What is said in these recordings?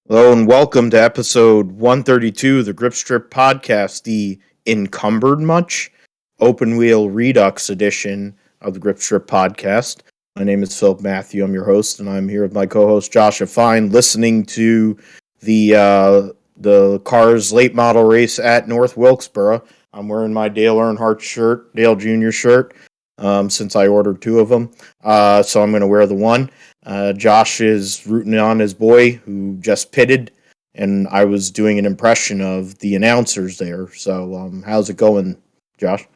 Hello and welcome to episode 132 of the Grip Strip podcast, the Encumbered Much Open Wheel Redux edition of the Grip Strip podcast. My name is Philip Matthew. I'm your host, and I'm here with my co-host Josh Fine, listening to the Cars late model race at North Wilkesboro. I'm wearing my Dale Earnhardt shirt, Dale Jr. shirt, since I ordered two of them. So I'm going to wear the one. Josh is rooting on his boy who just pitted, and I was doing an impression of the announcers there. So, how's it going, Josh?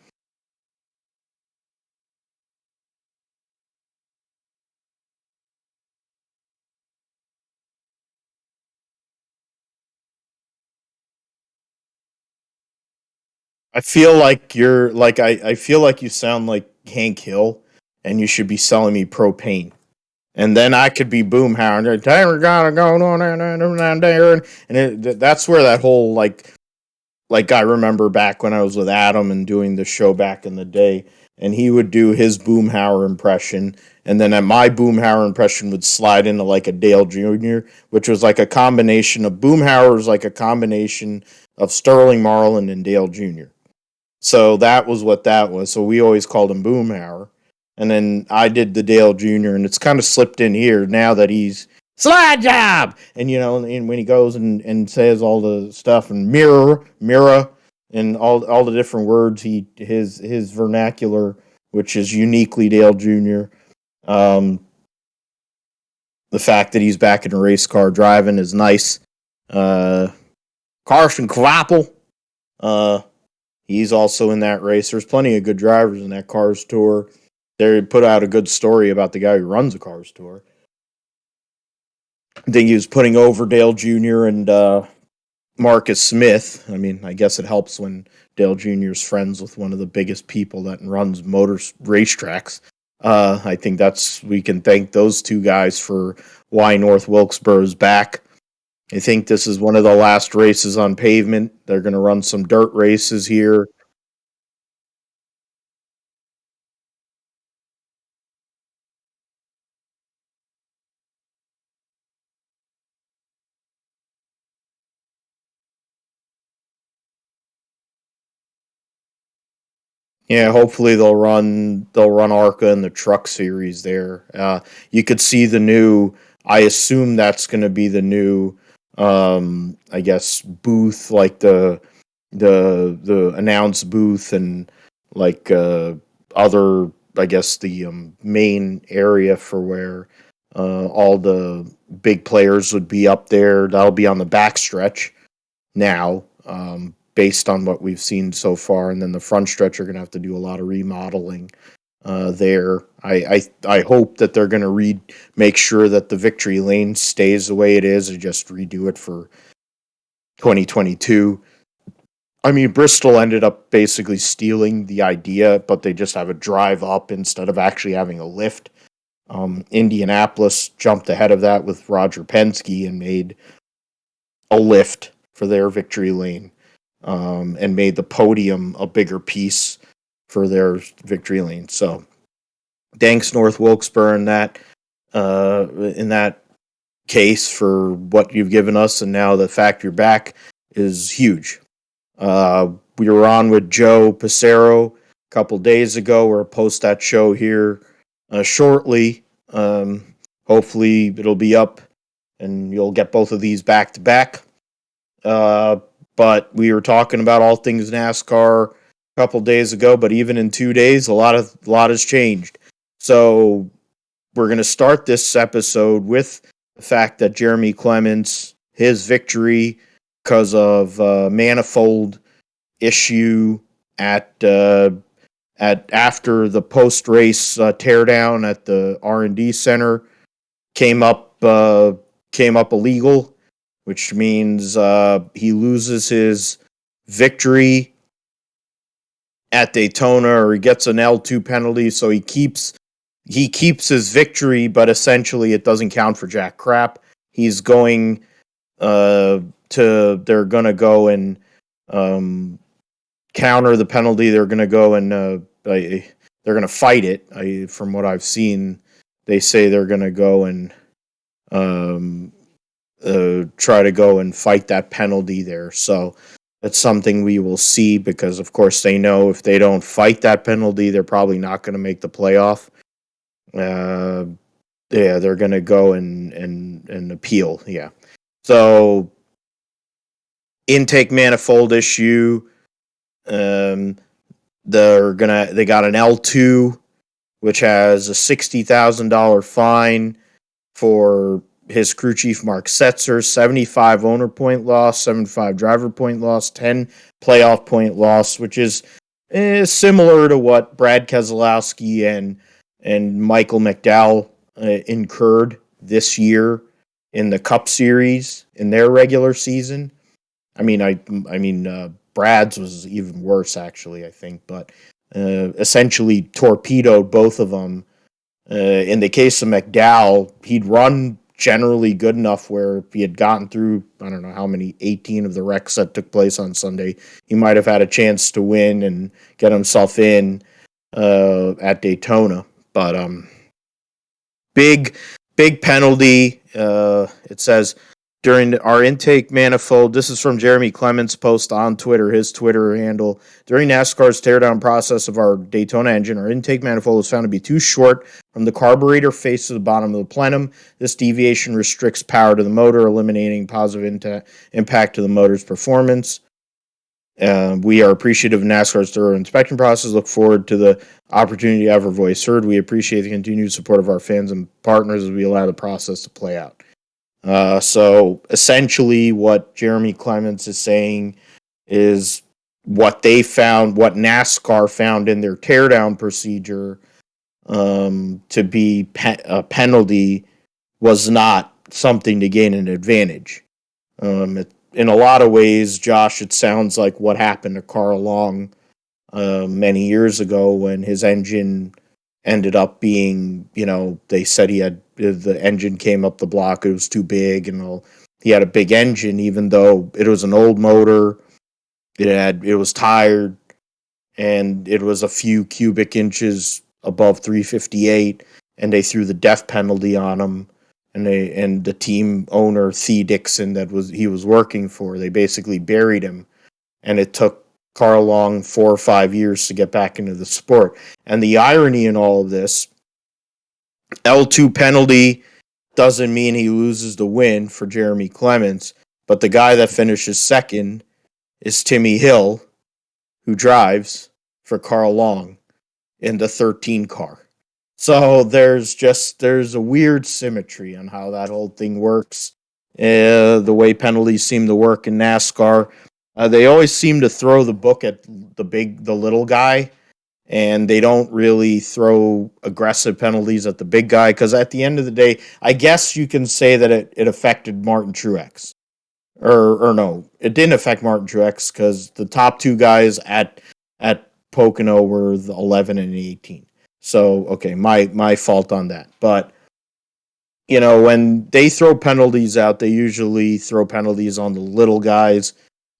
I feel like you're like I feel like you sound like Hank Hill, and you should be selling me propane. And then I could be boomhound. We're gonna go down there, and that's where that whole like I remember back when I was with Adam and doing the show back in the day, and he would do his Boomhauer impression, and then my Boomhauer impression would slide into like a Dale Jr., which was like a combination of Boomhauer was like a combination of Sterling Marlin and Dale Jr. So that was what that was. So we always called him Boomhauer. And then I did the Dale Jr., and it's kind of slipped in here now that he's slide job. And, and when he goes and says all the stuff and mirror, and all the different words, his vernacular, which is uniquely Dale Jr., the fact that he's back in a race car driving is nice. Carson Kvapel, he's also in that race. There's plenty of good drivers in that Cars Tour. They put out a good story about the guy who runs the Cars Tour. I think he was putting over Dale Jr. and Marcus Smith. I mean, I guess it helps when Dale Jr. is friends with one of the biggest people that runs motors racetracks. I think we can thank those two guys for why North Wilkesboro is back. I think this is one of the last races on pavement. They're going to run some dirt races here. Yeah, hopefully they'll run ARCA in the truck series there. You could see the new. I assume that's going to be the new. I guess booth, like the announce booth, and like other. I guess the main area for where all the big players would be up there. That'll be on the backstretch now, based on what we've seen so far. And then the front stretch are going to have to do a lot of remodeling there. I hope that they're going to make sure that the victory lane stays the way it is, and just redo it for 2022. I mean, Bristol ended up basically stealing the idea, but they just have a drive up instead of actually having a lift. Indianapolis jumped ahead of that with Roger Penske and made a lift for their victory lane, and made the podium a bigger piece for their victory lane. So, thanks North Wilkesboro in that case for what you've given us, and now the fact you're back is huge. We were on with Joe Passero a couple days ago. We'll post that show here shortly. Hopefully it'll be up and you'll get both of these back to back. But we were talking about all things NASCAR a couple days ago, but even in 2 days, a lot has changed. So we're going to start this episode with the fact that Jeremy Clements, his victory because of Manifold issue at after the post race teardown at the R&D center came up illegal, which means he loses his victory at Daytona, or he gets an L2 penalty, so he keeps his victory, but essentially it doesn't count for jack crap. He's going they're going to go and counter the penalty. They're going to go and they're going to fight it. From what I've seen, they say they're going to go and try to go and fight that penalty there. So that's something we will see because, of course, they know if they don't fight that penalty, they're probably not going to make the playoff. Yeah, they're going to go and appeal. Yeah. So intake manifold issue. They got an L2, which has a $60,000 fine for his crew chief Mark Setzer, 75 owner point loss, 75 driver point loss, 10 playoff point loss, which is similar to what Brad Keselowski and Michael McDowell incurred this year in the Cup Series in their regular season. I mean, Brad's was even worse, actually, I think, but essentially torpedoed both of them. In the case of McDowell, he'd run generally good enough where if he had gotten through, I don't know how many, 18 of the wrecks that took place on Sunday, he might have had a chance to win and get himself in at Daytona. But big penalty. It says during our intake manifold, this is from Jeremy Clements' post on Twitter, his Twitter handle. During NASCAR's teardown process of our Daytona engine, our intake manifold was found to be too short from the carburetor face to the bottom of the plenum. This deviation restricts power to the motor, eliminating positive impact to the motor's performance. We are appreciative of NASCAR's thorough inspection process. Look forward to the opportunity to have our voice heard. We appreciate the continued support of our fans and partners as we allow the process to play out. So essentially, what Jeremy Clements is saying is what they found, what NASCAR found in their teardown procedure to be a penalty was not something to gain an advantage. In a lot of ways, Josh, it sounds like what happened to Carl Long many years ago when his engine ended up being, they said the engine came up the block, it was too big, and he had a big engine, even though it was an old motor, it was tired, and it was a few cubic inches above 358, and they threw the death penalty on him. And the team owner, Thea Dixon, he was working for, they basically buried him, and it took Carl Long 4 or 5 years to get back into the sport. And the irony in all of this, L2 penalty doesn't mean he loses the win for Jeremy Clements, but the guy that finishes second is Timmy Hill, who drives for Carl Long in the 13 car. So there's a weird symmetry on how that whole thing works. The way penalties seem to work in NASCAR, they always seem to throw the book at the little guy, and they don't really throw aggressive penalties at the big guy because at the end of the day, I guess you can say that it affected Martin Truex, or no, it didn't affect Martin Truex because the top two guys at Pocono were the 11 and 18. So, okay, my fault on that. But, when they throw penalties out, they usually throw penalties on the little guys,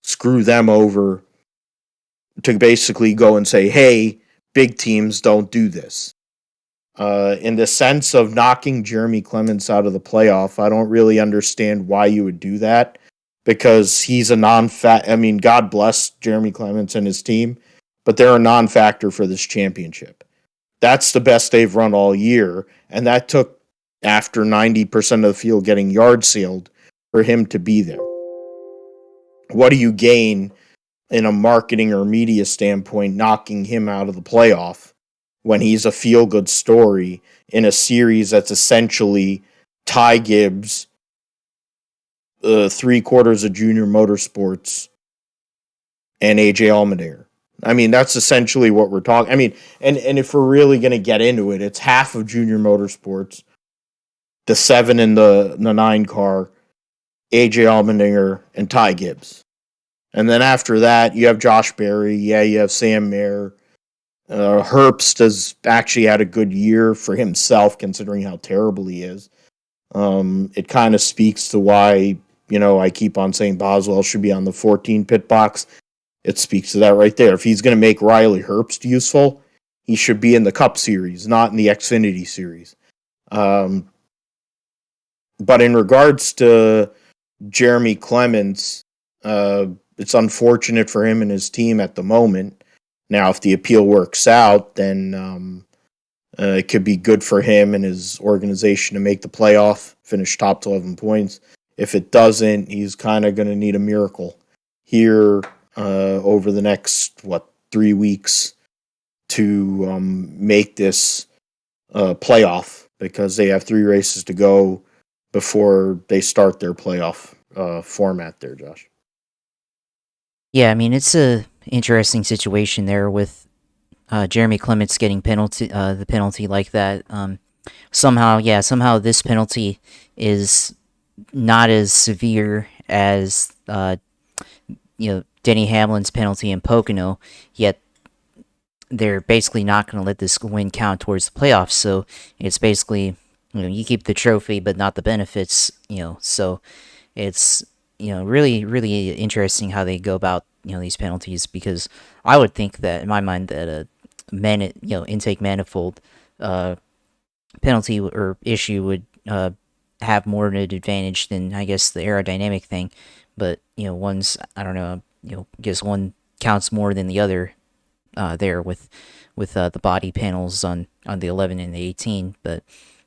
screw them over to basically go and say, hey, big teams don't do this. In the sense of knocking Jeremy Clements out of the playoff, I don't really understand why you would do that because he's a God bless Jeremy Clements and his team, but they're a non-factor for this championship. That's the best they've run all year, and that took after 90% of the field getting yard sealed for him to be there. What do you gain in a marketing or media standpoint knocking him out of the playoff when he's a feel-good story in a series that's essentially Ty Gibbs, 3/4 of Junior Motorsports, and AJ Allmendinger? I mean, that's essentially what we're talking. I mean, and if we're really going to get into it, it's half of Junior Motorsports, the 7 and the 9 car, AJ Allmendinger, and Ty Gibbs. And then after that, you have Josh Berry. Yeah, you have Sam Mayer. Herbst has actually had a good year for himself, considering how terrible he is. It kind of speaks to why, I keep on saying Boswell should be on the 14 pit box. It speaks to that right there. If he's going to make Riley Herbst useful, he should be in the Cup Series, not in the Xfinity Series. But in regards to Jeremy Clements, it's unfortunate for him and his team at the moment. Now, if the appeal works out, then it could be good for him and his organization to make the playoff, finish top 11 points. If it doesn't, he's kind of going to need a miracle here over the next, 3 weeks to make this playoff, because they have 3 races to go before they start their playoff format there, Josh. Yeah, I mean it's a interesting situation there with Jeremy Clements getting the penalty like that. Somehow this penalty is not as severe as Denny Hamlin's penalty in Pocono. Yet they're basically not going to let this win count towards the playoffs. So it's basically you keep the trophy but not the benefits. So it's really interesting how they go about these penalties, because I would think that in my mind that a intake manifold penalty or issue would have more of an advantage than I guess the aerodynamic thing. But one's, I don't know, I guess one counts more than the other there with the body panels on the 11 and the 18. But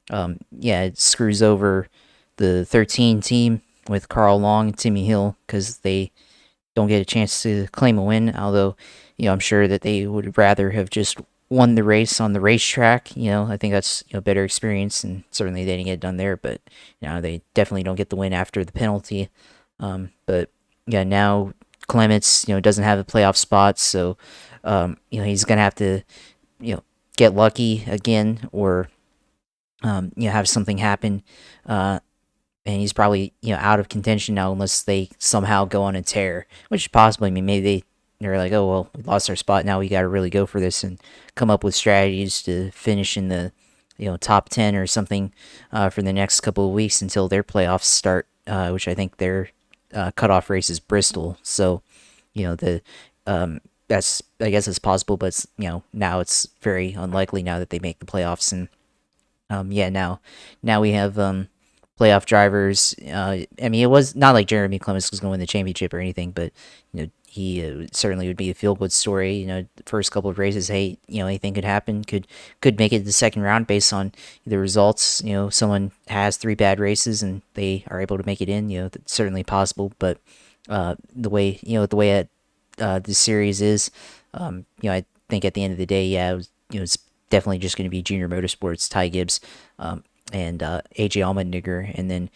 yeah, it screws over the 13 team with Carl Long and Timmy Hill, because they don't get a chance to claim a win. Although, I'm sure that they would rather have just won the race on the racetrack. I think that's better experience, and certainly they didn't get it done there. But they definitely don't get the win after the penalty. But yeah, now Clements doesn't have a playoff spot, so he's gonna have to get lucky again, or have something happen. And he's probably out of contention now unless they somehow go on a tear, which possibly, I mean, maybe they're like, oh well, we lost our spot, now we got to really go for this and come up with strategies to finish in the top 10 or something for the next couple of weeks until their playoffs start, which I think their cutoff race is Bristol. So the that's, I guess it's possible, but it's, now it's very unlikely now that they make the playoffs. And yeah, now we have playoff drivers. I mean, it was not like Jeremy Clements was going to win the championship or anything, but he certainly would be a feel good story. The first couple of races, hey, anything could happen. Could make it to the second round based on the results. Someone has 3 bad races and they are able to make it in. That's certainly possible. But the way the series is, I think at the end of the day, yeah, it's definitely just going to be Junior Motorsports, Ty Gibbs, and AJ Allmendinger, and then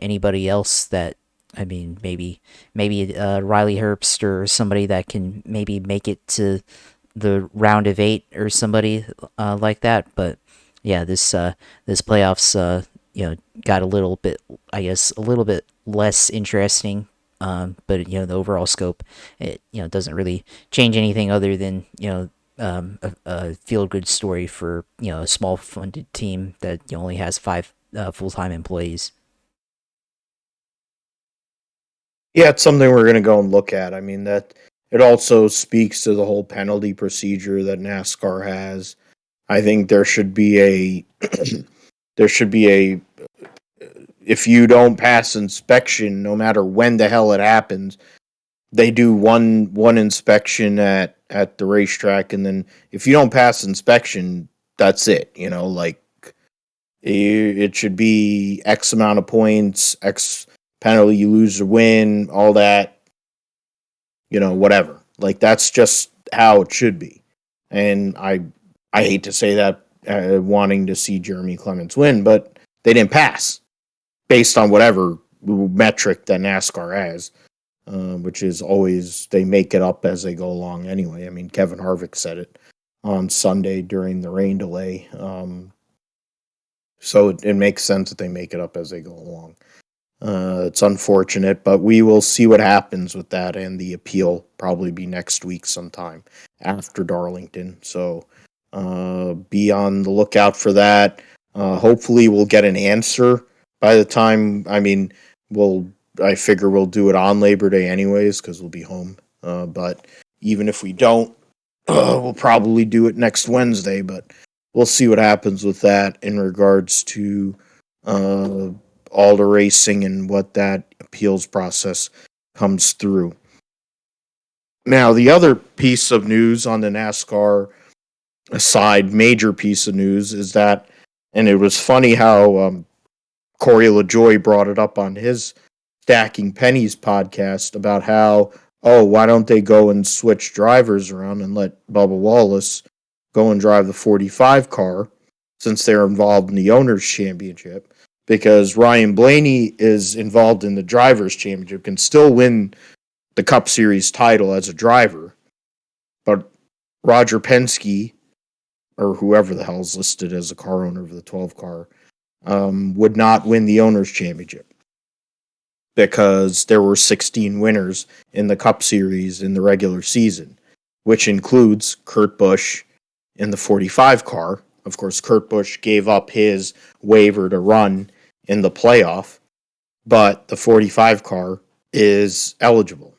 anybody else that, I mean, maybe Riley Herbst or somebody that can maybe make it to the round of 8 or somebody like that. But yeah, this playoffs got a little bit, I guess, a little bit less interesting. But the overall scope, it doesn't really change anything other than a feel good story for a small funded team that only has 5 full time employees. Yeah, it's something we're going to go and look at. I mean, that it also speaks to the whole penalty procedure that NASCAR has. I think there should be a there should be a if you don't pass inspection, no matter when the hell it happens, they do one inspection at the racetrack, and then if you don't pass inspection, that's it. Like, it should be X amount of points, X penalty, you lose or win, all that, whatever. Like, that's just how it should be. And I hate to say that, wanting to see Jeremy Clements win, but they didn't pass based on whatever metric that NASCAR has, which is always they make it up as they go along anyway. I mean, Kevin Harvick said it on Sunday during the rain delay. So it makes sense that they make it up as they go along. It's unfortunate, but we will see what happens with that, and the appeal probably be next week sometime after Darlington. So be on the lookout for that. Hopefully we'll get an answer by the time, I figure we'll do it on Labor Day anyways, because we'll be home. But even if we don't, we'll probably do it next Wednesday, but we'll see what happens with that in regards to all the racing and what that appeals process comes through. Now, the other piece of news on the NASCAR side, major piece of news, is that, and it was funny how Corey LaJoy brought it up on his Stacking Pennies podcast about how, oh, why don't they go and switch drivers around and let Bubba Wallace go and drive the 45 car since they're involved in the Owners' Championship? Because Ryan Blaney is involved in the Drivers' Championship, can still win the Cup Series title as a driver, but Roger Penske, or whoever the hell is listed as a car owner of the 12 car, would not win the Owners' Championship because there were 16 winners in the Cup Series in the regular season, which includes Kurt Busch in the 45 car. Of course, Kurt Busch gave up his waiver to run in the playoff, but the 45 car is eligible.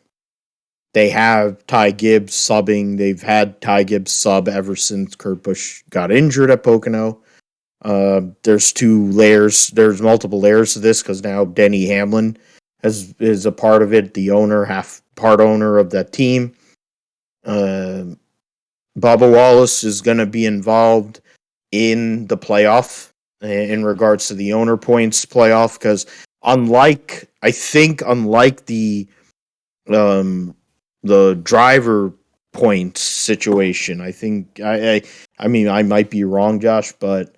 They have Ty Gibbs subbing. They've had Ty Gibbs sub ever since Kurt Busch got injured at Pocono. There's two layers. There's multiple layers to this because now Denny Hamlin is a part of it, the owner, half part owner of that team. Bubba Wallace is going to be involved in the playoff in regards to the owner points playoff because unlike the driver points situation, I mean I might be wrong, Josh, but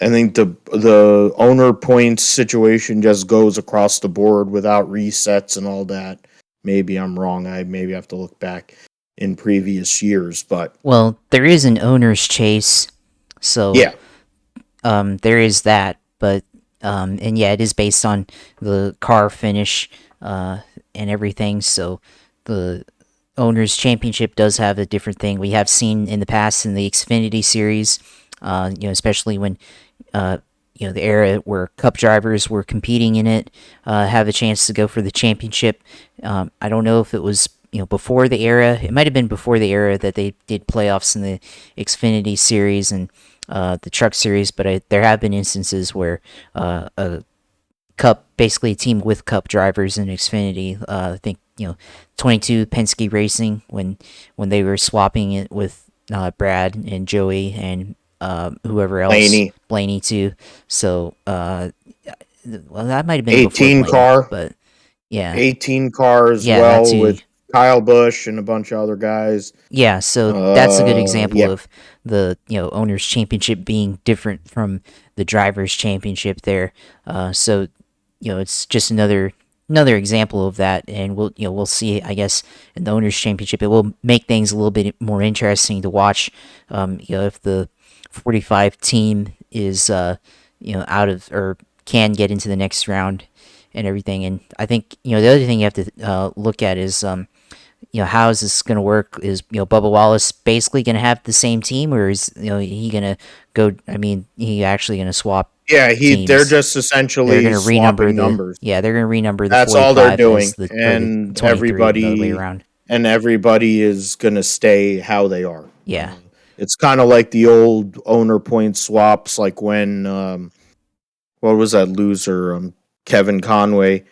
I think the owner points situation just goes across the board without resets and all that. Maybe I'm wrong. I maybe have to look back in previous years, but Well, there is an owner's chase, so yeah, there is that, but and yeah, it is based on the car finish and everything. So the owners championship does have a different thing. We have seen in the past in the Xfinity series, especially when the era where Cup drivers were competing in it, have a chance to go for the championship. I don't know if it was before the era. It might have been before the era that they did playoffs in the Xfinity series and the Truck series, but there have been instances where a Cup, basically a team with Cup drivers in Xfinity. I think 22 Penske Racing when they were swapping it with Brad and Joey and whoever else, Blaney too. So well, that might have been 18 before Blaney, car, but yeah, 18 car as yeah, well with Kyle Busch and a bunch of other guys. Yeah, so that's a good example Yeah. of the owners championship being different from the drivers championship there. So it's just another example of that, and we'll see. I guess in the owners championship, it will make things a little bit more interesting to watch. If the 45 team is out of or can get into the next round and everything, and I think the other thing you have to look at is how is this going to work? Is Bubba Wallace basically going to have the same team, or is he going to go? I mean, he actually going to swap? Yeah, teams. they're just essentially They're going to renumber numbers. Yeah, they're going to renumber the. That's 45 all they're doing, as the, and the 23 the other way around. Everybody is going to stay how they are. Yeah, it's kind of like the old owner point swaps, like when what was that loser, Kevin Conway.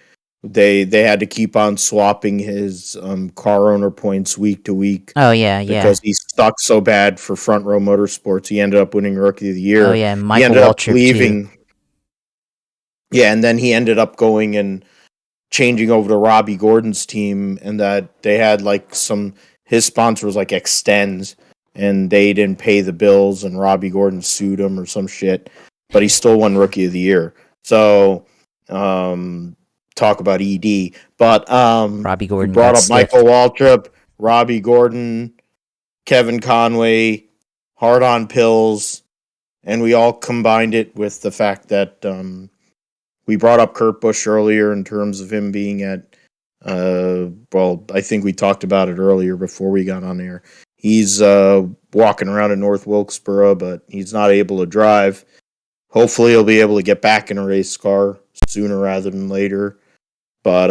They had to keep on swapping his car owner points week to week. Oh yeah, because he sucked so bad for Front Row Motorsports. He ended up winning Rookie of the Year. Oh yeah, Michael he ended Waltrip up leaving. Too. Yeah, and then he ended up going and changing over to Robbie Gordon's team, and that they had like his sponsor was like Extends, and they didn't pay the bills, and Robbie Gordon sued him or some shit, but he still won Rookie of the Year. So, talk about ED, but Robbie Gordon brought up stiffed. Michael Waltrip, Robbie Gordon, Kevin Conway, hard on pills, and we all combined it with the fact that we brought up Kurt Busch earlier in terms of him being at, I think we talked about it earlier before we got on air. He's walking around in North Wilkesboro, but he's not able to drive. Hopefully he'll be able to get back in a race car sooner rather than later. But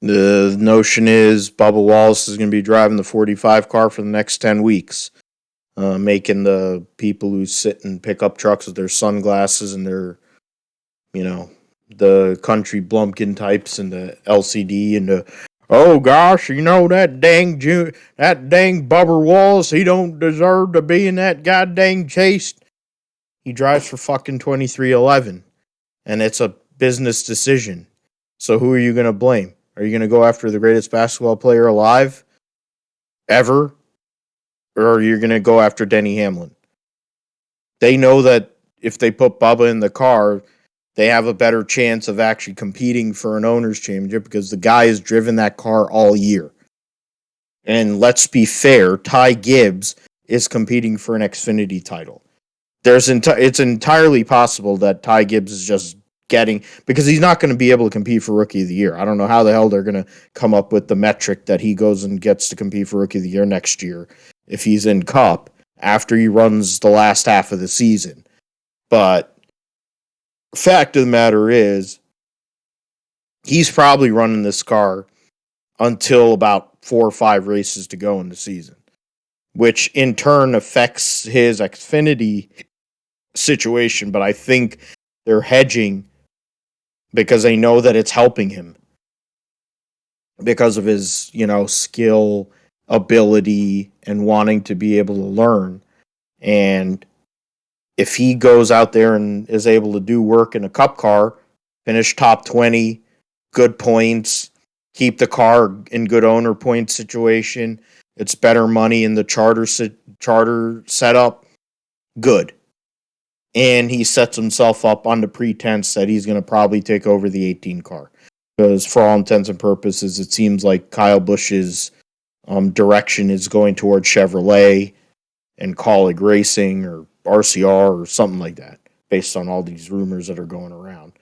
the notion is Bubba Wallace is going to be driving the 45 car for the next 10 weeks, making the people who sit and pick up trucks with their sunglasses and their the country blumpkin types and the LCD and the, oh gosh, that dang Bubba Wallace, he don't deserve to be in that goddamn chase. He drives for fucking 2311, and it's a business decision. So who are you going to blame? Are you going to go after the greatest basketball player alive ever? Or are you going to go after Denny Hamlin? They know that if they put Bubba in the car, they have a better chance of actually competing for an owner's championship because the guy has driven that car all year. And let's be fair, Ty Gibbs is competing for an Xfinity title. It's entirely possible that Ty Gibbs is just getting, because he's not going to be able to compete for Rookie of the Year. I don't know how the hell they're going to come up with the metric that he goes and gets to compete for Rookie of the Year next year if he's in Cup after he runs the last half of the season. But fact of the matter is, he's probably running this car until about 4 or 5 races to go in the season, which in turn affects his Xfinity situation. But I think they're hedging because they know that it's helping him because of his, skill, ability, and wanting to be able to learn. And if he goes out there and is able to do work in a Cup car, finish top 20, good points, keep the car in good owner point situation, it's better money in the charter setup, good. And he sets himself up on the pretense that he's going to probably take over the 18 car. Because for all intents and purposes, it seems like Kyle Busch's direction is going towards Chevrolet and Colleague Racing or RCR or something like that, based on all these rumors that are going around.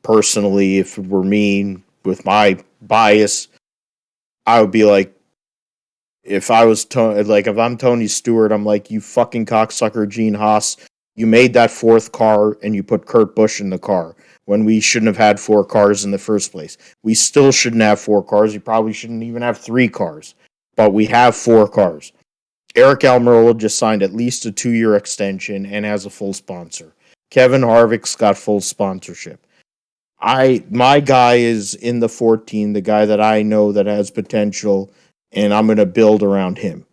Personally, if it were me, with my bias, I would be like, if I'm Tony Stewart, I'm like, you fucking cocksucker, Gene Haas, you made that 4th car and you put Kurt Busch in the car when we shouldn't have had 4 cars in the first place. We still shouldn't have 4 cars. You probably shouldn't even have 3 cars, but we have 4 cars. Eric Almirola just signed at least a 2-year extension and has a full sponsor. Kevin Harvick's got full sponsorship. My guy is in the 14, the guy that I know that has potential, and I'm going to build around him.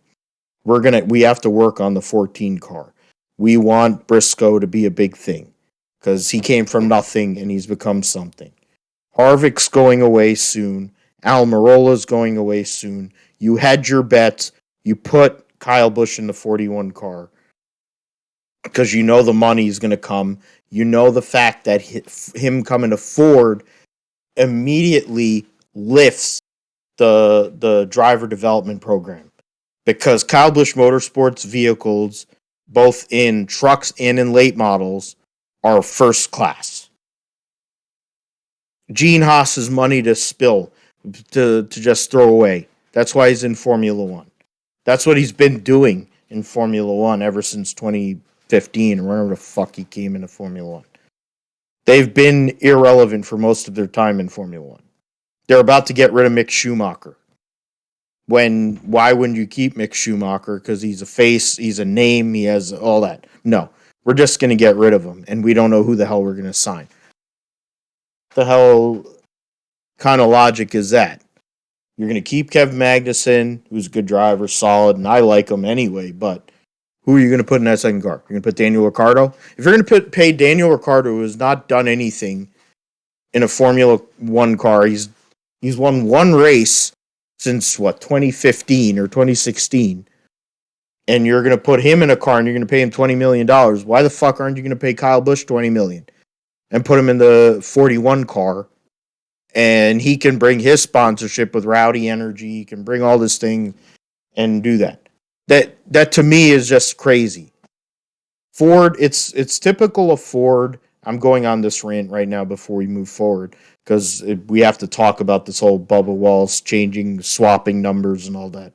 We have to work on the 14 car. We want Briscoe to be a big thing because he came from nothing and he's become something. Harvick's going away soon. Almirola's going away soon. You had your bets. You put Kyle Busch in the 41 car because you know the money is going to come. You know the fact that him coming to Ford immediately lifts the driver development program, because Kyle Busch Motorsports vehicles, both in trucks and in late models, are first class. Gene Haas's money to spill, to just throw away. That's why he's in Formula One. That's what he's been doing in Formula One ever since 2015, or whenever the fuck he came into Formula One. They've been irrelevant for most of their time in Formula One. They're about to get rid of Mick Schumacher. Why wouldn't you keep Mick Schumacher? Because he's a face, he's a name, he has all that. No, we're just going to get rid of him, and we don't know who the hell we're going to sign. The hell kind of logic is that? You're going to keep Kevin Magnussen, who's a good driver, solid, and I like him anyway, but who are you going to put in that second car? You're going to put Daniel Ricciardo? If you're going to pay Daniel Ricciardo, who has not done anything in a Formula One car, he's won one race since 2015 or 2016, and you're going to put him in a car and you're going to pay him $20 million. Why the fuck aren't you going to pay Kyle Busch $20 million and put him in the 41 car, and he can bring his sponsorship with Rowdy Energy, he can bring all this thing and do that. That to me is just crazy. Ford, it's typical of Ford. I'm going on this rant right now before we move forward, because we have to talk about this whole Bubba Wallace swapping numbers and all that.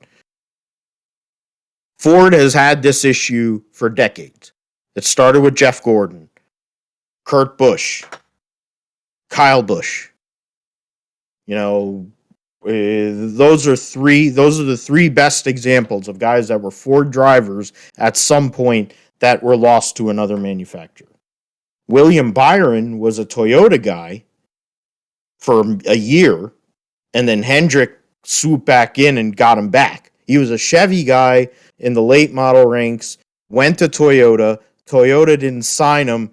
Ford has had this issue for decades. It started with Jeff Gordon, Kurt Busch, Kyle Busch. Those are the 3 best examples of guys that were Ford drivers at some point that were lost to another manufacturer. William Byron was a Toyota guy for a year, and then Hendrick swooped back in and got him back. He was a Chevy guy in the late model ranks, went to Toyota. Toyota didn't sign him.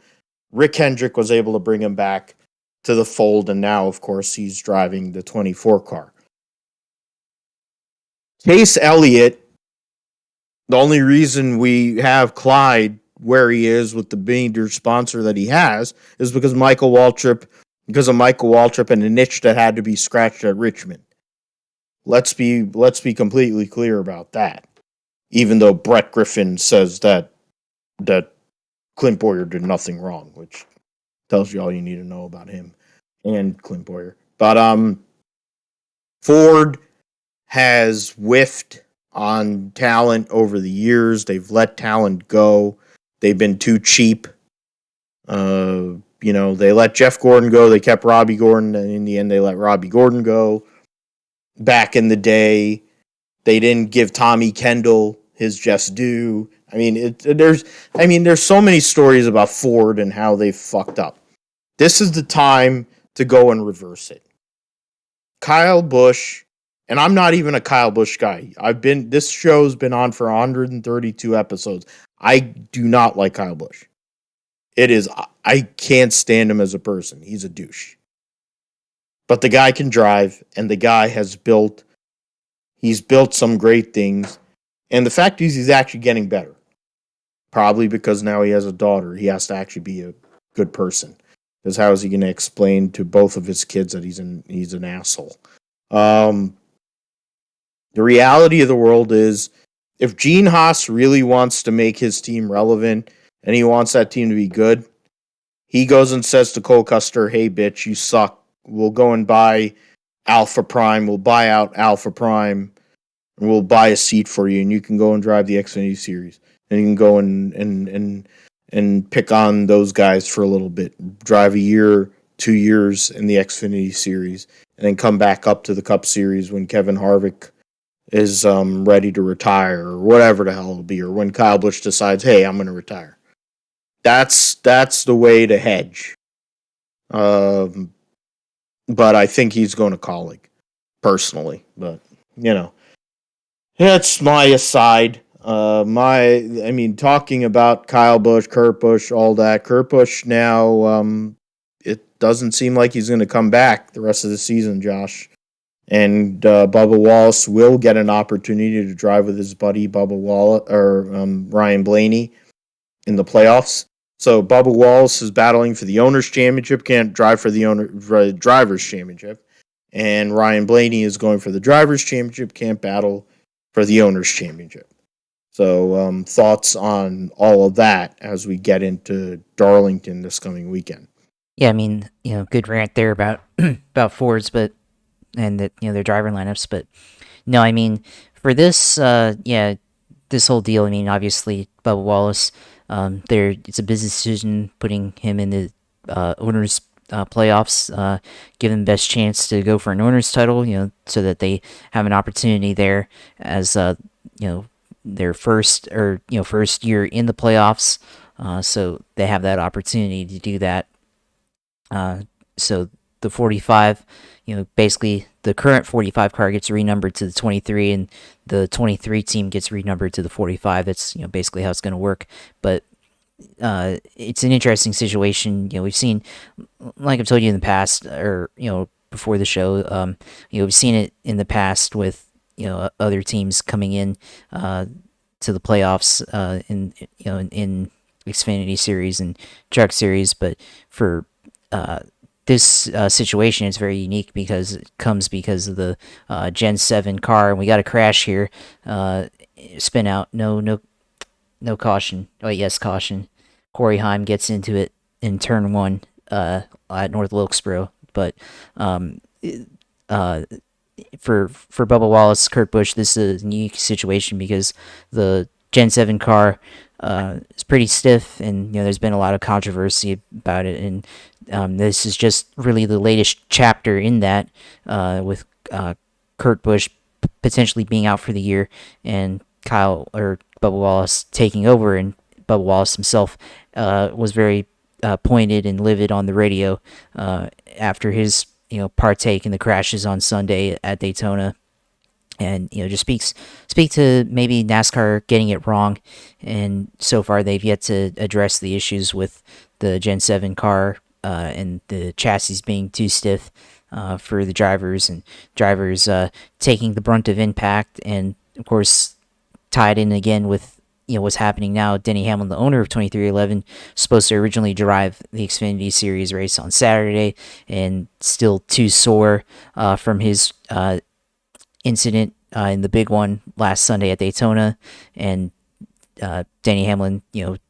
Rick Hendrick was able to bring him back to the fold, and now, of course, he's driving the 24 car. Chase Elliott, the only reason we have Clyde where he is with the major sponsor that he has is because of Michael Waltrip and the niche that had to be scratched at Richmond. Let's be completely clear about that. Even though Brett Griffin says that Clint Boyer did nothing wrong, which tells you all you need to know about him and Clint Boyer. But Ford has whiffed on talent over the years. They've let talent go. They've been too cheap. They let Jeff Gordon go. They kept Robbie Gordon, and in the end, they let Robbie Gordon go. Back in the day, they didn't give Tommy Kendall his just due. There's so many stories about Ford and how they fucked up. This is the time to go and reverse it. Kyle Busch, and I'm not even a Kyle Busch guy. This show's been on for 132 episodes. I do not like Kyle Busch. I can't stand him as a person. He's a douche. But the guy can drive, and the guy he's built some great things. And the fact is he's actually getting better. Probably because now he has a daughter. He has to actually be a good person. Because how is he going to explain to both of his kids that he's an asshole? The reality of the world is, if Gene Haas really wants to make his team relevant and he wants that team to be good, he goes and says to Cole Custer, "Hey, bitch, you suck. We'll go and buy Alpha Prime. We'll buy out Alpha Prime, and we'll buy a seat for you, and you can go and drive the Xfinity Series, and you can go and pick on those guys for a little bit. Drive a year, 2 years in the Xfinity Series, and then come back up to the Cup Series when Kevin Harvick is ready to retire, or whatever the hell it'll be, or when Kyle Busch decides, hey, I'm going to retire." That's the way to hedge. But I think he's going to Kaulig, personally. But, that's my aside. Talking about Kyle Busch, Kurt Busch, all that. Kurt Busch now, it doesn't seem like he's going to come back the rest of the season, Josh. And Bubba Wallace will get an opportunity to drive with his buddy Bubba Wallace or Ryan Blaney in the playoffs. So Bubba Wallace is battling for the Owners' Championship, can't drive for the Drivers' Championship. And Ryan Blaney is going for the Drivers' Championship, can't battle for the Owners' Championship. So thoughts on all of that as we get into Darlington this coming weekend. Yeah, good rant there about about Fords, and that their driver lineups, but no, for this, this whole deal. Obviously Bubba Wallace, it's a business decision putting him in the owners playoffs, give them best chance to go for an owners title, so that they have an opportunity there as their first year in the playoffs, so they have that opportunity to do that. So the 45, basically the current 45 car gets renumbered to the 23, and the 23 team gets renumbered to the 45. That's basically how it's going to work. But it's an interesting situation. We've seen, like I've told you in the past, or before the show, we've seen it in the past with other teams coming in to the playoffs in Xfinity Series and Truck Series, but for this situation is very unique because it comes because of the Gen 7 car, and we got a crash here. Spin out, no caution. Oh yes, caution. Corey Heim gets into it in turn 1 at North Wilkesboro, but for Bubba Wallace, Kurt Busch, this is a unique situation because the Gen 7 car is pretty stiff, and there's been a lot of controversy about it, and this is just really the latest chapter in that, with Kurt Busch potentially being out for the year, and Bubba Wallace taking over, and Bubba Wallace himself was very pointed and livid on the radio after his partake in the crashes on Sunday at Daytona, and just speak to maybe NASCAR getting it wrong, and so far they've yet to address the issues with the Gen 7 car and the chassis being too stiff for the drivers, and drivers taking the brunt of impact, and of course tied in again with what's happening now. Denny Hamill, the owner of 2311, supposed to originally drive the Xfinity Series race on Saturday, and still too sore from his incident in the big one last Sunday at Daytona, and Denny Hamlin,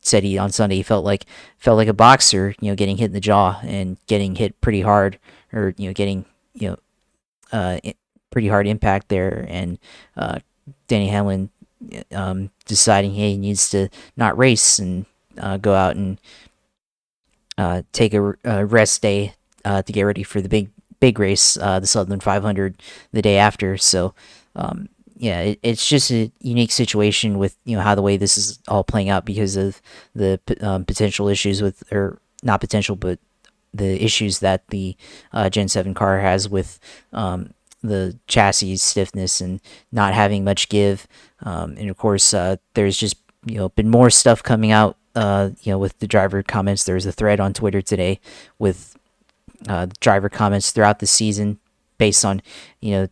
said he on Sunday he felt like a boxer, getting hit in the jaw and getting hit pretty hard, or getting pretty hard impact there, and Denny Hamlin deciding he needs to not race and go out and take a rest day to get ready for the big race, the Southern 500, the day after. So it's just a unique situation with how the way this is all playing out, because of the potential issues with, or not potential, but the issues that the Gen 7 car has with the chassis stiffness and not having much give, and of course there's just been more stuff coming out with the driver comments. There's a thread on Twitter today with driver comments throughout the season, based on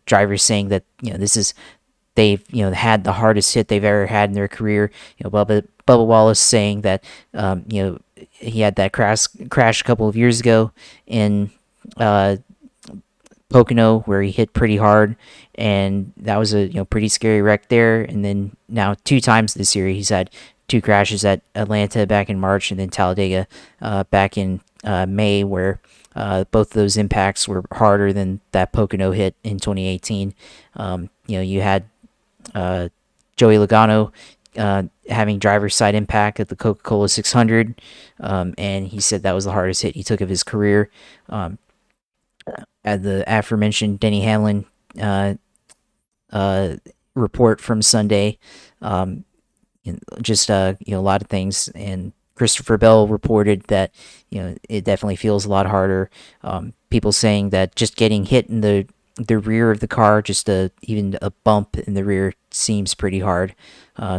drivers saying that they've had the hardest hit they've ever had in their career. Bubba Wallace saying that he had that crash a couple of years ago in Pocono, where he hit pretty hard, and that was a pretty scary wreck there. And then now 2 times this year he's had 2 crashes, at Atlanta back in March, and then Talladega back in May, where both of those impacts were harder than that Pocono hit in 2018. You had Joey Logano having driver's side impact at the Coca-Cola 600, and he said that was the hardest hit he took of his career. At the aforementioned Denny Hamlin report from Sunday, just a lot of things. And Christopher Bell reported that it definitely feels a lot harder. People saying that just getting hit in the rear of the car, just even a bump in the rear, seems pretty hard.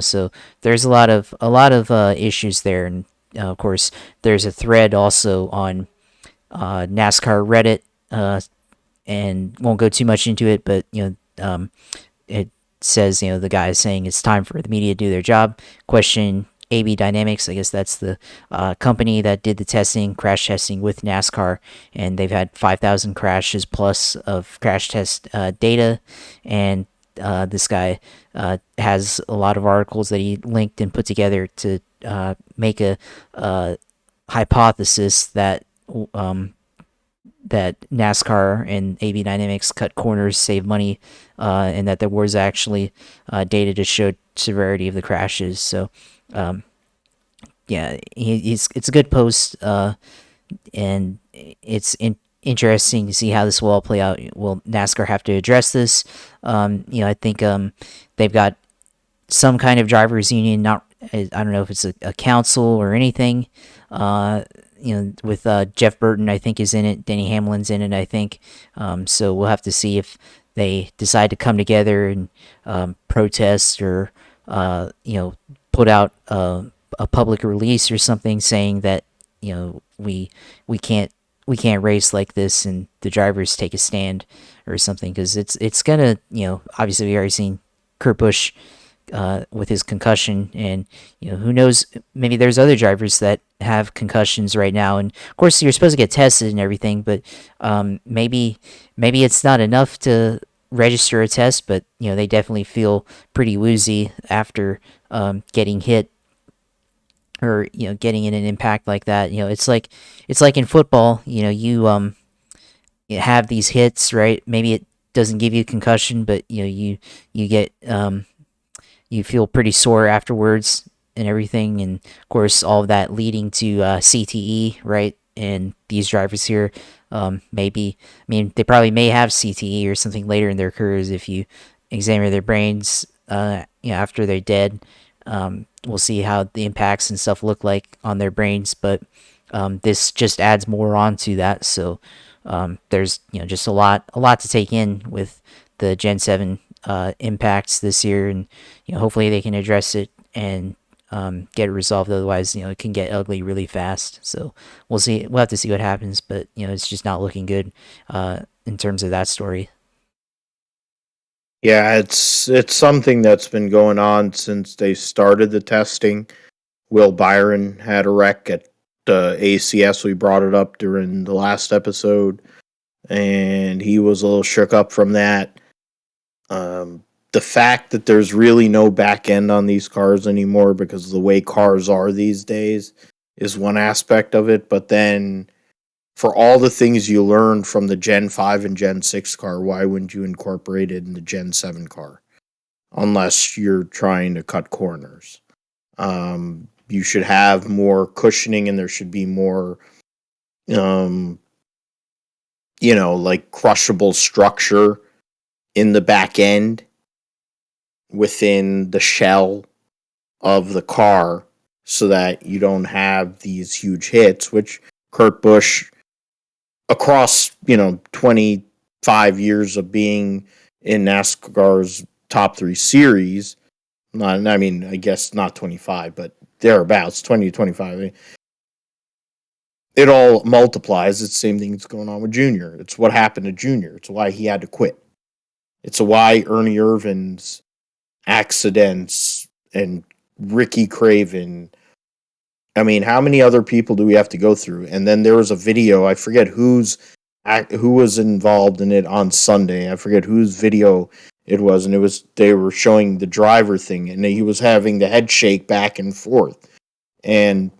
So there's a lot of issues there, and of course there's a thread also on NASCAR Reddit, and won't go too much into it, but it says the guy is saying it's time for the media to do their job. Question AB Dynamics, I guess that's the company that did the crash testing with NASCAR, and they've had 5,000 crashes plus of crash test data, and this guy has a lot of articles that he linked and put together to make a hypothesis that that NASCAR and AB Dynamics cut corners, save money, and that there was actually data to show severity of the crashes. So it's a good post, and it's interesting to see how this will all play out. Will NASCAR have to address this? I think they've got some kind of drivers union. I don't know if it's a council or anything. With Jeff Burton, I think, is in it. Denny Hamlin's in it, I think. So we'll have to see if they decide to come together and protest, or put out a public release or something saying that we can't race like this, and the drivers take a stand or something, because it's gonna obviously we already seen Kurt Busch with his concussion, and who knows, maybe there's other drivers that have concussions right now, and of course you're supposed to get tested and everything, but maybe it's not enough to register a test, but they definitely feel pretty woozy after getting hit, or getting in an impact like that. It's like in football, you have these hits, right? Maybe it doesn't give you a concussion, but you get you feel pretty sore afterwards and everything, and of course all of that leading to CTE, right? And these drivers here, they probably may have CTE or something later in their careers if you examine their brains after they're dead. We'll see how the impacts and stuff look like on their brains, but this just adds more on to that. So there's just a lot to take in with the Gen 7 impacts this year, and hopefully they can address it and get it resolved. Otherwise, it can get ugly really fast. So we'll see. We'll have to see what happens, but it's just not looking good in terms of that story. Yeah, it's something that's been going on since they started the testing. Will Byron had a wreck at the ACS. We brought it up during the last episode, and he was a little shook up from that. The fact that there's really no back end on these cars anymore because of the way cars are these days is one aspect of it. But then, for all the things you learned from the Gen 5 and Gen 6 car, why wouldn't you incorporate it in the Gen 7 car? Unless you're trying to cut corners. You should have more cushioning and there should be more, like crushable structure in the back end within the shell of the car so that you don't have these huge hits, which Kurt Busch, across, 25 years of being in NASCAR's top 3 series, I guess not 25, but thereabouts, 20 to 25. It all multiplies. It's the same thing that's going on with Junior. It's what happened to Junior. It's why he had to quit. It's why Ernie Irvin's accidents and Ricky Craven. I mean, how many other people do we have to go through? And then there was a video. I forget who was involved in it on Sunday. I forget whose video it was, and they were showing the driver thing, and he was having the head shake back and forth. And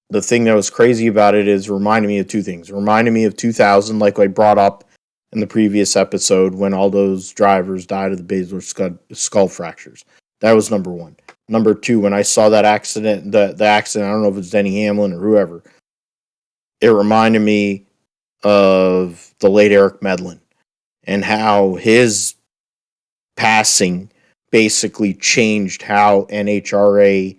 the thing that was crazy about it is reminding me of two things. It reminded me of 2000, like I brought up in the previous episode, when all those drivers died of the basilar skull fractures. That was number one. Number two, when I saw that accident, the accident, I don't know if it's Denny Hamill or whoever, it reminded me of the late Eric Medlin and how his passing basically changed how NHRA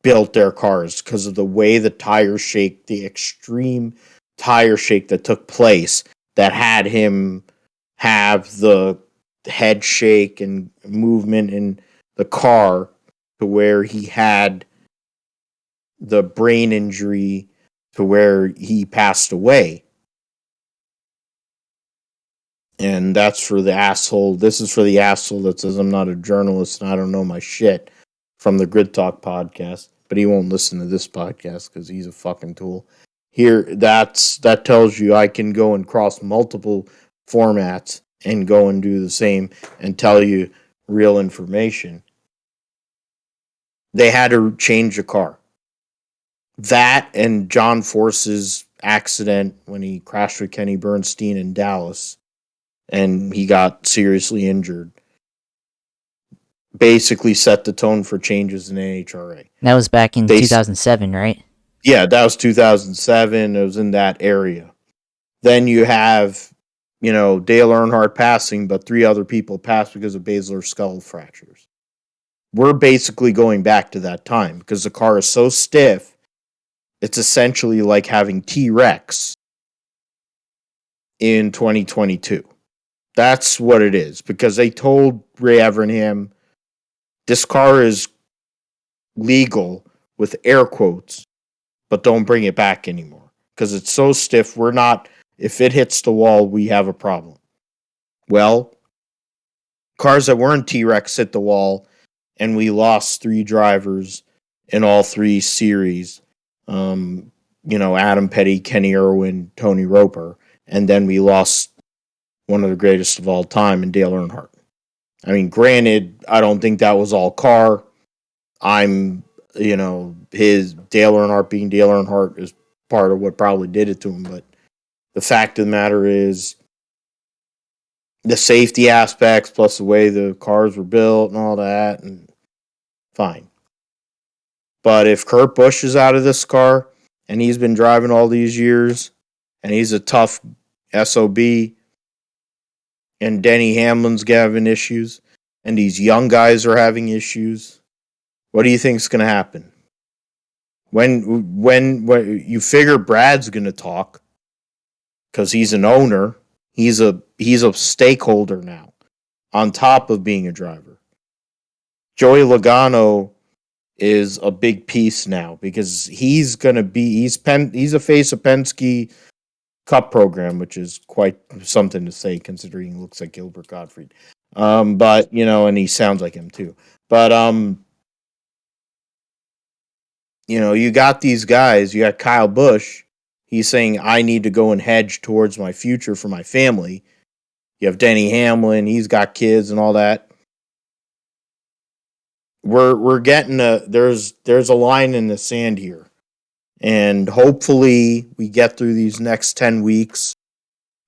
built their cars because of the way the tire shake, the extreme tire shake that took place that had him have the head shake and movement in the car to where he had the brain injury to where he passed away. And that's for the asshole. This is for the asshole that says I'm not a journalist and I don't know my shit from the Grid Talk podcast. But he won't listen to this podcast because he's a fucking tool. Here, that tells you I can go and cross multiple formats and go and do the same and tell you real information. They had to change the car. That and John Force's accident when he crashed with Kenny Bernstein in Dallas and he got seriously injured basically set the tone for changes in NHRA. That was back in 2007, right? Yeah, that was 2007. It was in that area. Then you have, Dale Earnhardt passing, but 3 other people passed because of basilar skull fractures. We're basically going back to that time because the car is so stiff, it's essentially like having T-Rex in 2022. That's what it is because they told Ray Evernham, this car is legal with air quotes, but don't bring it back anymore because it's so stiff. If it hits the wall, we have a problem. Well, cars that weren't T-Rex hit the wall, and we lost 3 drivers in all 3 series. Adam Petty, Kenny Irwin, Tony Roper, and then we lost one of the greatest of all time in Dale Earnhardt. I mean, granted, I don't think that was all car. His Dale Earnhardt being Dale Earnhardt is part of what probably did it to him. But the fact of the matter is the safety aspects plus the way the cars were built and all that, and fine. But if Kurt Busch is out of this car and he's been driving all these years and he's a tough SOB and Denny Hamlin's having issues and these young guys are having issues, what do you think is going to happen? when you figure Brad's going to talk because he's an owner, he's a stakeholder now on top of being a driver. Joey Logano is a big piece now because he's going to be he's a face of Penske Cup program, which is quite something to say considering he looks like Gilbert Gottfried. But and he sounds like him too. But you got these guys. You got Kyle Busch. He's saying I need to go and hedge towards my future for my family. You have Denny Hamlin. He's got kids and all that. We're getting there's a line in the sand here, and hopefully we get through these next 10 weeks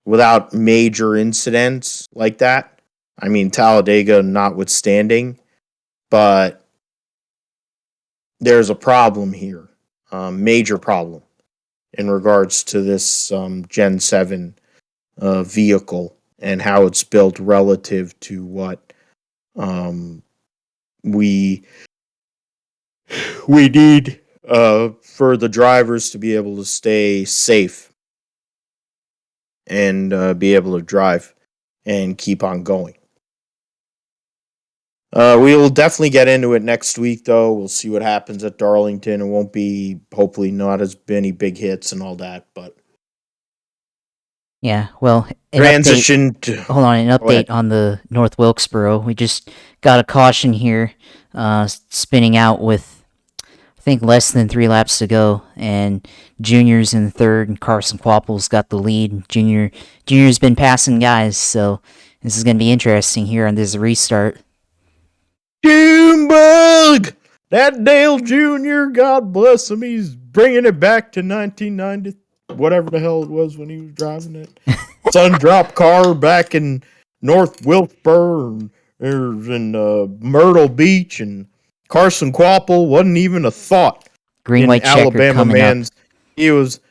without major incidents like that. I mean, Talladega notwithstanding, but there's a problem here, major problem in regards to this Gen 7 vehicle and how it's built relative to what we need for the drivers to be able to stay safe and be able to drive and keep on going. We will definitely get into it next week, though. We'll see what happens at Darlington. It won't be, hopefully, not as many big hits and all that, but Yeah, well, hold on, an update on the North Wilkesboro. We just got a caution here, spinning out with, I think, less than 3 laps to go, and Junior's in third, and Carson Quapple's got the lead. Junior's been passing guys, so this is going to be interesting here on this restart. Junebug! That Dale Jr., God bless him, he's bringing it back to 1990, whatever the hell it was when he was driving it. Sun drop car back in North Wilkesboro and Myrtle Beach, and Carson Quapple wasn't even a thought. Green white checker coming up. He was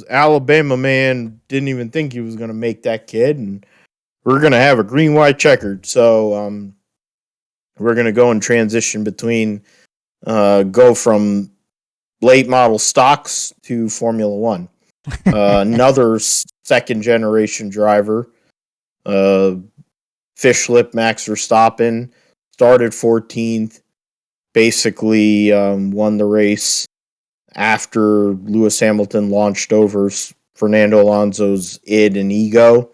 Alabama man, didn't even think he was going to make that kid, and we're going to have a green white checkered. So we're going to go and transition between go from late model stocks to Formula One. Another second generation driver, fish lip Max Verstappen, started 14th, basically won the race after Lewis Hamilton launched over Fernando Alonso's id and ego.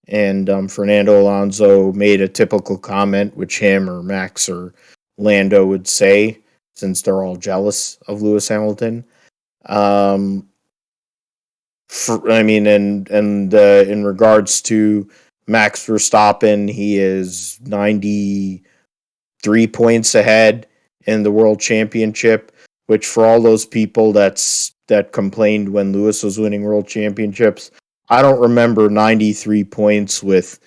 And Fernando Alonso made a typical comment, which him or Max or Lando would say, since they're all jealous of Lewis Hamilton. In regards to Max Verstappen, he is 93 points ahead in the World Championship, which for all those people that complained when Lewis was winning World Championships, I don't remember 93 points with,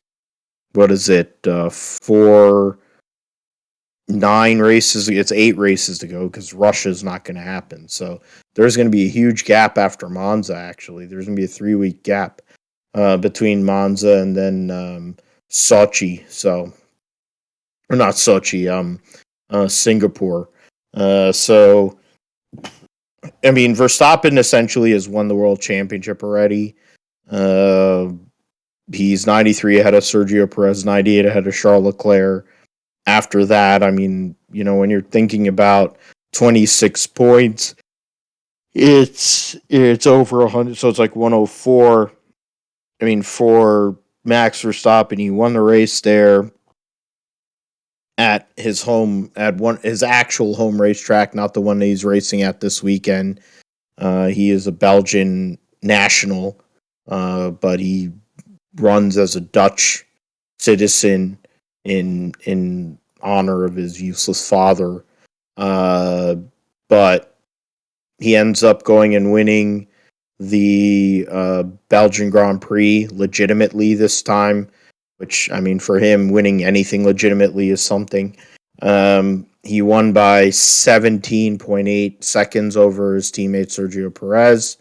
9 races. It's 8 races to go because Russia's not going to happen. So there's going to be a huge gap after Monza, actually. There's going to be a 3-week gap between Monza and then Sochi. So, or not Sochi, Singapore. Verstappen essentially has won the World Championship already. He's 93 ahead of Sergio Perez, 98 ahead of Charles Leclerc. After that, when you're thinking about 26 points, it's over 100, so it's like 104. For Max Verstappen, he won the race there at his actual home racetrack, not the one that he's racing at this weekend. He is a Belgian national, but he runs as a Dutch citizen in honor of his useless father. But he ends up going and winning the Belgian Grand Prix legitimately this time, which, for him, winning anything legitimately is something. He won by 17.8 seconds over his teammate Sergio Perez.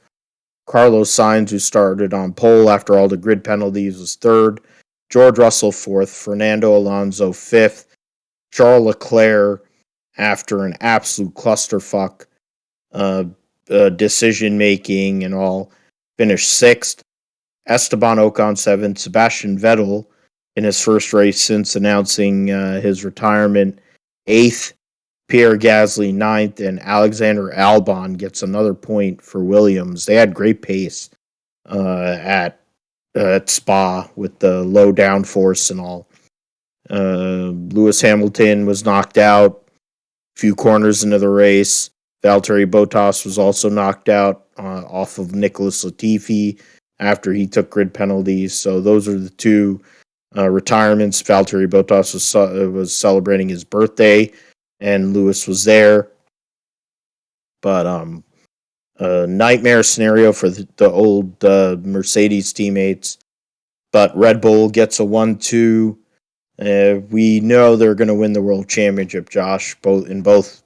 Carlos Sainz, who started on pole after all the grid penalties, was third. George Russell fourth. Fernando Alonso fifth. Charles Leclerc, after an absolute clusterfuck uh, decision making and all. Finished sixth. Esteban Ocon seventh. Sebastian Vettel in his first race since announcing his retirement eighth. Pierre Gasly ninth, and Alexander Albon gets another point for Williams. They had great pace at Spa with the low downforce and all. Lewis Hamilton was knocked out a few corners into the race. Valtteri Bottas was also knocked out off of Nicholas Latifi after he took grid penalties. So those are the two retirements. Valtteri Bottas was celebrating his birthday, and Lewis was there. But a nightmare scenario for the old Mercedes teammates. But Red Bull gets a 1-2. We know they're going to win the world championship, Josh, both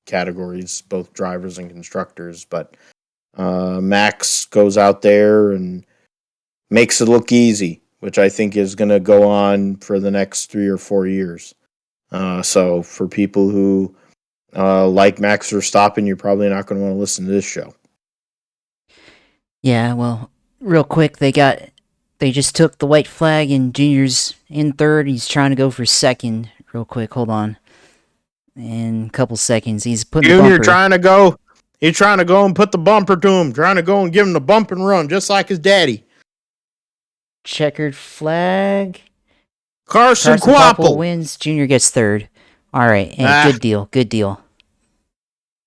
categories, both drivers and constructors. But Max goes out there and makes it look easy, which I think is going to go on for the next 3 or 4 years. So for people who like Max Verstappen, you're probably not going to want to listen to this show. Yeah, well, real quick, they just took the white flag and Junior's in third. He's trying to go for second. Real quick, hold on. In a couple seconds, he's putting Junior the bumper. trying to go. He's trying to go and put the bumper to him. Trying to go and give him the bump and run, just like his daddy. Checkered flag. Carson Quapple wins. Junior gets third. All right, hey, good deal.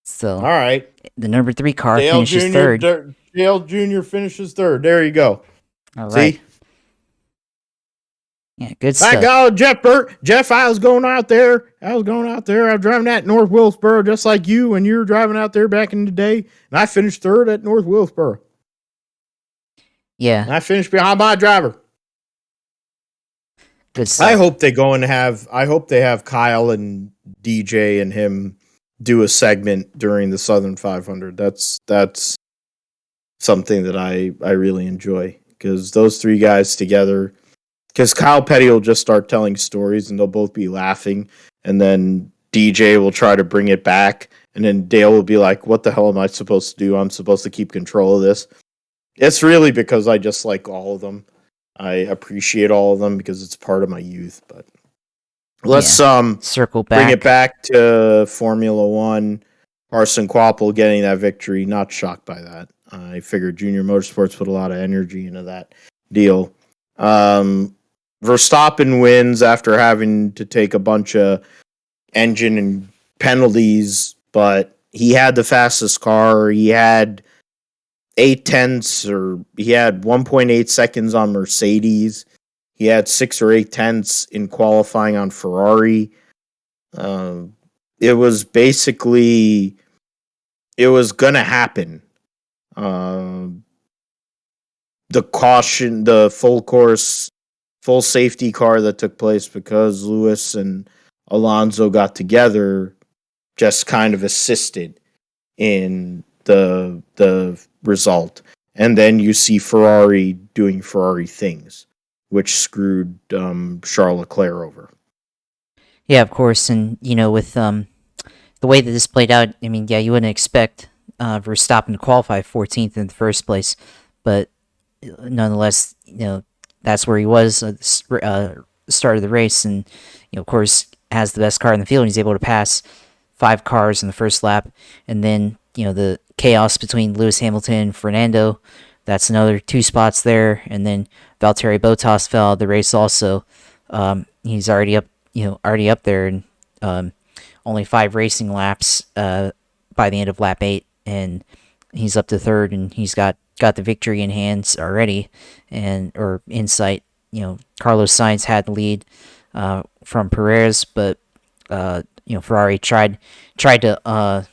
So, all right, the number 3 car Dale finishes Jr. third. Dale Jr. finishes third. There you go. All right. See? Yeah, good stuff. My God, Jeff, I was going out there. I was driving at North Wilkesboro just like you when you were driving out there back in the day. And I finished third at North Wilkesboro. Yeah. And I finished behind my driver. Good stuff. I hope they have Kyle and DJ and him do a segment during the Southern 500. That's something that I really enjoy, because those three guys together, because Kyle Petty will just start telling stories and they'll both be laughing, and then DJ will try to bring it back, and then Dale will be like, what the hell am I supposed to do? I'm supposed to keep control of this. It's really because I just like all of them. I appreciate all of them because it's part of my youth. But let's circle back. Bring it back to Formula One. Carson Quapple getting that victory. Not shocked by that. I figured Junior Motorsports put a lot of energy into that deal. Verstappen wins after having to take a bunch of engine and penalties, but he had the fastest car. He had 1.8 seconds on Mercedes. He had 6 or 8 tenths in qualifying on Ferrari. It was going to happen. The caution, the full safety car that took place because Lewis and Alonso got together just kind of assisted in the result. And then you see Ferrari doing Ferrari things, which screwed Charles Leclerc over. Yeah, of course. And, with the way that this played out, I mean, yeah, you wouldn't expect Verstappen to qualify 14th in the first place. But nonetheless, that's where he was at the start of the race. And, of course, has the best car in the field. And he's able to pass 5 cars in the first lap. And then, the chaos between Lewis Hamilton and Fernando, that's another 2 spots there. And then Valtteri Bottas fell out of the race also. He's already up there, and only 5 racing laps by the end of lap 8, and he's up to third, and he's got the victory in hands already, or in sight. Carlos Sainz had the lead from Perez, but Ferrari tried to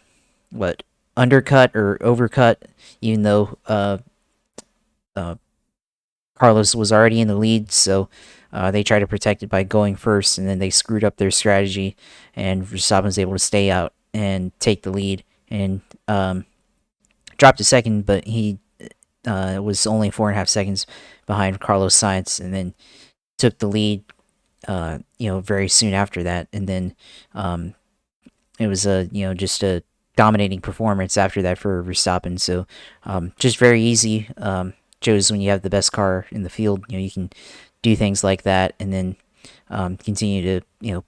undercut or overcut, even though Carlos was already in the lead, so they tried to protect it by going first, and then they screwed up their strategy, and Verstappen was able to stay out and take the lead, and dropped to second, but he was only 4.5 seconds behind Carlos Sainz, and then took the lead very soon after that, and then it was just a dominating performance after that for Verstappen. So just very easy. Shows when you have the best car in the field, you can do things like that, and then continue to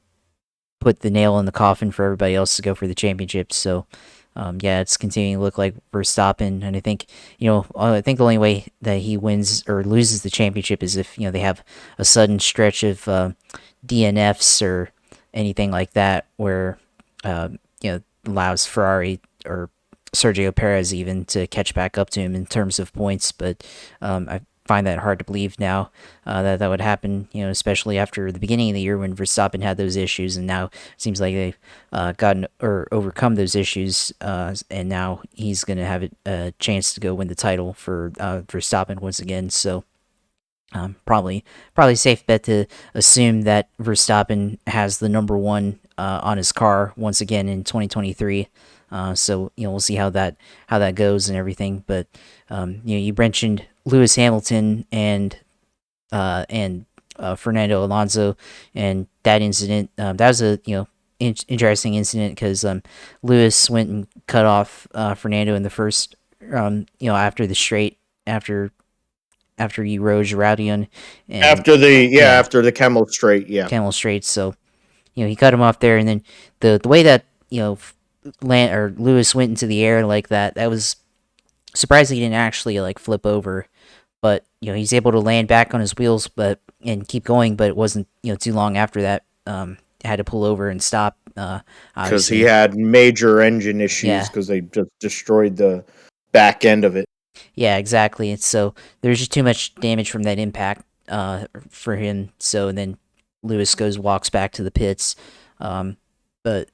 put the nail in the coffin for everybody else to go for the championship. So yeah, it's continuing to look like Verstappen, and I think the only way that he wins or loses the championship is if they have a sudden stretch of DNFs or anything like that, where allows Ferrari or Sergio Perez even to catch back up to him in terms of points. But I find that hard to believe now that would happen, especially after the beginning of the year when Verstappen had those issues, and now it seems like they've gotten or overcome those issues, and now he's going to have a chance to go win the title for Verstappen once again. So probably safe bet to assume that Verstappen has the number one on his car once again in 2023. So we'll see how that goes and everything. But you mentioned Lewis Hamilton and Fernando Alonso and that incident. That was a interesting incident because Lewis went and cut off Fernando in the first after the straight after he rode Radion and After the Camel Straight, Camel Straight. So he cut him off there, and then the way that Lewis went into the air like that was surprising. He didn't actually like flip over, but he's able to land back on his wheels and keep going. But it wasn't too long after that. Had to pull over and stop because he had major engine issues because they just destroyed the back end of it. Yeah, exactly. And so there's just too much damage from that impact for him. So and then Lewis walks back to the pits. But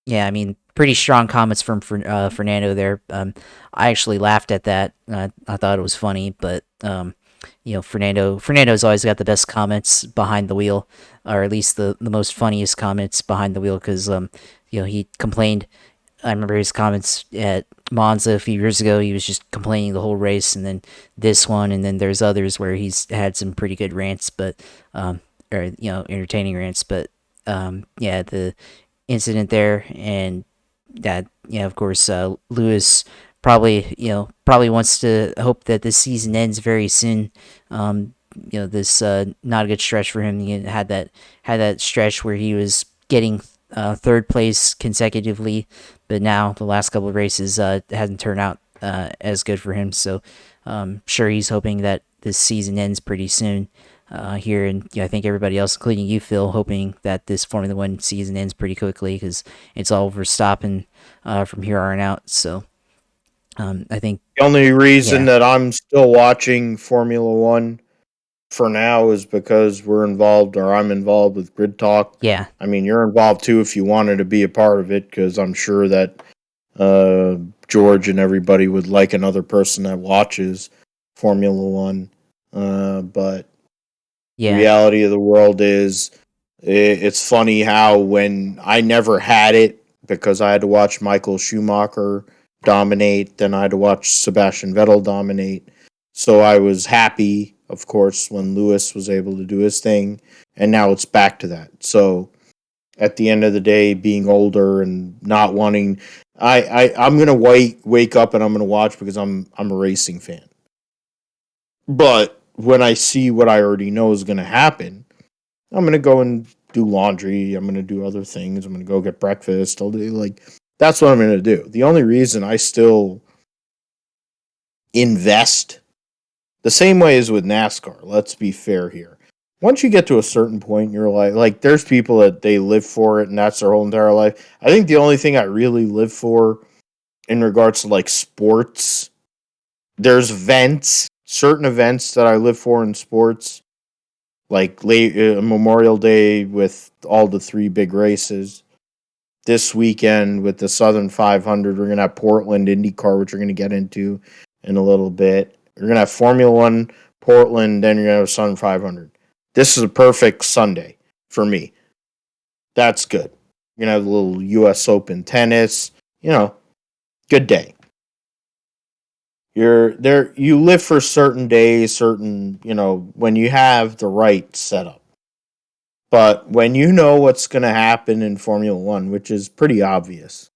yeah, I mean, pretty strong comments from Fernando there. I actually laughed at that. I thought it was funny, but Fernando's always got the best comments behind the wheel, or at least the most funniest comments behind the wheel, because he complained. I remember his comments at Monza a few years ago. He was just complaining the whole race, and then this one, and then there's others where he's had some pretty good rants, but entertaining rants. But the incident there, and that of course, Lewis probably wants to hope that this season ends very soon. This not a good stretch for him. He had that stretch where he was getting third place consecutively, but now the last couple of races hasn't turned out as good for him. So sure, he's hoping that this season ends pretty soon here, and I think everybody else, including you, Phil, hoping that this Formula One season ends pretty quickly because it's all Verstappen from here on out. So I think the only reason that I'm still watching Formula One for now is because I'm involved with Grid Talk. Yeah. I mean, you're involved too if you wanted to be a part of it, because I'm sure that George and everybody would like another person that watches Formula One. But the reality of the world is, it's funny how when I never had it because I had to watch Michael Schumacher dominate, then I had to watch Sebastian Vettel dominate. So I was happy, of course, when Lewis was able to do his thing, and now it's back to that. So at the end of the day, being older and not wanting, I'm gonna wake up and I'm gonna watch because I'm a racing fan. But when I see what I already know is gonna happen, I'm gonna go and do laundry. I'm gonna do other things. I'm gonna go get breakfast. That's what I'm gonna do. The only reason I still invest the same way as with NASCAR. Let's be fair here. Once you get to a certain point in your life, like there's people that they live for it and that's their whole entire life. I think the only thing I really live for in regards to like sports, there's certain events that I live for in sports, like Memorial Day with all the 3 big races. This weekend with the Southern 500, we're going to have Portland IndyCar, which we're going to get into in a little bit. You're going to have Formula One, Portland, then you're going to have Sun 500. This is a perfect Sunday for me. That's good. You're going to have a little U.S. Open tennis. Good day. You're there. You live for certain days, when you have the right setup. But when you know what's going to happen in Formula One, which is pretty obvious,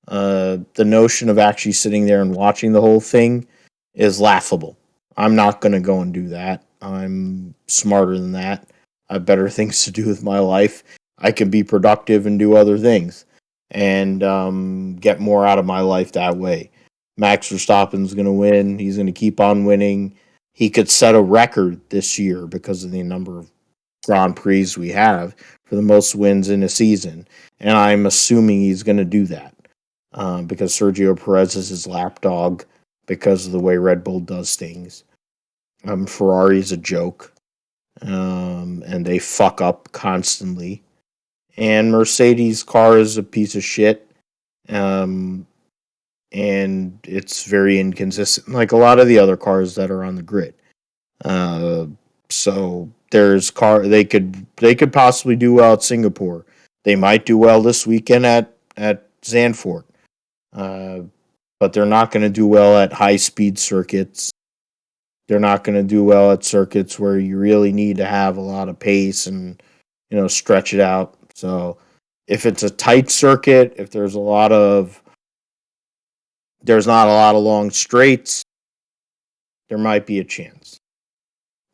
The notion of actually sitting there and watching the whole thing is laughable. I'm not going to go and do that. I'm smarter than that. I have better things to do with my life. I can be productive and do other things and get more out of my life that way. Max Verstappen's going to win. He's going to keep on winning. He could set a record this year because of the number of Grand Prix we have for the most wins in a season. And I'm assuming he's going to do that because Sergio Perez is his lapdog because of the way Red Bull does things. Ferrari's a joke, and they fuck up constantly. And Mercedes' car is a piece of shit, and it's very inconsistent, like a lot of the other cars that are on the grid. So there's they could possibly do well at Singapore. They might do well this weekend at Zandvoort. But they're not going to do well at high speed circuits. They're not going to do well at circuits where you really need to have a lot of pace and stretch it out. So if it's a tight circuit, if there's not a lot of long straights, there might be a chance.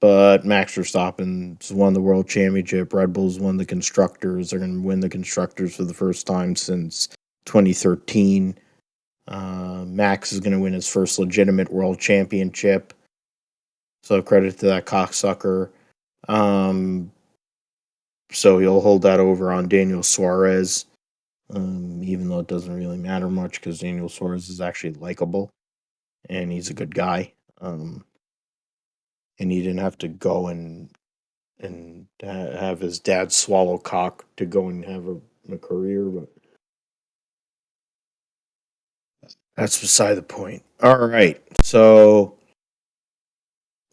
But Max Verstappen's won the world championship. Red Bull's won the constructors. They're going to win the constructors for the first time since 2013. Max is going to win his first legitimate world championship. So credit to that cocksucker. So he'll hold that over on Daniel Suarez, even though it doesn't really matter much because Daniel Suarez is actually likable and he's a good guy. And he didn't have to go and have his dad swallow cock to go and have a career, but that's beside the point. All right, so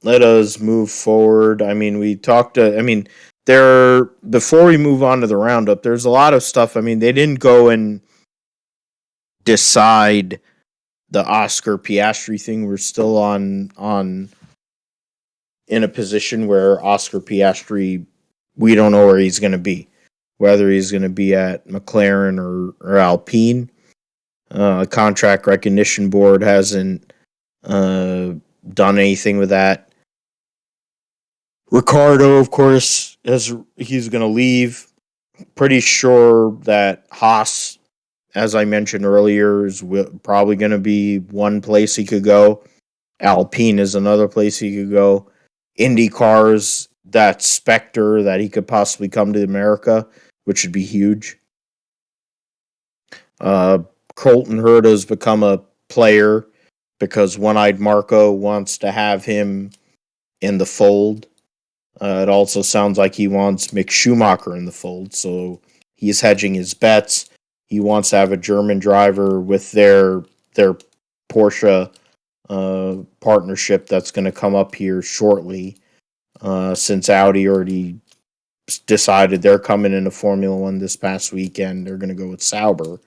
let us move forward. I mean, we talked. Before we move on to the roundup, there's a lot of stuff. I mean, they didn't go and decide the Oscar Piastri thing. We're still on in a position where Oscar Piastri, we don't know where he's going to be, whether he's going to be at McLaren or Alpine. Contract recognition board hasn't done anything with that. Ricardo, of course, he's going to leave. Pretty sure that Haas, as I mentioned earlier, is probably going to be one place he could go. Alpine is another place he could go. IndyCar's that specter that he could possibly come to America, which would be huge. Colton Herta's become a player because One-Eyed Marco wants to have him in the fold. It also sounds like he wants Mick Schumacher in the fold, so he's hedging his bets. He wants to have a German driver with their Porsche partnership that's going to come up here shortly, since Audi already decided they're coming into Formula One this past weekend. They're going to go with Sauber.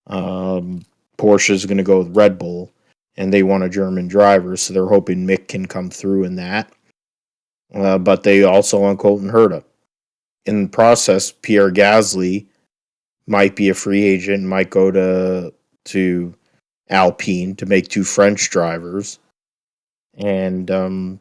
Porsche is going to go with Red Bull, and they want a German driver, so they're hoping Mick can come through in that. But they also want Colton Herta. In the process, Pierre Gasly might be a free agent, might go to Alpine to make two French drivers. And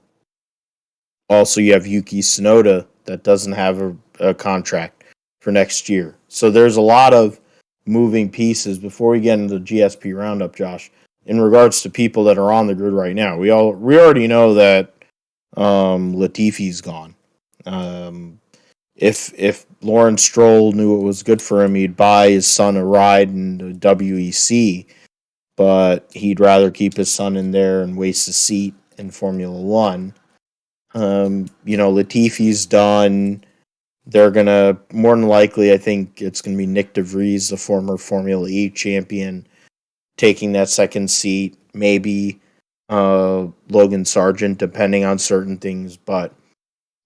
also you have Yuki Tsunoda that doesn't have a contract for next year. So there's a lot of moving pieces. Before we get into the GSP roundup, Josh, in regards to people that are on the grid right now, we already know that Latifi's gone. If Lawrence Stroll knew it was good for him, he'd buy his son a ride in the WEC, but he'd rather keep his son in there and waste a seat in Formula One. Latifi's done. They're gonna more than likely, I think it's gonna be Nick DeVries, the former Formula E champion, taking that second seat. Maybe Logan Sargent, depending on certain things. But,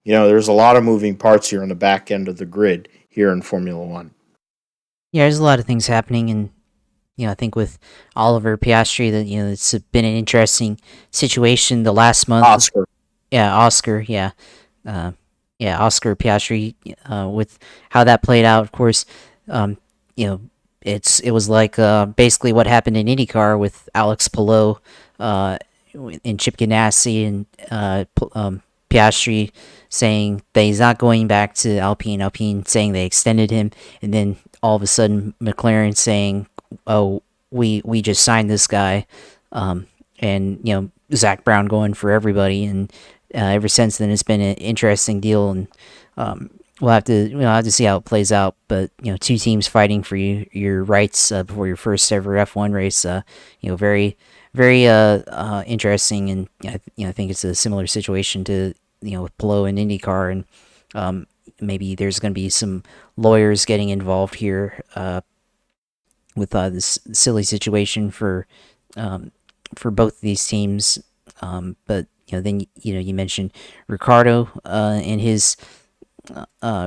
there's a lot of moving parts here on the back end of the grid here in Formula One. Yeah, there's a lot of things happening, and I think with Oliver Piastri, that it's been an interesting situation the last month. Oscar. Yeah, Oscar. Yeah, Oscar Piastri. With how that played out, of course, it was like basically what happened in IndyCar with Alex Palou, and Chip Ganassi and Piastri saying that he's not going back to Alpine. Alpine saying they extended him, and then all of a sudden McLaren saying, "Oh, we just signed this guy," and Zach Brown going for everybody, and ever since then it's been an interesting deal, and we'll have to see how it plays out. But two teams fighting for your rights before your first ever F1 race. Very very interesting, and I think it's a similar situation to with Polo and IndyCar, and maybe there's going to be some lawyers getting involved here with this silly situation for both of these teams. But then you mentioned Ricardo and his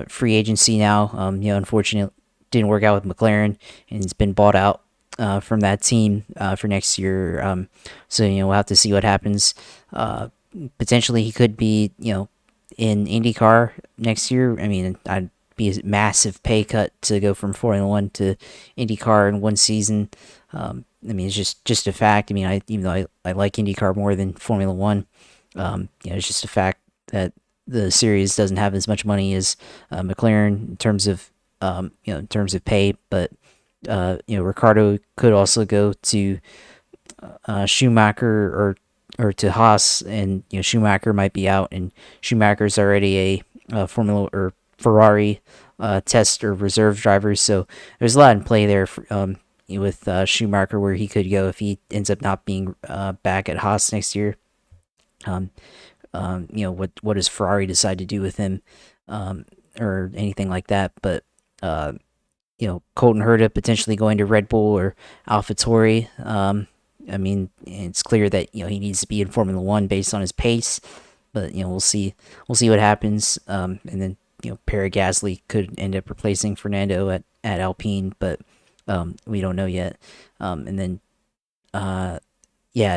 free agency now. Unfortunately, didn't work out with McLaren, and he's been bought out from that team for next year. So we'll have to see what happens. Potentially, he could be in IndyCar next year. I mean, I'd be a massive pay cut to go from Formula One to IndyCar in one season. I mean, it's just a fact. I mean, even though I like IndyCar more than Formula One, it's just a fact that the series doesn't have as much money as McLaren in terms of pay. But Ricardo could also go to Schumacher or to Haas, and Schumacher might be out, and Schumacher's already a Formula or Ferrari test or reserve driver, so there's a lot in play there with Schumacher, where he could go if he ends up not being back at Haas next year. What does Ferrari decide to do with him, or anything like that? But Colton Herta potentially going to Red Bull or AlphaTauri. I mean, it's clear that he needs to be in Formula One based on his pace, but we'll see what happens. And then Pierre Gasly could end up replacing Fernando at Alpine, but we don't know yet. And then I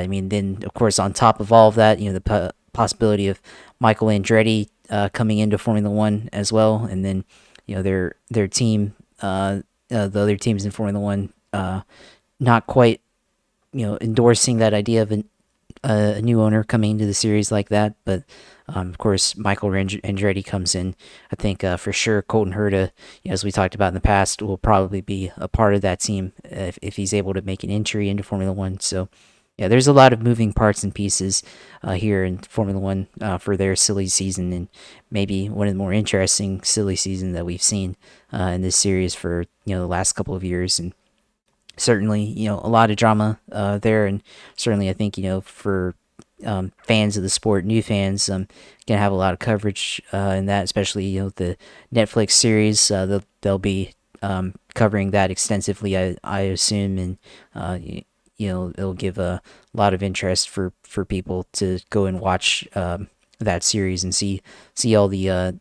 mean, then of course on top of all of that, the possibility of Michael Andretti coming into Formula One as well, and then their team, the other teams in Formula One, not quite endorsing that idea of a new owner coming into the series like that. But of course, Michael Andretti comes in. I think for sure Colton Herta, as we talked about in the past, will probably be a part of that team if he's able to make an entry into Formula One. So there's a lot of moving parts and pieces here in Formula One for their silly season, and maybe one of the more interesting silly seasons that we've seen in this series for the last couple of years. And certainly, a lot of drama there, and certainly I think for fans of the sport, new fans, gonna have a lot of coverage in that, especially the Netflix series. They'll be covering that extensively, I assume, and it'll give a lot of interest for people to go and watch that series and see all the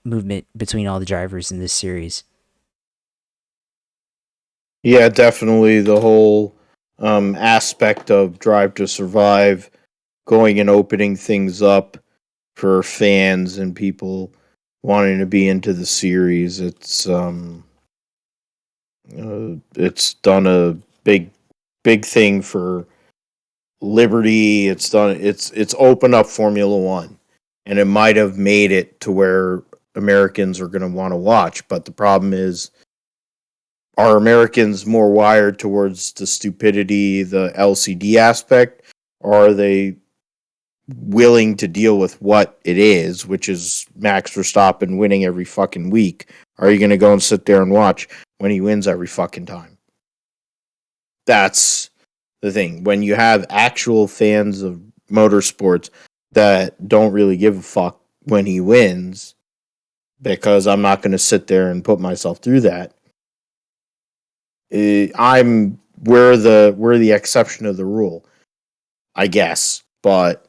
movement between all the drivers in this series. Yeah, definitely the whole aspect of Drive to Survive going and opening things up for fans and people wanting to be into the series. It's done a big thing for Liberty. It's opened up Formula One, and it might have made it to where Americans are going to want to watch. But the problem is, are Americans more wired towards the stupidity, the LCD aspect, or are they willing to deal with what it is, which is Max Verstappen winning every fucking week? Are you going to go and sit there and watch when he wins every fucking time? That's the thing. When you have actual fans of motorsports that don't really give a fuck when he wins, because I'm not going to sit there and put myself through that. We're the exception of the rule, I guess, but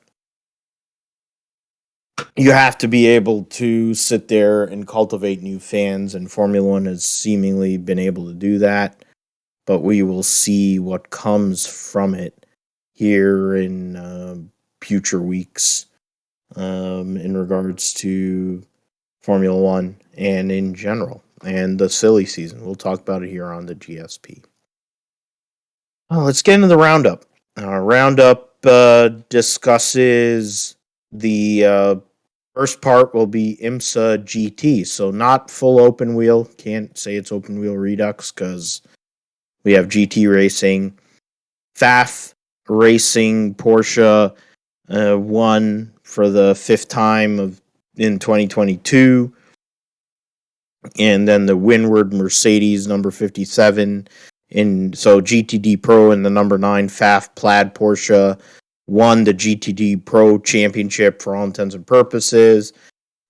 you have to be able to sit there and cultivate new fans, and Formula One has seemingly been able to do that. But we will see what comes from it here in future weeks in regards to Formula One and in general. and the silly season. We'll talk about it here on the GSP. Let's get into the roundup. Roundup discusses the first part will be IMSA GT, so not full open wheel. Can't say it's open wheel redux because we have GT racing. FAF racing Porsche won for the fifth time in 2022. And then the Windward Mercedes number 57 so GTD Pro and the number 9 FAF Plaid Porsche won the GTD Pro Championship for all intents and purposes.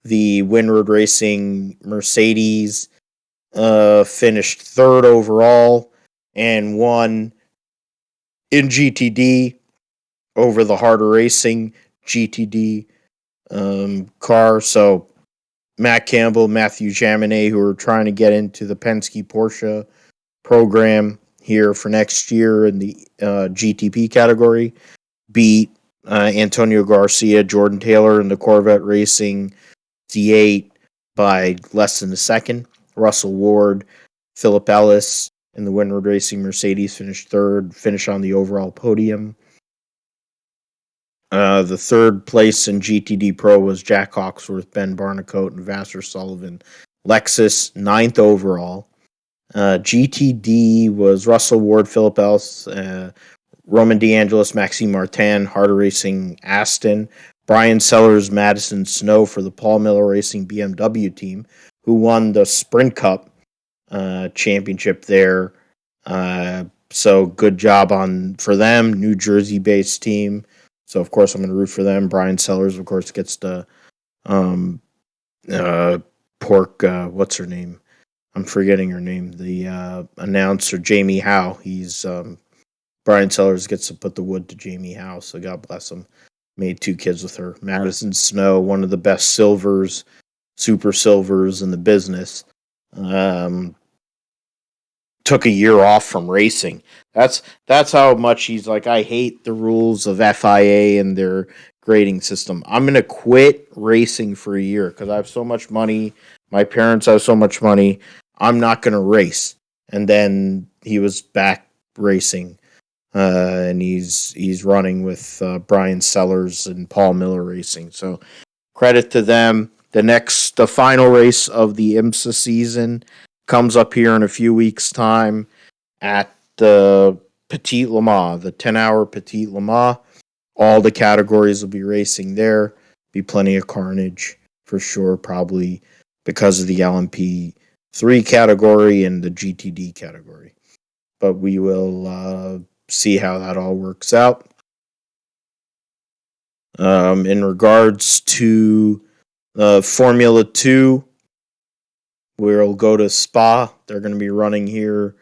The Windward Racing Mercedes finished third overall and won in GTD over the harder racing GTD car. So Matt Campbell, Matthew Jaminet, who are trying to get into the Penske Porsche program here for next year in the GTP category, beat Antonio Garcia, Jordan Taylor in the Corvette Racing D8 by less than a second. Russell Ward, Philip Ellis in the Windward Racing Mercedes finished third, finish on the overall podium. The third place in GTD Pro was Jack Hawksworth, Ben Barnicoat, and Vassar Sullivan. Lexus, ninth overall. GTD was Russell Ward, Philip Ellis, Roman DeAngelis, Maxime Martin, Harder Racing Aston, Brian Sellers, Madison Snow for the Paul Miller Racing BMW team, who won the Sprint Cup championship there. So good job for them, New Jersey-based team. So, of course, I'm going to root for them. Brian Sellers, of course, gets the what's her name? I'm forgetting her name. The announcer, Jamie Howe. Brian Sellers gets to put the wood to Jamie Howe, so God bless him. Made 2 kids with her. Madison Snow, one of the best super silvers in the business. Took a year off from racing. That's how much he's like, I hate the rules of FIA and their grading system. I'm going to quit racing for a year because I have so much money. My parents have so much money. I'm not going to race. And then he was back racing. And he's running with Brian Sellers and Paul Miller Racing. So credit to them. The final race of the IMSA season comes up here in a few weeks' time at the Petit Le Mans, the 10-hour Petit Le Mans. All the categories will be racing there. Be plenty of carnage for sure, probably because of the LMP3 category and the GTD category. But we will see how that all works out. In regards to Formula 2, we'll go to Spa. They're going to be running here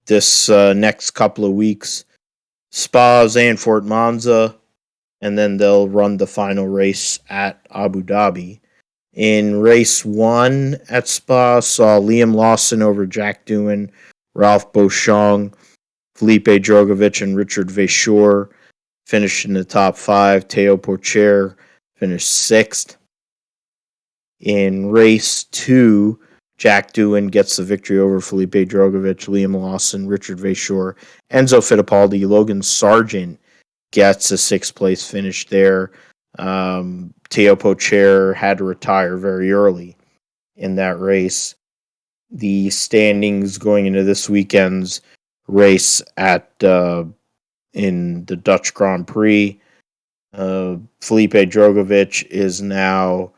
this next couple of weeks. Spa, Zandvoort, Monza, and then they'll run the final race at Abu Dhabi. In race 1 at Spa, saw Liam Lawson over Jack Doohan, Ralph Beauchamp, Felipe Drogovic, and Richard Vechour finished in the top 5. Teo Pourchaire finished 6th. In race 2, Jack Doohan gets the victory over Felipe Drogovic, Liam Lawson, Richard Vechour, Enzo Fittipaldi. Logan Sargent gets a 6th place finish there. Teo Pourchaire had to retire very early in that race. The standings going into this weekend's race in the Dutch Grand Prix, Felipe Drogovic is now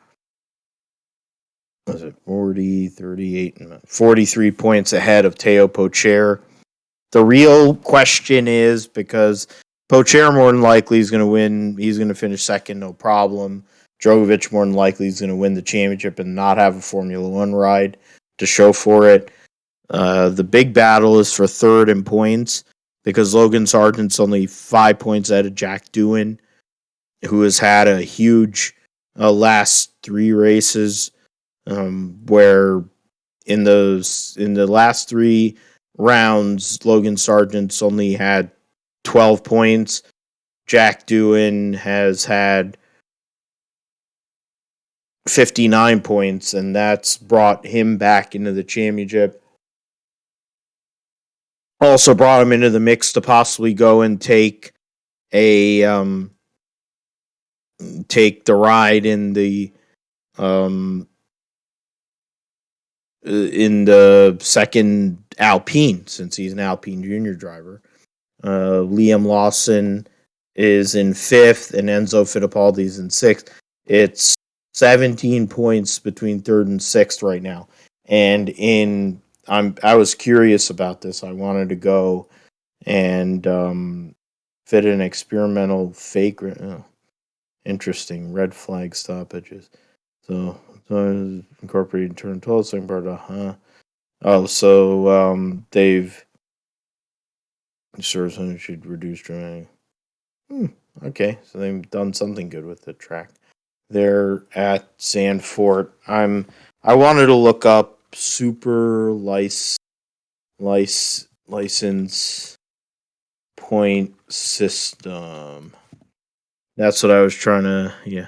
43 points ahead of Teo Pourchaire. The real question is, because Pourchaire more than likely is going to win, he's going to finish second, no problem. Drogovic more than likely is going to win the championship and not have a Formula One ride to show for it. The big battle is for third in points, because Logan Sargent's only 5 points ahead of Jack Doohan, who has had a huge last 3 races, where in the last 3 rounds, Logan Sargent's only had 12 points. Jack Doohan has had 59 points, and that's brought him back into the championship. Also brought him into the mix to possibly go and take the ride in the second Alpine, since he's an Alpine Junior driver. Liam Lawson is in fifth, and Enzo Fittipaldi is in sixth. It's 17 points between third and sixth right now. And I was curious about this. I wanted to go and fit an experimental fake. Interesting red flag stoppages. So incorporated turn 12, second part of they've sure should reduce dramatic. Okay, so they've done something good with the track. They're at Zandvoort. I wanted to look up super license point system. That's what I was trying to. Yeah,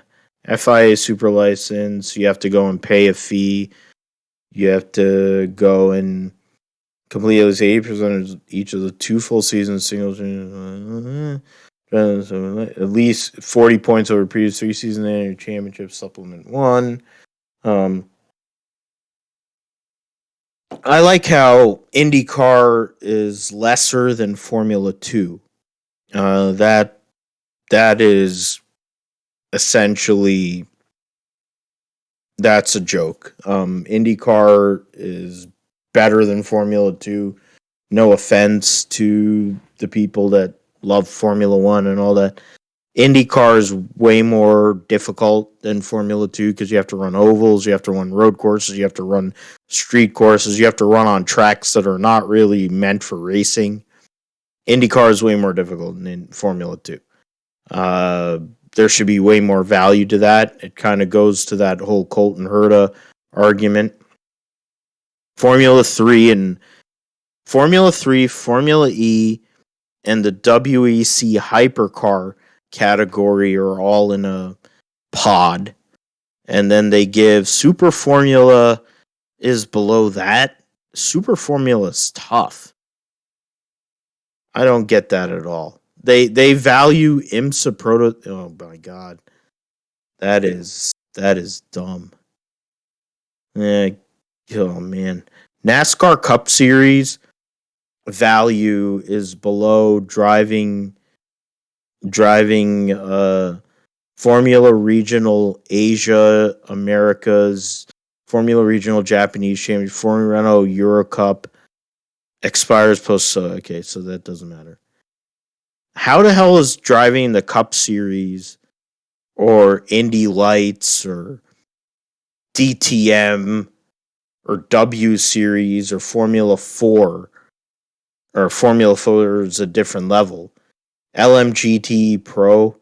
FIA super license. You have to go and pay a fee. You have to go and complete at least 80% of each of the 2 full seasons, singles, at least 40 points over previous 3 seasons in your championship supplement 1. I like how IndyCar is lesser than Formula 2. That is essentially, that's a joke. IndyCar is better than Formula 2. No offense to the people that love Formula 1 and all that. IndyCar is way more difficult than Formula 2 because you have to run ovals, you have to run road courses, you have to run street courses, you have to run on tracks that are not really meant for racing. IndyCar is way more difficult than Formula 2. There should be way more value to that. It kind of goes to that whole Colton Herta argument. Formula 3, Formula E, and the WEC hypercar category are all in a pod. And then they give Super Formula is below that. Super Formula is tough. I don't get that at all. They value IMSA proto. Oh my god, that is dumb. Oh man, NASCAR Cup Series value is below driving Formula Regional Asia Americas, Formula Regional Japanese Championship, Formula Renault Euro Cup expires post. Okay, so that doesn't matter. How the hell is driving the Cup Series or Indy Lights or DTM or W Series or Formula 4 or Formula 4 is a different level? LMGT Pro.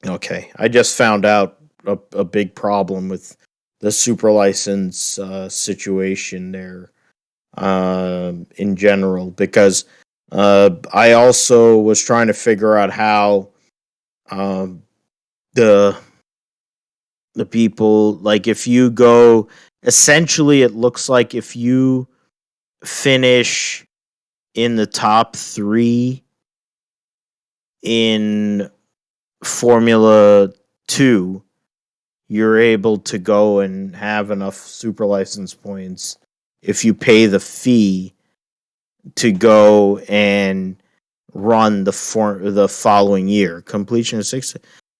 Okay, I just found out a big problem with the super license situation there in general, because I also was trying to figure out how the people, like, if you go, essentially it looks like if you finish in the top 3 in Formula 2, you're able to go and have enough super license points if you pay the fee to go and run the following year. Completion of 6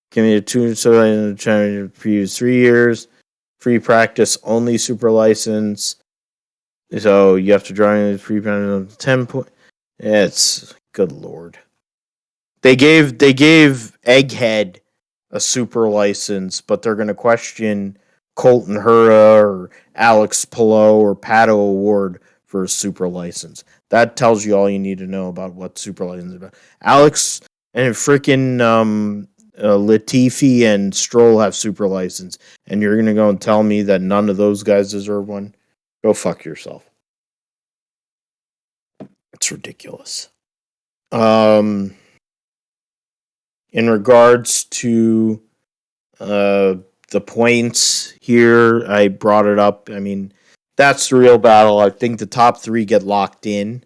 committed 2 so previous 3 years, free practice only super license. So you have to drive free practice 10 points. It's good lord. They gave Egghead a super license, but they're going to question Colton Herta or Alex Palou or Pato Award for a super license. That tells you all you need to know about what super license is about. Alex and freaking Latifi and Stroll have super license, and you're going to go and tell me that none of those guys deserve one? Go fuck yourself. It's ridiculous. In regards to the points here, I brought it up. I mean, that's the real battle. I think the top three get locked in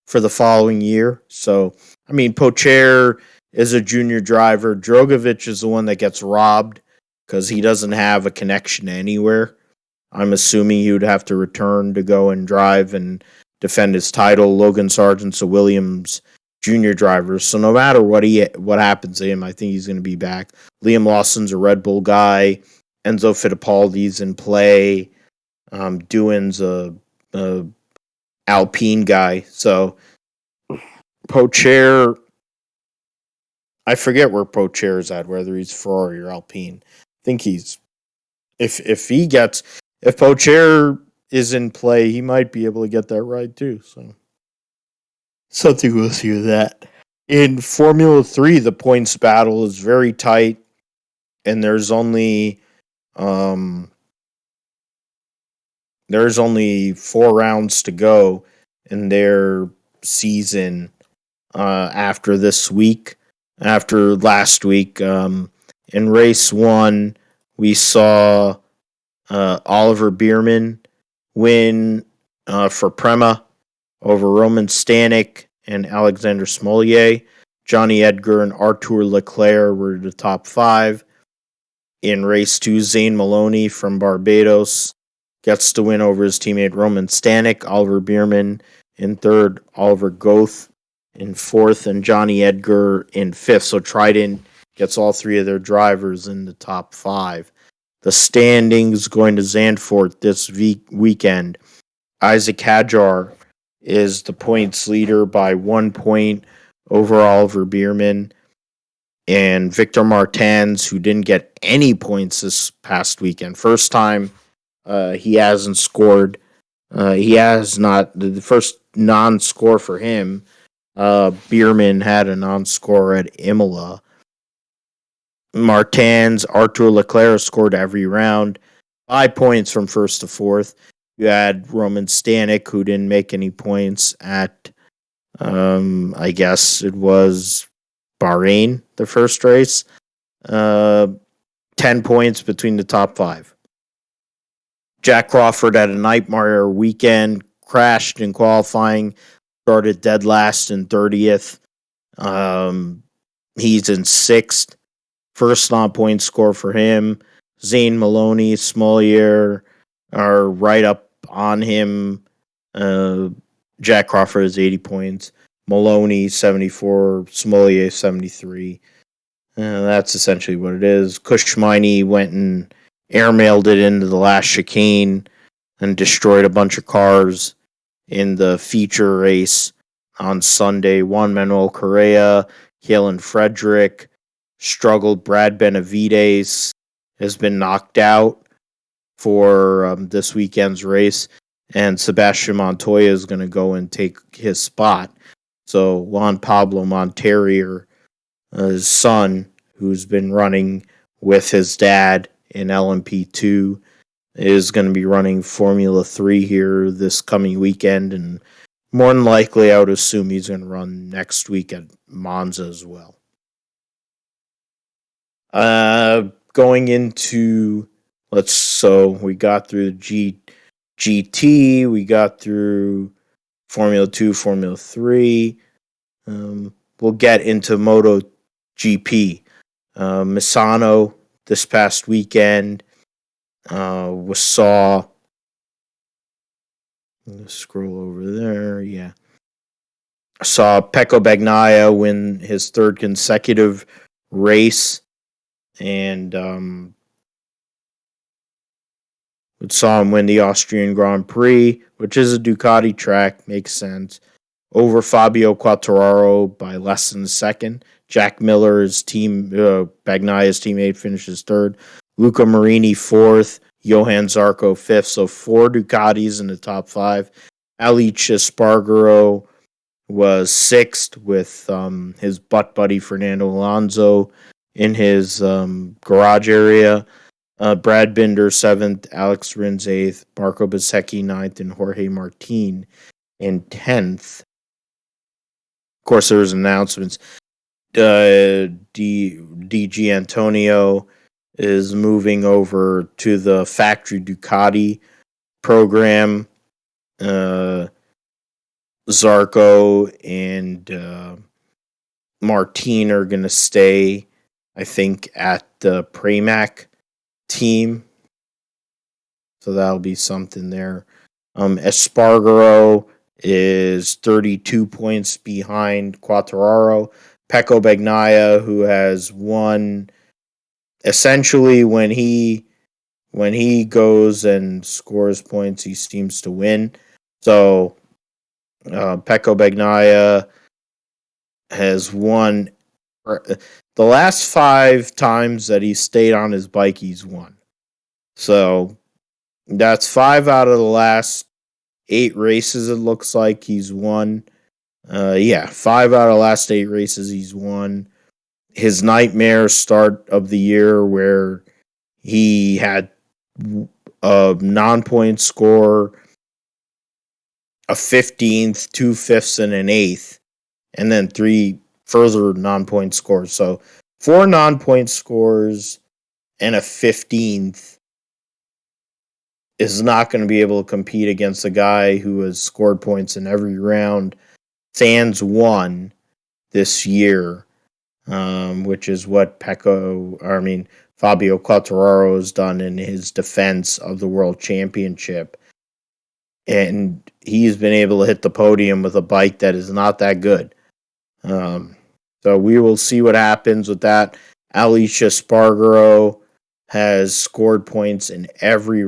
for the following year. So, I mean, Pocher is a junior driver. Drogovic is the one that gets robbed because he doesn't have a connection anywhere. I'm assuming he would have to return to go and drive and defend his title. Logan Sargent's a Williams junior driver, so no matter what happens to him, I think he's going to be back. Liam Lawson's a Red Bull guy. Enzo Fittipaldi's in play. Doohan's a Alpine guy. So Pocher, I forget where Pocher is at, whether he's Ferrari or Alpine. I think he's if Pocher is in play, he might be able to get that ride too. So something we'll see with that. In Formula 3, the points battle is very tight, and there's only 4 rounds to go in their season after this week. After last week, in race 1, we saw Oliver Bierman win for Prema over Roman Stanek and Alexander Smolier. Johnny Edgar and Artur Leclerc were the top 5. In race 2, Zane Maloney from Barbados gets to win over his teammate Roman Stanek. Oliver Bierman in 3rd, Oliver Goth in 4th, and Johnny Edgar in 5th. So Trident gets all 3 of their drivers in the top 5. The standings going to Zandvoort this weekend. Isaac Hadjar is the points leader by 1 point over Oliver Bierman. And Victor Martins, who didn't get any points this past weekend. First time he hasn't scored. He has not. The first non-score for him. Bierman had a non-score at Imola. Martins, Artur Leclerc scored every round. 5 points from 1st to 4th. You had Roman Stanek, who didn't make any points at, I guess it was Bahrain, the first race. 10 points between the top 5. Jack Crawford had a nightmare weekend, crashed in qualifying, started dead last in 30th. He's in 6th. First non-point score for him. Zane Maloney, Smolier are right up on him. Jack Crawford has 80 points. Maloney, 74. Smolier, 73. That's essentially what it is. Kushmini went and airmailed it into the last chicane and destroyed a bunch of cars in the feature race on Sunday. Juan Manuel Correa, Kalen Frederick struggled. Brad Benavides has been knocked out for this weekend's race, and Sebastian Montoya is going to go and take his spot. So Juan Pablo Montoya, his son, who's been running with his dad in LMP2, is going to be running Formula 3 here this coming weekend, and more than likely, I would assume he's going to run next week at Monza as well. Going into we got through the GT, we got through Formula 2, Formula 3. We'll get into Moto GP. Misano this past weekend was saw. Let's scroll over there. Yeah. Saw Pekko Bagnaya win his 3rd consecutive race, and saw him win the Austrian Grand Prix, which is a Ducati track. Makes sense. Over Fabio Quartararo by less than a second. Jack Miller's team, Bagnaya's teammate, finishes 3rd. Luca Marini 4th. Johan Zarco 5th. So 4 Ducatis in the top 5. Alice Espargaro was 6th with his butt buddy Fernando Alonso in his garage area. Brad Binder 7th, Alex Rins 8th, Marco Bezzecchi 9th, and Jorge Martin in 10th. Of course, there was announcements. DG Antonio is moving over to the factory Ducati program. Zarco and Martin are going to stay, I think, at the Pramac team. So that'll be something there. Espargaro is 32 points behind Quartararo. Pekko Bagnaya, who has won essentially when he goes and scores points, he seems to win. So Pekko Bagnaya has won the last 5 times that he stayed on his bike. He's won. So that's 5 out of the last 8 races. It looks like he's won. 5 out of the last 8 races he's won. His nightmare start of the year where he had a non-point score, a 15th, 2 fifths, and an 8th, and then 3 further non-point scores. So 4 non-point scores and a 15th is not going to be able to compete against a guy who has scored points in every round. Sans won this year, which is what Fabio Quartararo has done in his defense of the World Championship. And he's been able to hit the podium with a bike that is not that good. So we will see what happens with that. Alicia Spargaro has scored points in every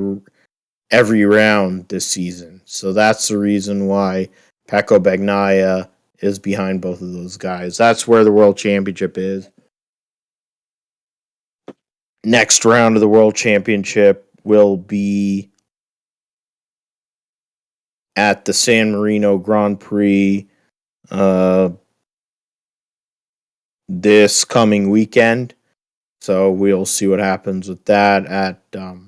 round this season. So that's the reason why Pekko Bagnaya is behind both of those guys. That's where the World Championship is. Next round of the World Championship will be at the San Marino Grand Prix this coming weekend. So we'll see what happens with that at the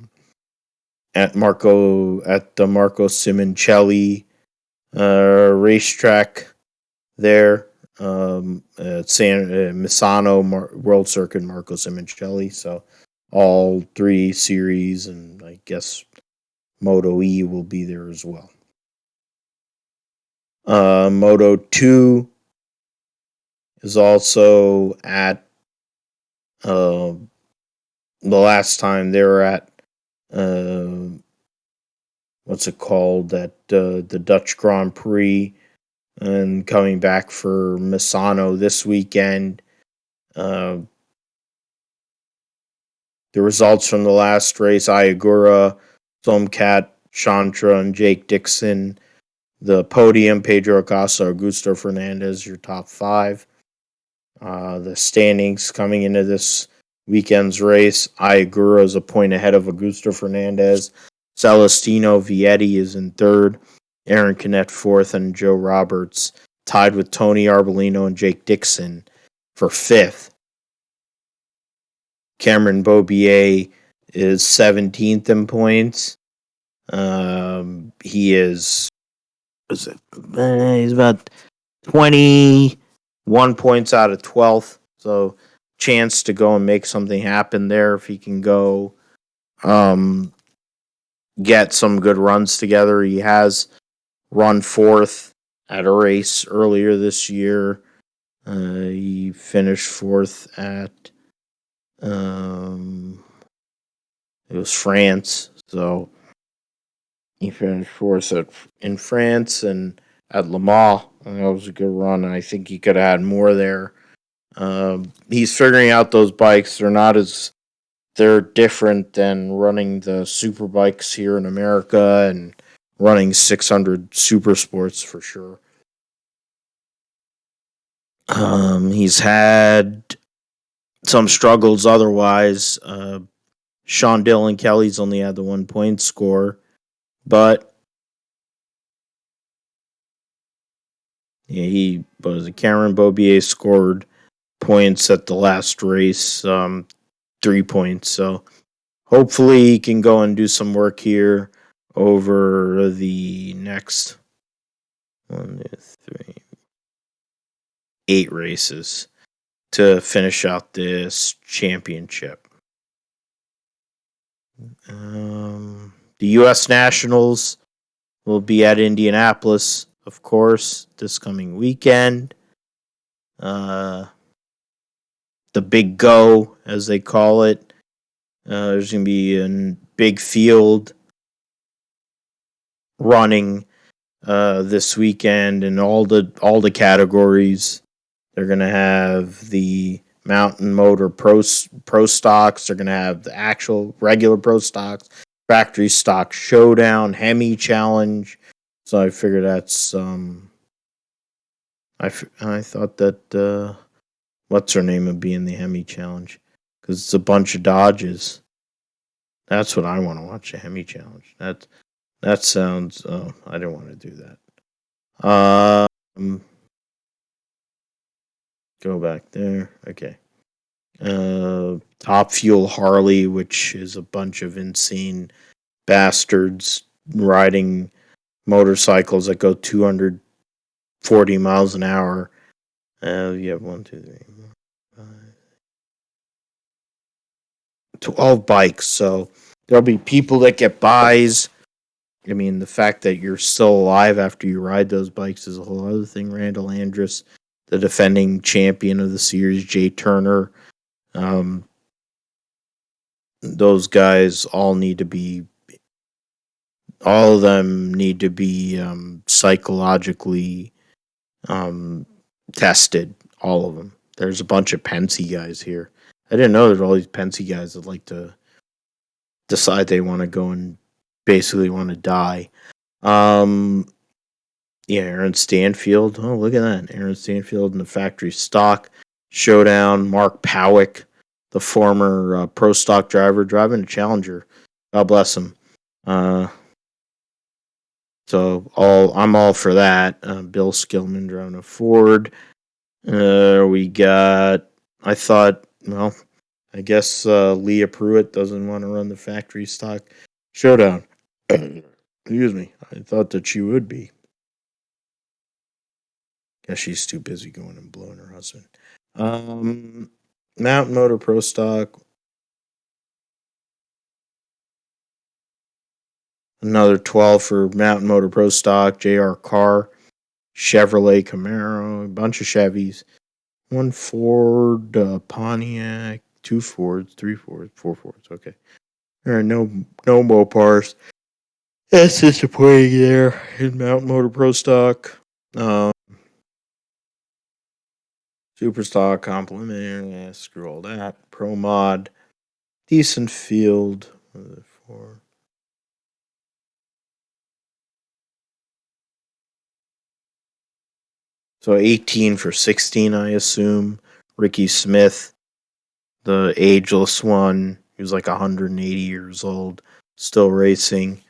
Marco Simoncelli racetrack there. Misano World Circuit Marco Simoncelli. So all 3 series and I guess Moto E will be there as well. Moto 2 is also at the last time they were at what's it called, at the Dutch Grand Prix, and coming back for Misano this weekend. The results from the last race: Ayagura, Somcat, Chantra, and Jake Dixon. The podium: Pedro Acosta, Augusto Fernandez, your top 5. The standings coming into this weekend's race: Ayagura is a point ahead of Augusto Fernandez. Celestino Vietti is in 3rd. Aaron Canet 4th, and Joe Roberts tied with Tony Arbolino and Jake Dixon for 5th. Cameron Beaubier is 17th in points. He's about 21 points out of 12th. So chance to go and make something happen there if he can go get some good runs together. He has run 4th at a race earlier this year. He finished 4th at it was France. So he finished 4th in France and at Le Mans. And that was a good run. And I think he could have had more there. He's figuring out those bikes. They're different than running the super bikes here in America and running 600 super sports for sure. He's had some struggles otherwise. Sean Dillon Kelly's only had the 1 point score, but Cameron Beaubier scored points at the last race, 3 points. So hopefully he can go and do some work here over the next 8 races to finish out this championship. The U.S. Nationals will be at Indianapolis, of course, this coming weekend. The Big Go, as they call it. There's going to be a big field running this weekend in all the categories. They're going to have the Mountain Motor Pro stocks. They're going to have the actual regular Pro stocks, Factory Stock Showdown, Hemi Challenge. So I figured that's I thought that what's her name would be in the Hemi Challenge because it's a bunch of Dodges. That's what I want to watch, the Hemi Challenge. That sounds. Oh, I didn't want to do that. Go back there. Okay. Top Fuel Harley, which is a bunch of insane bastards riding motorcycles that go 240 miles an hour. You have 1, 2, 3, 4, 5, 12 bikes. So there'll be people that get buys. I mean, the fact that you're still alive after you ride those bikes is a whole other thing. Randall Andrus, the defending champion of the series, Jay Turner. Those guys all of them need to be psychologically tested. All of them. There's a bunch of Penske guys here. I didn't know there's all these Penske guys that like to decide they want to go and basically want to die. Yeah, Aaron Stanfield. Oh, look at that. Aaron Stanfield in the Factory Stock Showdown. Mark Powick, the former Pro Stock driver, driving a Challenger. God bless him. So I'm all for that. Bill Skillman driving a Ford. We got. I guess Leah Pruitt doesn't want to run the Factory Stock Showdown. Excuse me. I thought that she would be. Guess she's too busy going and blowing her husband. Mountain Motor Pro Stock. Another 12 for Mountain Motor Pro Stock. JR Carr. Chevrolet Camaro. A bunch of Chevys. 1 Ford Pontiac. 2 Fords. 3 Fords. 4 Fords. Okay. There are no Mopars. That's disappointing there in Mountain Motor Pro Stock. Super Stock, complimentary. Yeah, screw all that. Pro Mod. Decent field. For so 18 for 16, I assume. Ricky Smith, the ageless one. He was like 180 years old, still racing.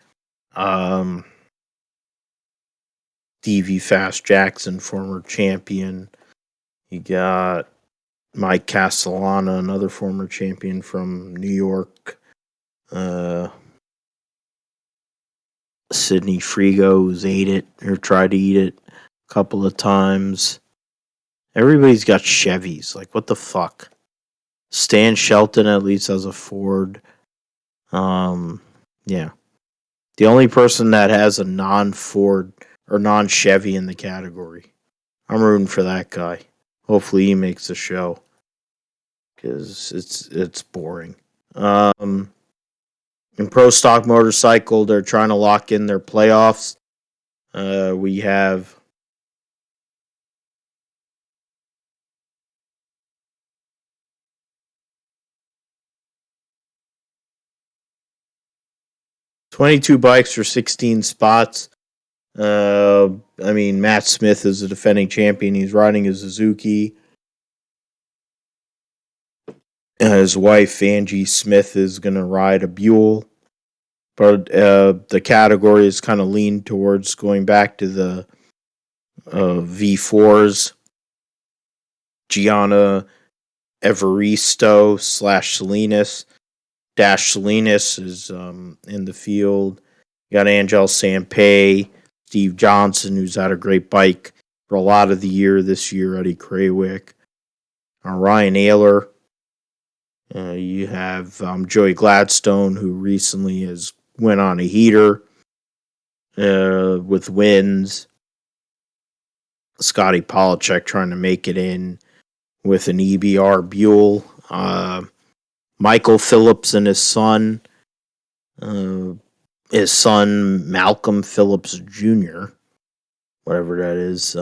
DV Fast Jackson, former champion. You got Mike Castellana, another former champion from New York. Sidney Frigo, who's ate it or tried to eat it a couple of times. Everybody's got Chevys. Like, what the fuck? Stan Shelton at least has a Ford. Yeah. The only person that has a non-Ford or non-Chevy in the category. I'm rooting for that guy. Hopefully he makes the show. Because it's boring. In Pro Stock Motorcycle, they're trying to lock in their playoffs. We have 22 bikes for 16 spots. Matt Smith is the defending champion. He's riding a Suzuki. His wife, Angie Smith, is going to ride a Buell. But the category is kind of leaned towards going back to the V4s. Gianna Evaristo / Salinas. Dash Salinas is in the field. You got Angel Sampay, Steve Johnson, who's had a great bike for a lot of the year this year, Eddie Krawick. Ryan Ayler You have Joey Gladstone, who recently has went on a heater with wins. Scotty Polachek trying to make it in with an EBR Buell. Michael Phillips and his son Malcolm Phillips Jr., whatever that is,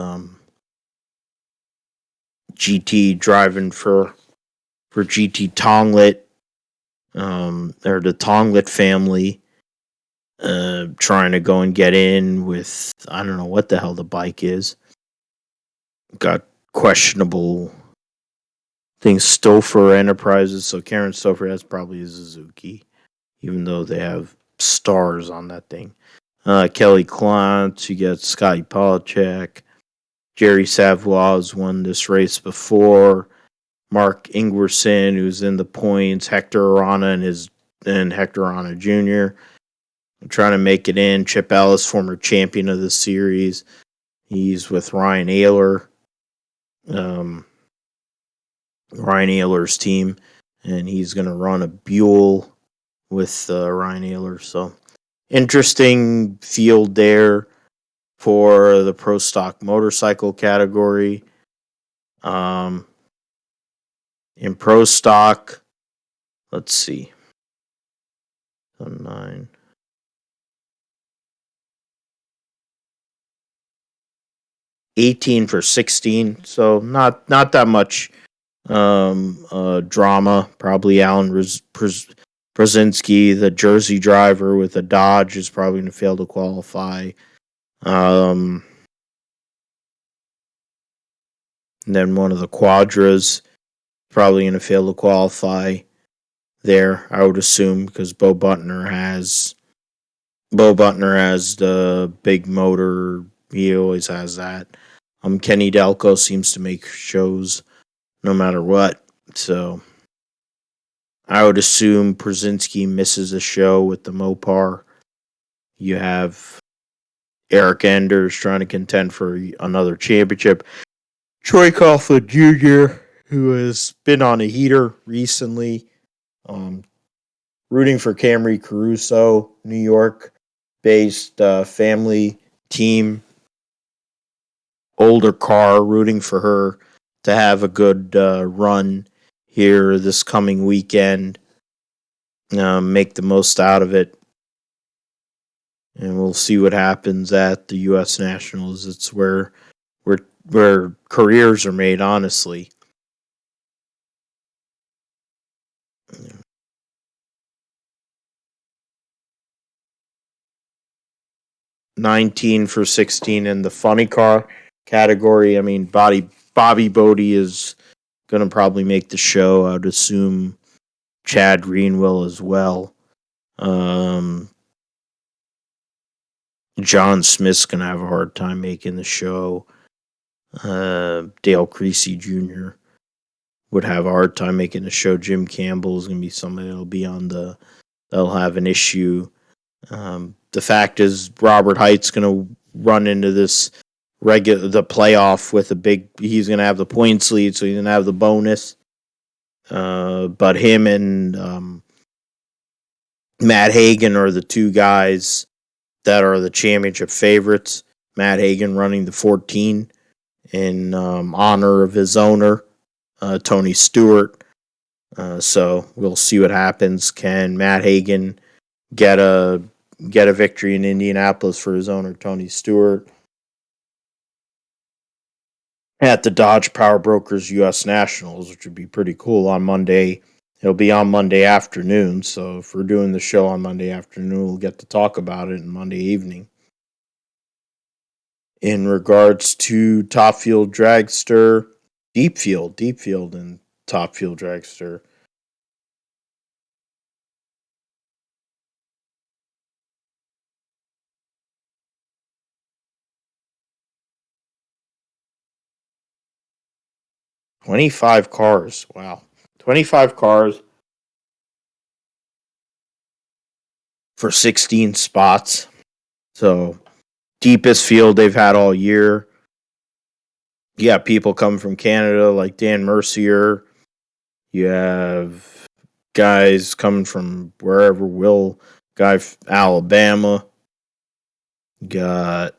GT driving for GT Tonglet, or the Tonglet family, trying to go and get in with, I don't know what the hell the bike is. Got questionable things. Stouffer Enterprises, so Karen Stouffer, that's probably a Suzuki, even though they have stars on that thing. Kelly Klantz, you get Scotty Polachek. Jerry Savoy's won this race before. Mark Ingwerson, who's in the points. Hector Arana and Hector Arana Jr. trying to make it in. Chip Ellis, former champion of the series. He's with Ryan Ayler. Ryan Ayler's team, and he's going to run a Buell with Ryan Ayler. So interesting field there for the Pro Stock motorcycle category. In Pro Stock, let's see. 9. 18 for 16, so not that much drama. Probably Alan Brzezinski, the Jersey driver with a Dodge, is probably going to fail to qualify. And then one of the Quadras probably going to fail to qualify there, I would assume, because Bo Butner has the big motor. He always has that. Kenny Delco seems to make shows no matter what. So I would assume Brzezinski misses a show with the Mopar. You have Eric Enders trying to contend for another championship. Troy Coughlin Jr., who has been on a heater recently. Rooting for Camry Caruso, New York-based family team. Older car, rooting for her to have a good run here this coming weekend. Make the most out of it. And we'll see what happens at the U.S. Nationals. It's where careers are made, honestly. $19 for 16 in the funny car category. I mean, Bobby Bodie is going to probably make the show. I would assume Chad Green will as well. John Smith's going to have a hard time making the show. Dale Creasy Jr. would have a hard time making the show. Jim Campbell is going to be somebody that'll have an issue. The fact is, Robert Height's going to run into the playoff with he's going to have the points lead, so he's going to have the bonus. But him and Matt Hagan are the two guys that are the championship favorites. Matt Hagan running the 14 in honor of his owner, Tony Stewart. So we'll see what happens. Can Matt Hagan get a victory in Indianapolis for his owner, Tony Stewart, at the Dodge Power Brokers U.S. Nationals, which would be pretty cool on Monday. It'll be on Monday afternoon, so if we're doing the show on Monday afternoon, we'll get to talk about it on Monday evening. In regards to Top Fuel Dragster, Deep Field and Top Fuel Dragster. $25 cars. Wow. 25 cars for 16 spots. So, deepest field they've had all year. You got people coming from Canada like Dan Mercier. You have guys coming from wherever. Alabama. Got,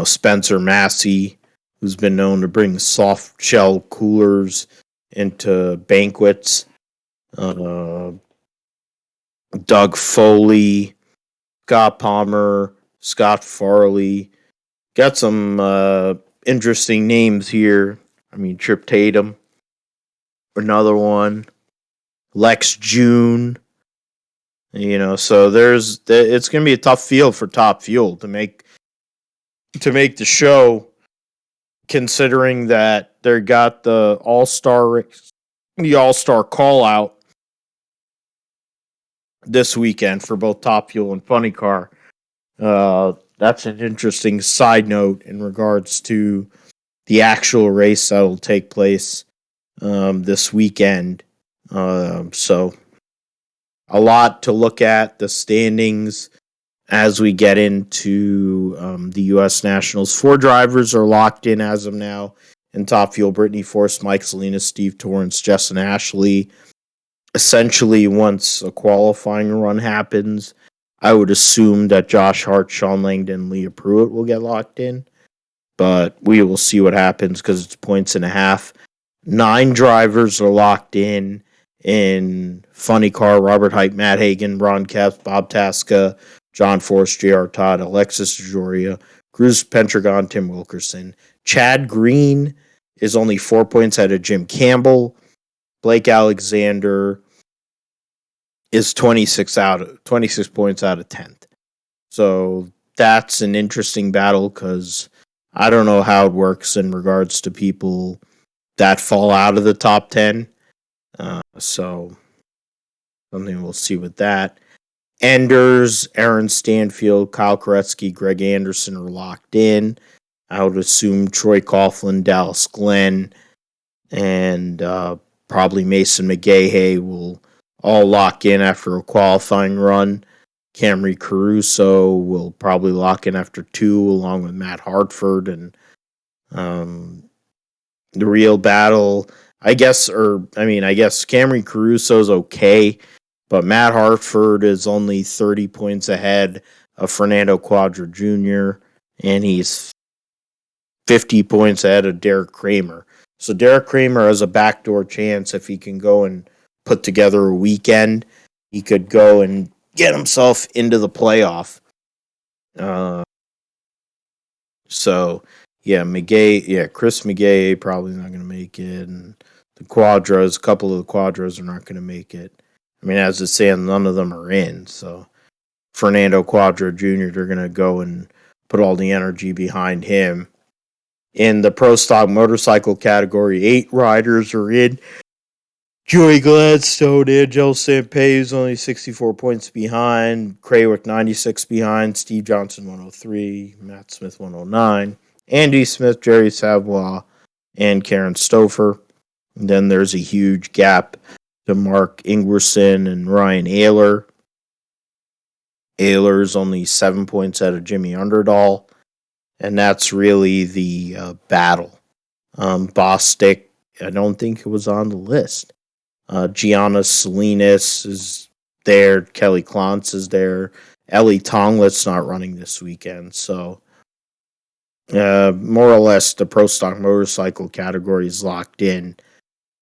Spencer Massey, who's been known to bring soft shell coolers into banquets. Doug Foley, Scott Palmer, Scott Farley. Got some interesting names here. I mean, Trip Tatum, another one. Lex June. So it's going to be a tough field for Top Fuel to make the show, considering that they got the All-Star call out this weekend for both Top Fuel and Funny Car. That's an interesting side note in regards to the actual race that will take place this weekend. So a lot to look at, the standings as we get into the U.S. Nationals. 4 drivers are locked in as of now in Top Fuel: Brittany Force, Mike Salinas, Steve Torrance, Justin Ashley. Essentially, once a qualifying run happens, I would assume that Josh Hart, Sean Langdon, Leah Pruitt will get locked in. But we will see what happens because it's points and a half. 9 drivers are locked in Funny Car: Robert Height, Matt Hagan, Ron Kepps, Bob Tasca, John Force, J.R. Todd, Alexis DeJoria, Cruz Pentragon, Tim Wilkerson. Chad Green is only 4 points ahead of Jim Campbell. Blake Alexander is 26 points out of 10th. So that's an interesting battle because I don't know how it works in regards to people that fall out of the top 10. So something we'll see with that. Enders, Aaron Stanfield, Kyle Koretsky, Greg Anderson are locked in. I would assume Troy Coughlin, Dallas Glenn, and probably Mason McGahey will all lock in after a qualifying run. Camry Caruso will probably lock in after 2, along with Matt Hartford. And the real battle, I guess Camry Caruso's okay, but Matt Hartford is only 30 points ahead of Fernando Quadra Jr., and he's 50 points ahead of Derek Kramer. So Derek Kramer has a backdoor chance if he can go and put together a weekend. He could go and get himself into the playoff. Chris McGay probably not going to make it, and a couple of the Quadras are not going to make it. I mean, as it's saying, none of them are in. So Fernando Quadra Jr., they're going to go and put all the energy behind him. In the Pro Stock Motorcycle category, 8 riders are in. Joey Gladstone, Angel Sampey is only 64 points behind. Craywick 96 behind. Steve Johnson 103. Matt Smith 109. Andy Smith, Jerry Savoie, and Karen Stouffer. And then there's a huge gap to Mark Ingwerson and Ryan Ayler. Ayler's only 7 points out of Jimmy Underdahl. And that's really the battle. Bostic, I don't think it was on the list. Gianna Salinas is there. Kelly Klontz is there. Ellie Tonglett's not running this weekend. So, more or less, the Pro Stock Motorcycle category is locked in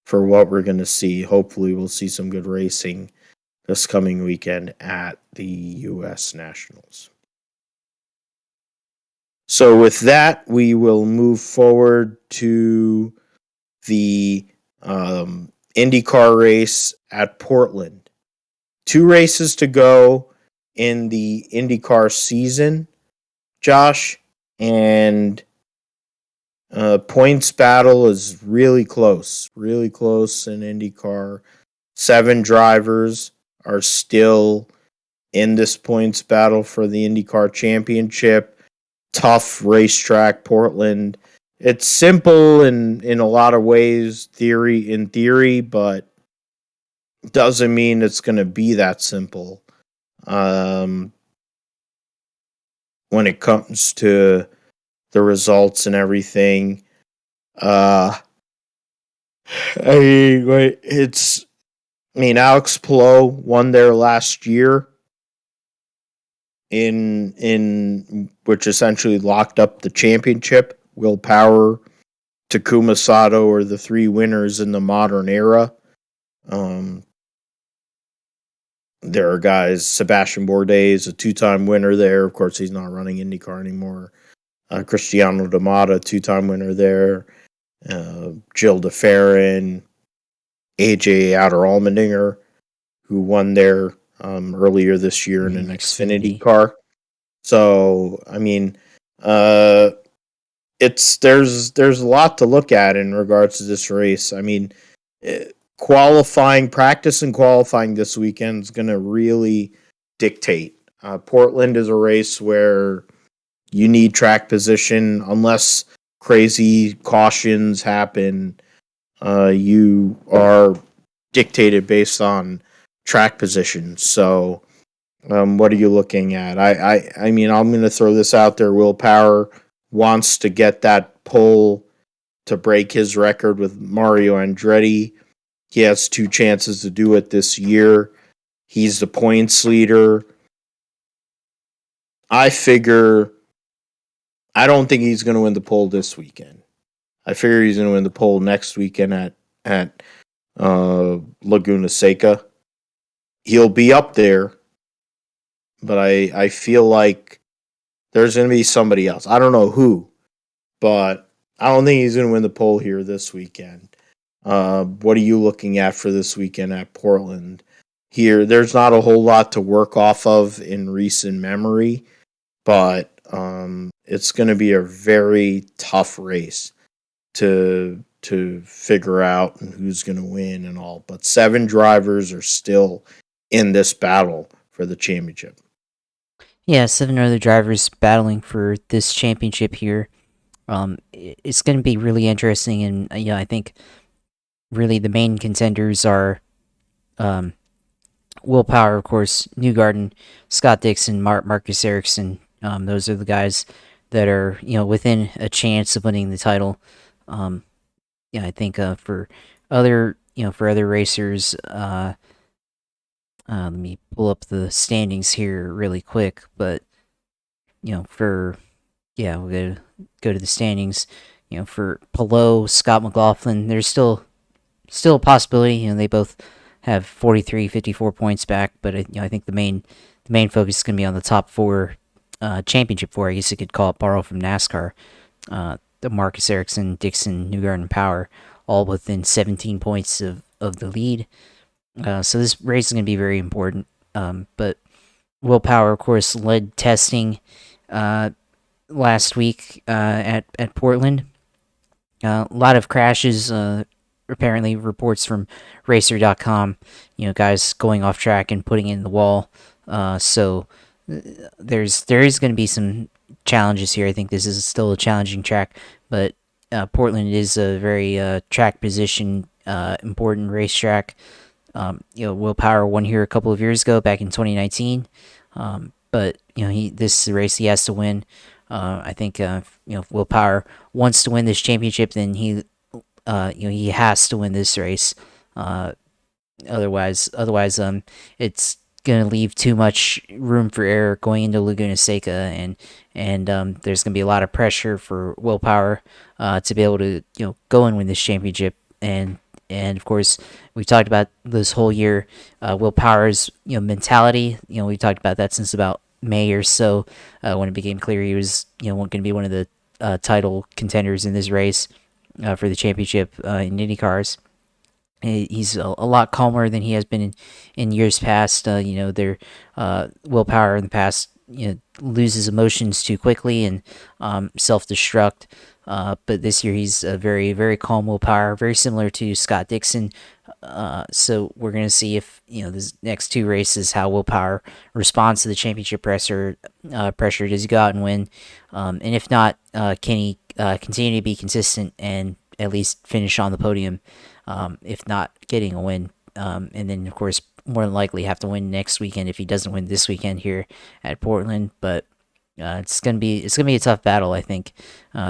for what we're going to see. Hopefully, we'll see some good racing this coming weekend at the U.S. Nationals. So with that, we will move forward to the IndyCar race at Portland. 2 races to go in the IndyCar season, Josh, and points battle is really close in IndyCar. 7 drivers are still in this points battle for the IndyCar championship. Tough racetrack, Portland. It's simple in a lot of ways, in theory, but doesn't mean it's going to be that simple. When it comes to the results and everything, it's I mean, Alex Palou won there last year in which essentially locked up the championship. Will Power, Takuma Sato are the three winners in the modern era. Um, there are guys, Sebastian Bourdais is a two-time winner there. Of course, he's not running IndyCar anymore. Cristiano D'Amata, two-time winner there. Jill DeFerrin, AJ Outer Almendinger, who won there earlier this year in an Xfinity car. So, I mean, there's a lot to look at in regards to this race. I mean, practice and qualifying this weekend is going to really dictate. Portland is a race where you need track position unless crazy cautions happen. You are dictated based on track position. So, what are you looking at? I mean, I'm going to throw this out there. Will Power wants to get that pole to break his record with Mario Andretti. He has two chances to do it this year. He's the points leader. I don't think he's going to win the pole this weekend. I figure he's going to win the pole next weekend at Laguna Seca. He'll be up there, but I feel like there's going to be somebody else. I don't know who, but I don't think he's going to win the pole here this weekend. What are you looking at for this weekend at Portland? Here, there's not a whole lot to work off of in recent memory, but it's going to be a very tough race to figure out who's going to win and all. But 7 drivers are still in this battle for the championship. Yeah, 7 other drivers battling for this championship here. It's going to be really interesting, and I think really the main contenders are Will Power, of course, Newgarden, Scott Dixon, Marcus Ericsson. Those are the guys that are within a chance of winning the title. I think for other racers, let me pull up the standings here really quick. But we'll go to the standings. For Polo, Scott McLaughlin, there's still a possibility. They both have 43, 54 points back, but I think the main focus is going to be on the top 4, championship 4. I guess you could call it, borrow from NASCAR. The Marcus Ericsson, Dixon, Newgarden, and Power, all within 17 points of the lead. So this race is going to be very important. But Will Power, of course, led testing last week at Portland. A lot of crashes. Apparently, reports from Racer.com. Guys going off track and putting in the wall. So there is going to be some challenges here. I think this is still a challenging track, but Portland is a very track position important racetrack. Will Power won here a couple of years ago, back in 2019. But this race he has to win. I think if Will Power wants to win this championship, then he has to win this race. Otherwise, it's gonna leave too much room for error going into Laguna Seca, and there's gonna be a lot of pressure for Will Power to be able to go and win this championship. And of course, we talked about this whole year, Will Power's mentality. We talked about that since about May or so, when it became clear he was going to be one of the title contenders in this race for the championship in IndyCars. He's a lot calmer than he has been in years past. Will Power in the past loses emotions too quickly and self-destruct. But this year he's a very, very calm Will Power, very similar to Scott Dixon. So we're going to see if, the next 2 races, how Will Power responds to the championship pressure. Does he go out and win? And if not, can he continue to be consistent and at least finish on the podium, if not getting a win? And then, of course, more than likely have to win next weekend if he doesn't win this weekend here at Portland. But it's gonna be a tough battle, I think,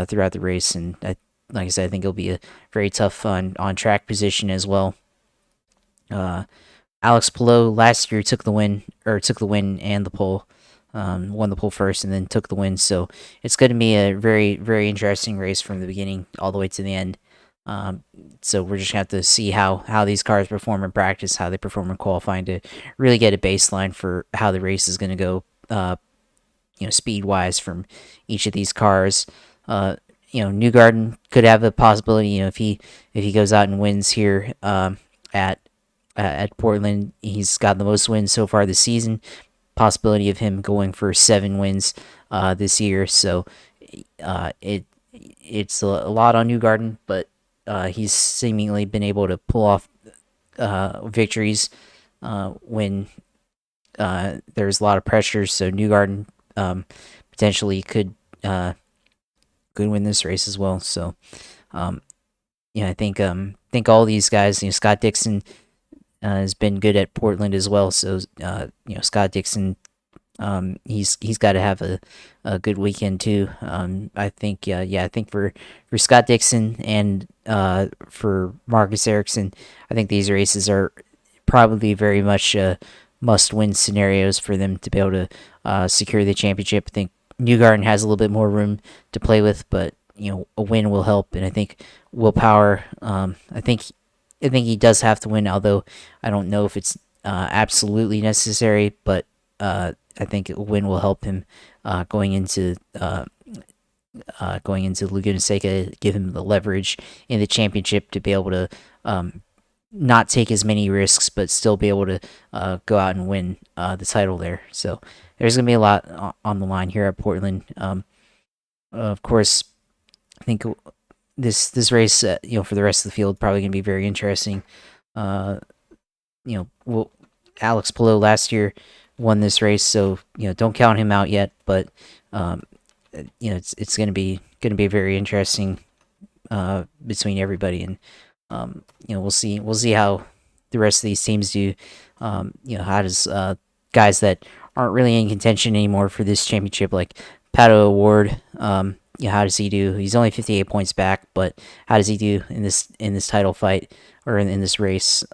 throughout the race, and like I said, I think it'll be a very tough on track position as well. Alex Palou last year took the win and the pole, won the pole first and then took the win. So it's going to be a very, very interesting race from the beginning all the way to the end. So we're just going to have to see how these cars perform in practice, how they perform in qualifying to really get a baseline for how the race is going to go, speed wise from each of these cars. Newgarden could have a possibility. If he goes out and wins here at Portland, he's got the most wins so far this season. Possibility of him going for 7 wins this year. So it's a lot on Newgarden, but he's seemingly been able to pull off victories when there's a lot of pressure. So Newgarden potentially could win this race as well. So I think all these guys, Scott Dixon has been good at Portland as well. So Scott Dixon, he's got to have a good weekend too. I think for Scott Dixon and for Marcus Ericsson, I think these races are probably very much must-win scenarios for them to be able to secure the championship. I think Newgarden has a little bit more room to play with, but a win will help, and I think willpower. I think he does have to win, although I don't know if it's absolutely necessary. But I think a win will help him going into Laguna Seca, give him the leverage in the championship to be able to not take as many risks, but still be able to go out and win the title there. So there's going to be a lot on the line here at Portland. Of course, I think this race, for the rest of the field, probably going to be very interesting. Alex Palou last year won this race, so don't count him out yet. But it's going to be very interesting between everybody, and we'll see how the rest of these teams do. How does guys that aren't really in contention anymore for this championship, like Pato O'Ward, how does he do? He's only 58 points back, but how does he do in this title fight or in this race?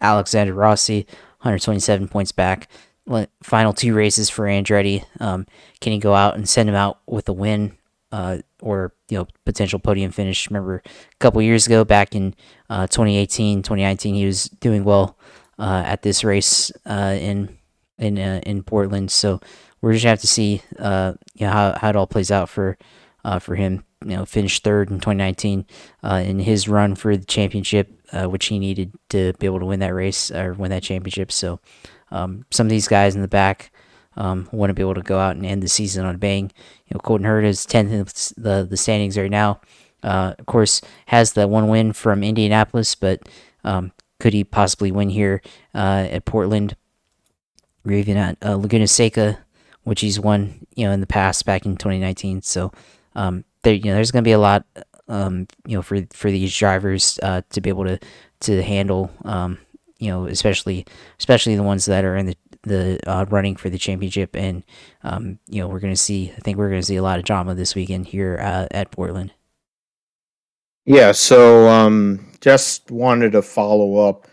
Alexander Rossi, 127 points back. Final 2 races for Andretti. Can he go out and send him out with a win or potential podium finish? Remember a couple years ago, back in 2018, 2019, he was doing well at this race in Portland. So we're just gonna have to see how it all plays out for him. Finished third in 2019 in his run for the championship, which he needed to be able to win that race or win that championship. So some of these guys in the back want to be able to go out and end the season on a bang. Colton Herta is 10th in the standings right now. Of course, has the one win from Indianapolis, but could he possibly win here at Portland? Or even at Laguna Seca, which he's won, in the past back in 2019. So there's going to be a lot, for these drivers to be able to handle, especially the ones that are in the running for the championship. And we're going to see. I think we're going to see a lot of drama this weekend here at Portland. Yeah. So just wanted to follow up.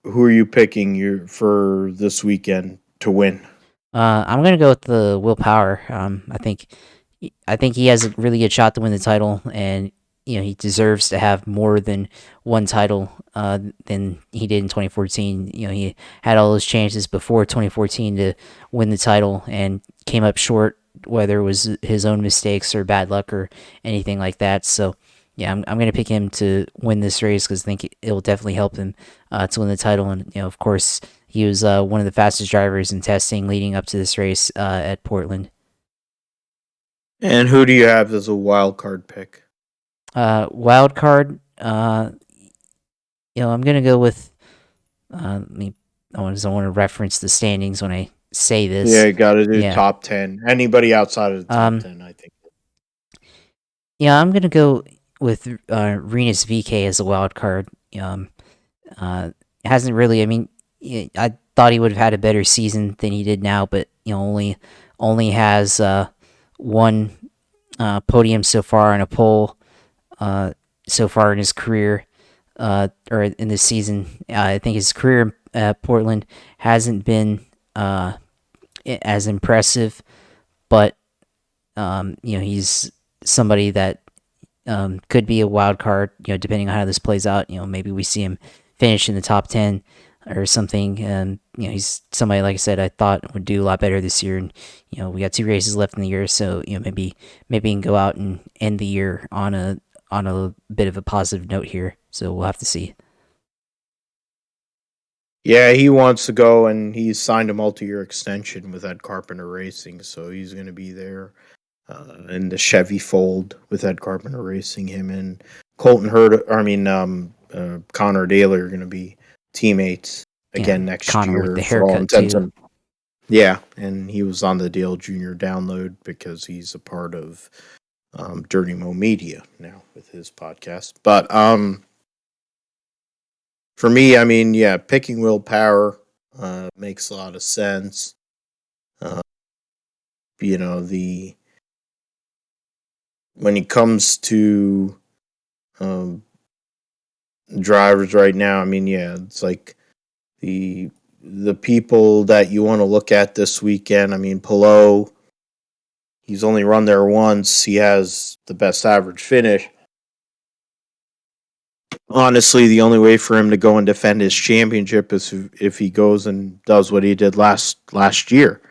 Who are you picking for this weekend to win? I'm gonna go with the willpower. I think he has a really good shot to win the title, and he deserves to have more than one title than he did in 2014. He had all those chances before 2014 to win the title and came up short, whether it was his own mistakes or bad luck or anything like that. So yeah, I'm going to pick him to win this race because I think it'll definitely help him to win the title. And, of course, he was one of the fastest drivers in testing leading up to this race at Portland. And who do you have as a wild card pick? Wild card, I'm going to go with, I want to reference the standings when I say this. Yeah, you got to do top 10. Anybody outside of the top 10, I think. Yeah, I'm going to go with Rinus VK as a wild card. Hasn't really. I mean, I thought he would have had a better season than he did now, but only has one podium so far and a pole so far in his career. or in this season. I think his career at Portland hasn't been as impressive, but he's somebody that could be a wild card. Depending on how this plays out, maybe we see him finish in the top 10 or something. And he's somebody, like I said, I thought would do a lot better this year. And we got 2 races left in the year, so maybe he can go out and end the year on a bit of a positive note here. So we'll have to see. Yeah, he wants to go, and he's signed a multi-year extension with Ed Carpenter Racing, so he's going to be there in the Chevy fold with Ed Carpenter Racing. Him and Connor Daly are going to be teammates again next Connor year with the for all haircut intents too. and yeah, and he was on the Dale Jr. download because he's a part of Dirty Mo Media now with his podcast. But for me, I mean, yeah, picking willpower makes a lot of sense. The when it comes to um, drivers right now, I mean, yeah, it's like the people that you want to look at this weekend. I mean, Polo, he's only run there once. He has the best average finish. Honestly, the only way for him to go and defend his championship is if he goes and does what he did last year.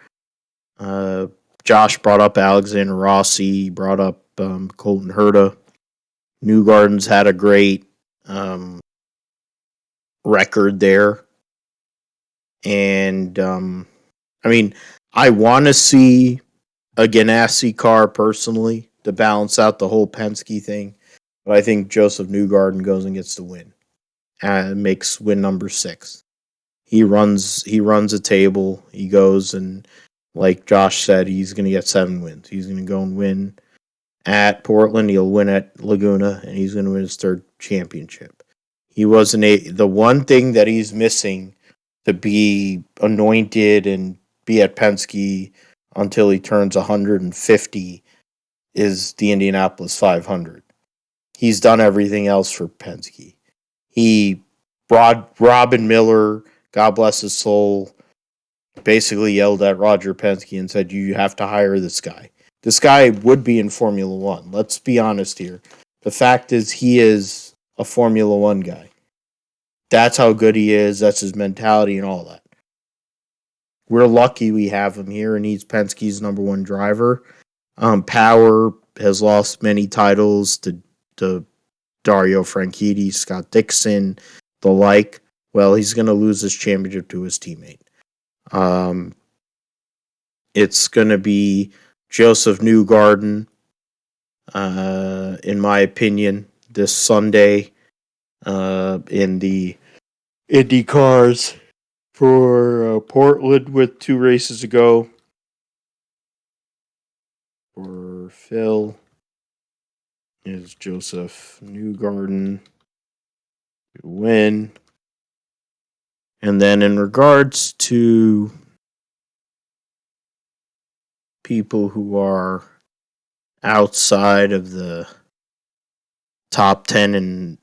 Josh brought up Alexander Rossi, brought up Colton Herta. Newgarden's had a great record there. And, I mean, I want to see a Ganassi car personally to balance out the whole Penske thing. But I think Joseph Newgarden goes and gets the win. And makes win number 6. He runs a table. He goes and, like Josh said, he's going to get 7 wins. He's going to go and win at Portland. He'll win at Laguna, and he's going to win his 3rd championship. He wasn't the one thing that he's missing to be anointed and be at Penske until he turns 150 is the Indianapolis 500. He's done everything else for Penske. He brought Robin Miller, God bless his soul, basically yelled at Roger Penske and said, "You have to hire this guy." This guy would be in Formula One. Let's be honest here. The fact is, he is a Formula One guy. That's how good he is. That's his mentality and all that. We're lucky we have him here, and he's Penske's number 1 driver. Power has lost many titles to Dario Franchitti, Scott Dixon, the like. Well, he's going to lose his championship to his teammate. It's going to be Joseph Newgarden, in my opinion, this Sunday in the IndyCars for Portland with 2 races to go. For Phil is Joseph Newgarden to win. And then in regards to people who are outside of the top 10 in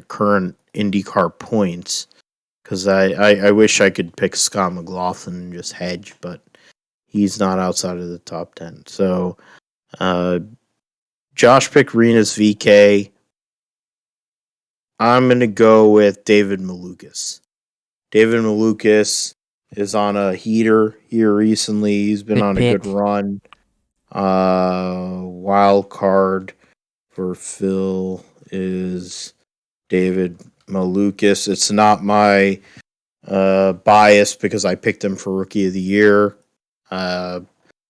current IndyCar points, because I wish I could pick Scott McLaughlin and just hedge, but he's not outside of the top 10. So Josh picked Renus VK. I'm going to go with David Malukas. David Malukas is on a heater here recently. He's been on a good run. Wild card for Phil is David Malukas. It's not my bias because I picked him for Rookie of the Year.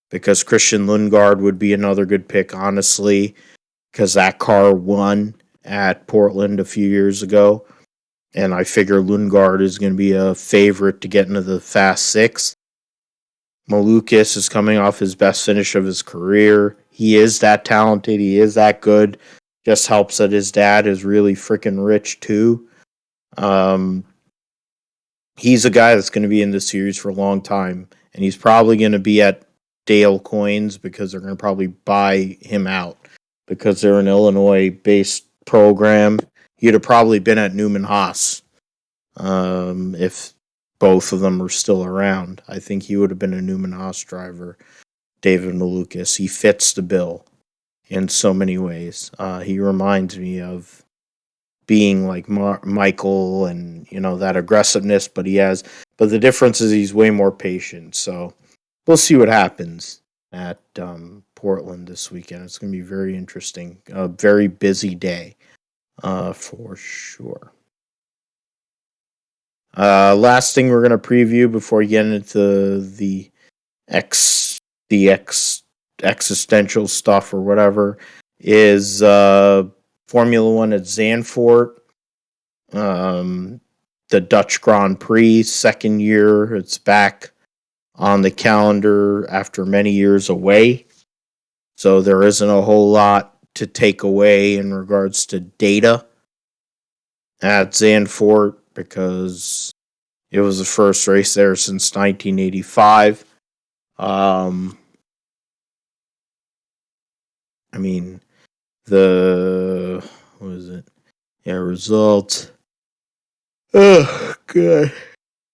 Because Christian Lundgaard would be another good pick, honestly, because that car won at Portland a few years ago. And I figure Lundgaard is going to be a favorite to get into the Fast 6. Malukas is coming off his best finish of his career. He is that talented. He is that good. Just helps that his dad is really freaking rich, too. He's a guy that's going to be in this series for a long time. And he's probably going to be at Dale Coins because they're going to probably buy him out because they're an Illinois-based program. he'd have probably been at Newman Haas if both of them were still around. I think he would have been a Newman Haas driver, David Malukas. He fits the bill in so many ways. He reminds me of being like Michael and, that aggressiveness, but the difference is he's way more patient. So we'll see what happens at Portland this weekend. It's going to be very interesting. A very busy day for sure. Last thing we're going to preview before we get into the existential stuff or whatever is Formula One at Zandvoort. The Dutch Grand Prix, second year. It's back on the calendar after many years away. So there isn't a whole lot to take away in regards to data at Zandvoort because it was the first race there since 1985. I mean, what is it? Yeah, result. Oh, God.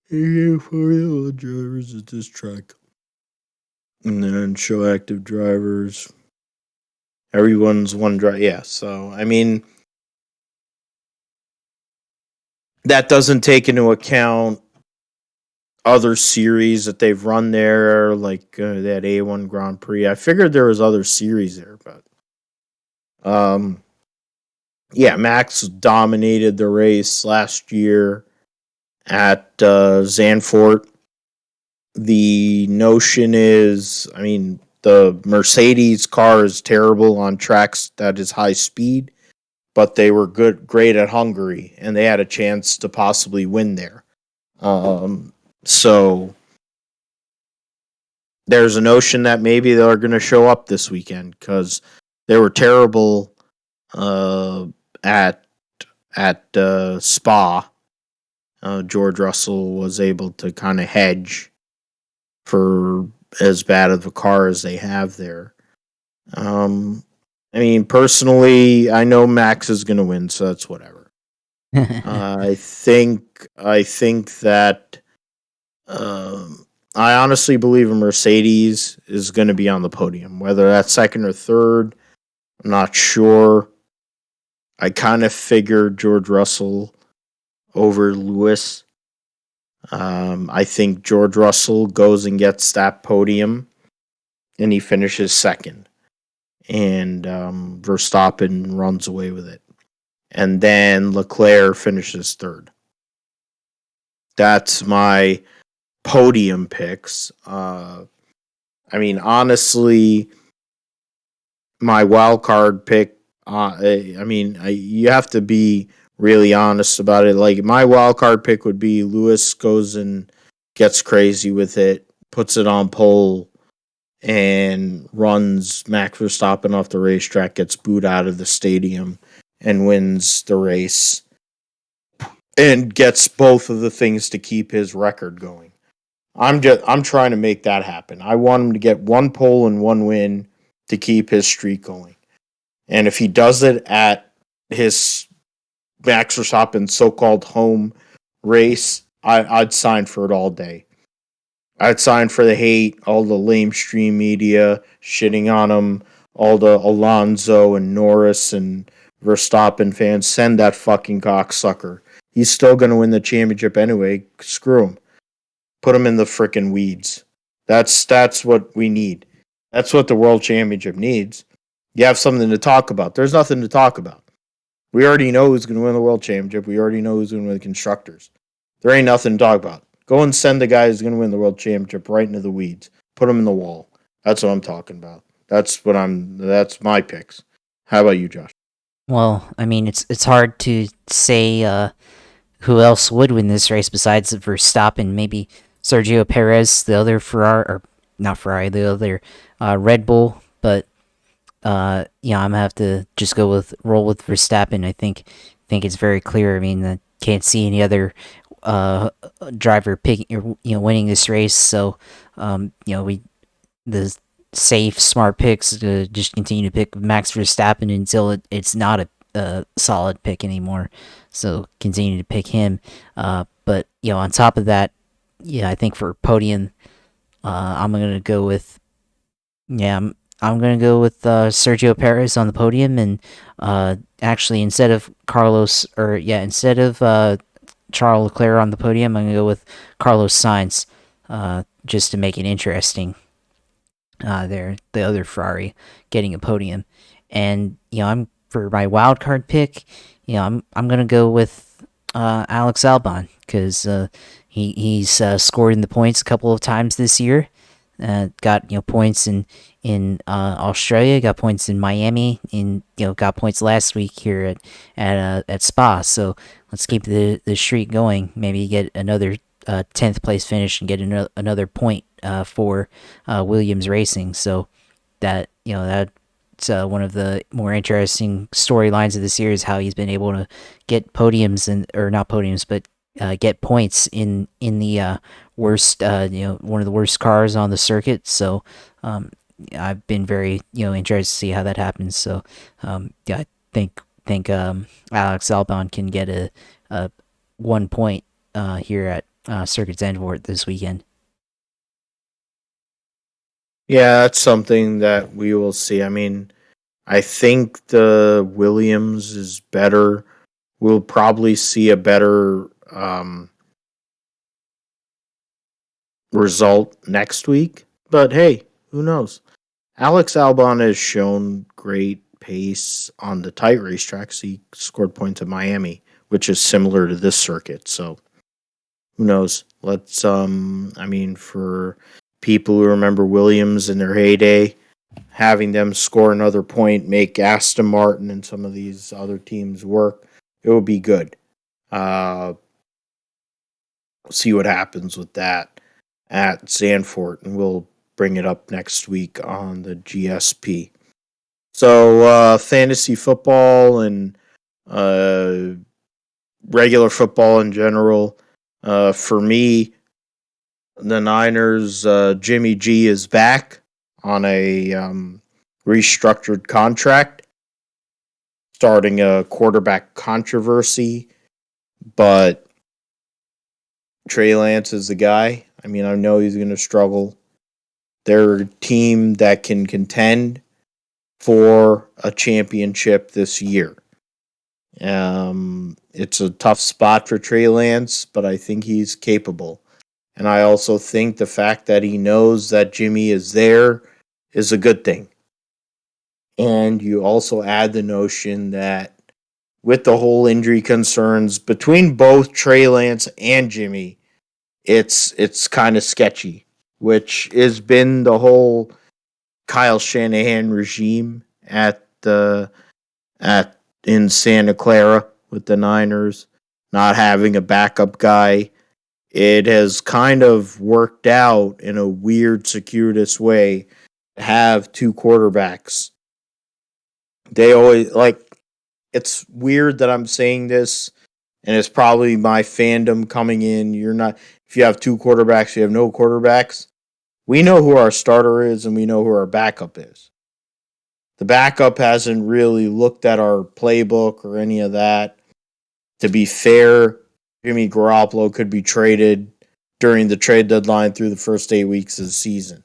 Formula drivers at this track. And then show active drivers. Everyone's one drive. Yeah, so, I mean, that doesn't take into account other series that they've run there, like that A1 Grand Prix. I figured there was other series there, but yeah, Max dominated the race last year at Zandvoort. The notion is, I mean, the Mercedes car is terrible on tracks that is high speed, but they were great at Hungary, and they had a chance to possibly win there. So there's a notion that maybe they're going to show up this weekend because they were terrible at Spa. George Russell was able to kind of hedge for as bad of a car as they have there. I mean, personally, I know Max is going to win, so that's whatever. I think that I honestly believe a Mercedes is going to be on the podium. Whether that's second or third, I'm not sure. I kind of figured George Russell over Lewis. I think George Russell goes and gets that podium, and he finishes second. And Verstappen runs away with it. And then Leclerc finishes third. That's my podium picks. I mean, honestly, my wild card pick, you have to be really honest about it. Like, my wild card pick would be Lewis goes and gets crazy with it, puts it on pole, and runs Max Verstappen off the racetrack, gets booed out of the stadium, and wins the race, and gets both of the things to keep his record going. I'm trying to make that happen. I want him to get one pole and one win to keep his streak going. And if he does it at his Max Verstappen's so-called home race, I'd sign for it all day. I'd sign for the hate, all the lame stream media shitting on him, all the Alonso and Norris and Verstappen fans. Send that fucking cocksucker. He's still going to win the championship anyway. Screw him. Put him in the frickin' weeds. That's what we need. That's what the World Championship needs. You have something to talk about. There's nothing to talk about. We already know who's going to win the World Championship. We already know who's going to win the Constructors. There ain't nothing to talk about. Go and send the guy who's going to win the World Championship right into the weeds. Put him in the wall. That's what I'm talking about. That's my picks. How about you, Josh? Well, I mean, it's hard to say who else would win this race besides Verstappen. Maybe Sergio Perez, the other Ferrari, or not Ferrari, the other Red Bull. But I'm gonna have to just roll with Verstappen. I think it's very clear. I mean, I can't see any other driver winning this race. So the safe, smart picks to just continue to pick Max Verstappen until it's not a solid pick anymore. So continue to pick him. But on top of that, yeah, I think for podium, I'm gonna go with I'm gonna go with Sergio Perez on the podium, and actually instead of Charles Leclerc on the podium, I'm gonna go with Carlos Sainz, just to make it interesting. There, the other Ferrari getting a podium, and I'm for my wild card pick. I'm gonna go with Alex Albon because he's scored in the points a couple of times this year. Got points in Australia, got points in Miami, and got points last week here at Spa. So let's keep the streak going. Maybe get another 10th place finish and get another point for Williams Racing. So that's one of the more interesting storylines of the series. How he's been able to get podiums or not podiums, but get points in the worst, one of the worst cars on the circuit. So I've been very interested to see how that happens. So I think Alex Albon can get a 1 point here at Circuit Zandvoort this weekend. Yeah, that's something that we will see. I mean, I think the Williams is better. We'll probably see a better result next week. But hey, who knows? Alex Albon has shown great pace on the tight racetracks. He scored points at Miami, which is similar to this circuit. So who knows? Let's I mean, for people who remember Williams in their heyday, having them score another point, make Aston Martin and some of these other teams work, it will be good. Uh See what happens with that at Zandvoort, and we'll bring it up next week on the GSP. So fantasy football and uh, regular football in general. For me, the Niners, Jimmy G is back on a restructured contract, starting a quarterback controversy, but Trey Lance is the guy. I mean, I know he's going to struggle. They're a team that can contend for a championship this year. It's a tough spot for Trey Lance, but I think he's capable. And I also think the fact that he knows that Jimmy is there is a good thing. And you also add the notion that with the whole injury concerns between both Trey Lance and Jimmy, it's kind of sketchy, which has been the whole Kyle Shanahan regime at in Santa Clara with the Niners, not having a backup guy. It has kind of worked out in a weird, circuitous way to have two quarterbacks. They always it's weird that I'm saying this, and it's probably my fandom coming in. You're not, if you have two quarterbacks, you have no quarterbacks. We know who our starter is and we know who our backup is. The backup hasn't really looked at our playbook or any of that. To be fair, Jimmy Garoppolo could be traded during the trade deadline through the first 8 weeks of the season,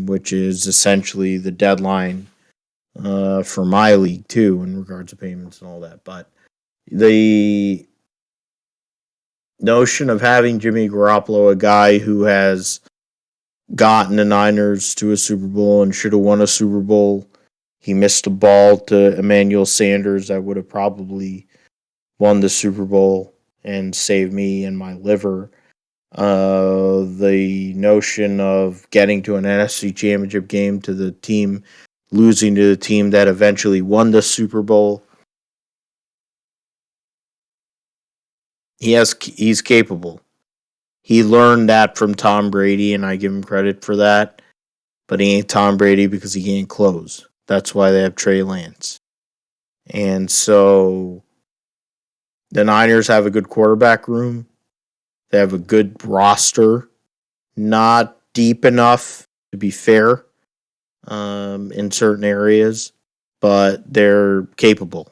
which is essentially the deadline for my league too, in regards to payments and all that. But the notion of having Jimmy Garoppolo, a guy who has gotten the Niners to a Super Bowl and should have won a Super Bowl, he missed a ball to Emmanuel Sanders that would have probably won the Super Bowl and saved me and my liver. The notion of getting to an NFC Championship game to the team, losing to the team that eventually won the Super Bowl. He's capable. He learned that from Tom Brady, and I give him credit for that. But he ain't Tom Brady because he can't close. That's why they have Trey Lance. And so the Niners have a good quarterback room. They have a good roster. Not deep enough, to be fair, in certain areas. but they're capable.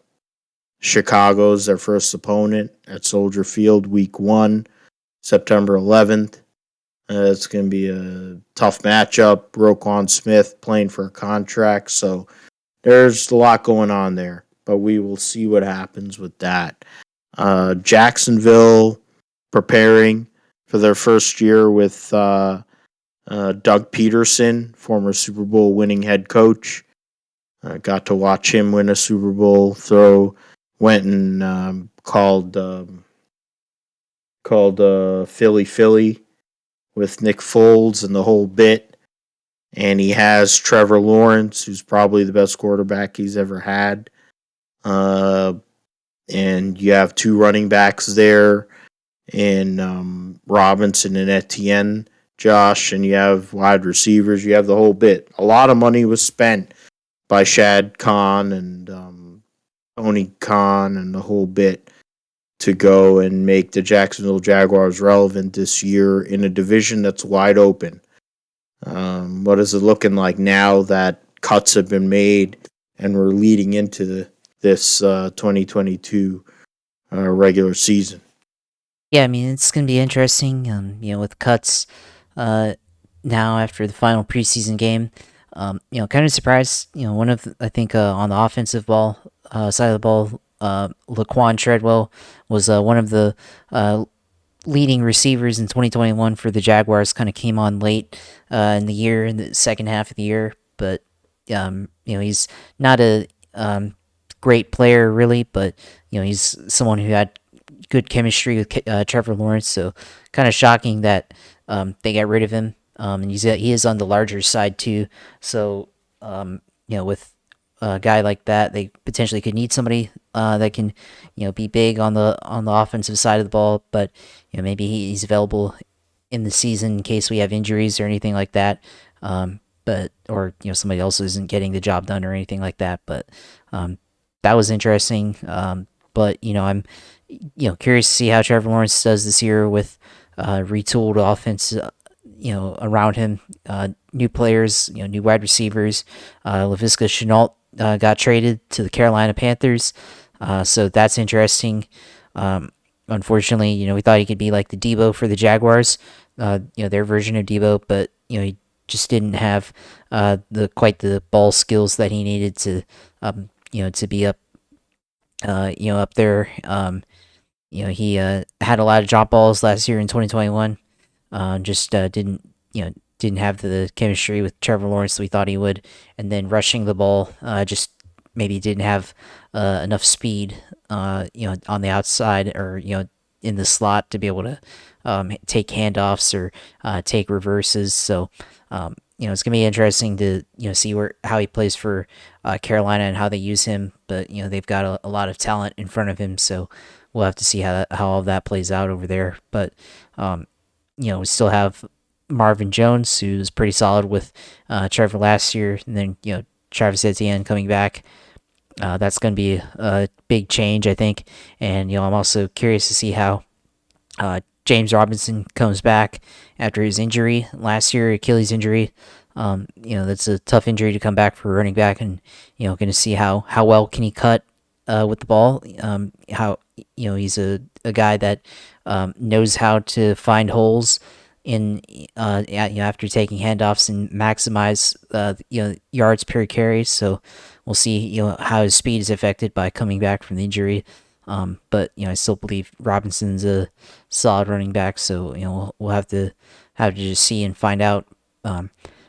Chicago's their first opponent at Soldier Field, Week 1, September 11th. It's going to be a tough matchup. Roquan Smith playing for a contract, so there's a lot going on there, but we will see what happens with that. Jacksonville preparing for their first year with Doug Peterson, former Super Bowl winning head coach. Got to watch him win a Super Bowl. Went and called Philly with Nick Foles and the whole bit. And he has Trevor Lawrence, who's probably the best quarterback he's ever had. And you have two running backs there in Robinson and Etienne, Josh, and you have wide receivers. You have the whole bit. A lot of money was spent by Shad Khan and Tony Khan and the whole bit to go and make the Jacksonville Jaguars relevant this year in a division that's wide open. What is it looking like now that cuts have been made and we're leading into this 2022 regular season? Yeah, I mean it's gonna be interesting. With cuts, now after the final preseason game, kind of surprised. One of I think on the offensive ball side of the ball, Laquan Treadwell was one of the leading receivers in 2021 for the Jaguars. Kind of came on late in the year, in the second half of the year, but he's not a great player really, but he's someone who had good chemistry with Trevor Lawrence. So kind of shocking that they got rid of him. And he is on the larger side too. So with a guy like that, they potentially could need somebody that can be big on the offensive side of the ball. But maybe he's available in the season in case we have injuries or anything like that. But or somebody else isn't getting the job done or anything like that. But that was interesting. But I'm curious to see how Trevor Lawrence does this year with retooled offense. Around him, new players, new wide receivers. Laviska Shenault got traded to the Carolina Panthers, so that's interesting. Unfortunately, we thought he could be like the Debo for the Jaguars, their version of Debo, but he just didn't have the ball skills that he needed to, to be up, up there. He had a lot of drop balls last year in 2021. Just didn't have the chemistry with Trevor Lawrence that we thought he would, and then rushing the ball just maybe didn't have enough speed, on the outside or in the slot to be able to take handoffs or take reverses. So it's gonna be interesting to see how he plays for Carolina and how they use him. But they've got a lot of talent in front of him, so we'll have to see how all that plays out over there. But we still have Marvin Jones, who's pretty solid with Trevor last year, and then Travis Etienne coming back. That's going to be a big change, I think. And I'm also curious to see how James Robinson comes back after his injury last year, Achilles injury. That's a tough injury to come back for a running back, and going to see how well can he cut with the ball. How he's a guy that knows how to find holes in after taking handoffs and maximize yards per carry. So we'll see how his speed is affected by coming back from the injury. But I still believe Robinson's a solid running back. So we'll have to just see and find out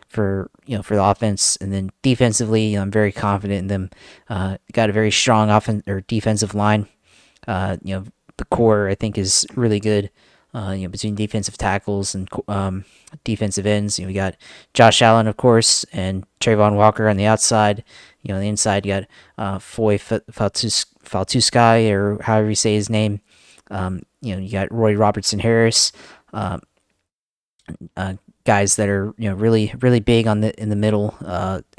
for the offense. And then defensively, I'm very confident in them. Got a very strong defensive line. The core I think is really good. Between defensive tackles and defensive ends, we got Josh Allen, of course, and Trayvon Walker on the outside. On the inside, you got Foy Faltuskai, or however you say his name. You got Roy Robertson Harris. Guys that are really really big in the middle,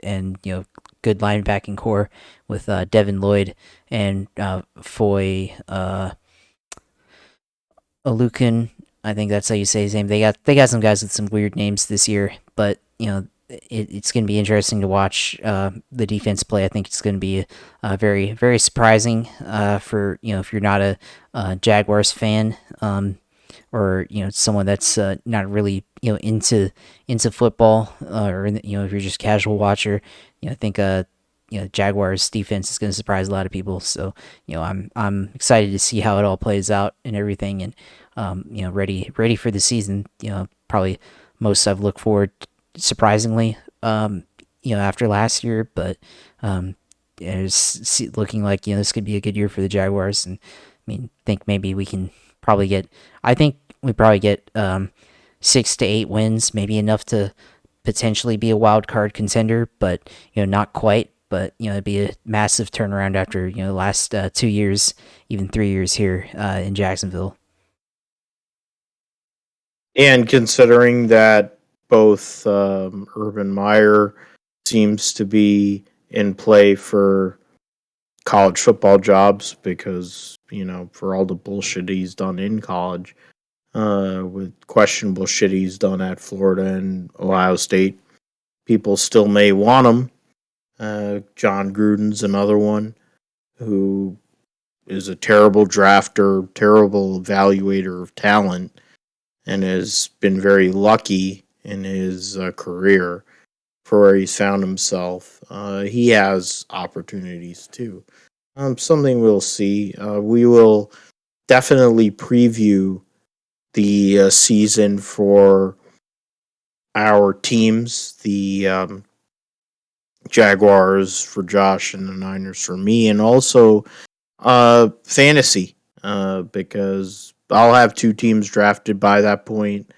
and good linebacking core with Devin Lloyd and Foy Alukin. I think that's how you say his name. They got some guys with some weird names this year, but it's going to be interesting to watch the defense play. I think it's going to be very very surprising for if you're not a Jaguars fan. Or someone that's not really into football, or if you're just a casual watcher, I think Jaguars defense is going to surprise a lot of people. So I'm excited to see how it all plays out and everything, and ready for the season. Probably most I've looked forward surprisingly after last year, but it's looking like this could be a good year for the Jaguars, and think maybe we can probably get. I think we probably get 6 to 8 wins, maybe enough to potentially be a wild card contender, but not quite. But it'd be a massive turnaround after the last 2 years, even 3 years here in Jacksonville. And considering that both Urban Meyer seems to be in play for college football jobs because, for all the bullshit he's done in college, with questionable shit he's done at Florida and Ohio State, people still may want him. John Gruden's another one who is a terrible drafter, terrible evaluator of talent, and has been very lucky in his career for where he's found himself. He has opportunities too. Something we'll see. We will definitely preview the season for our teams, the Jaguars for Josh and the Niners for me, and also fantasy, because I'll have 2 teams drafted by that point.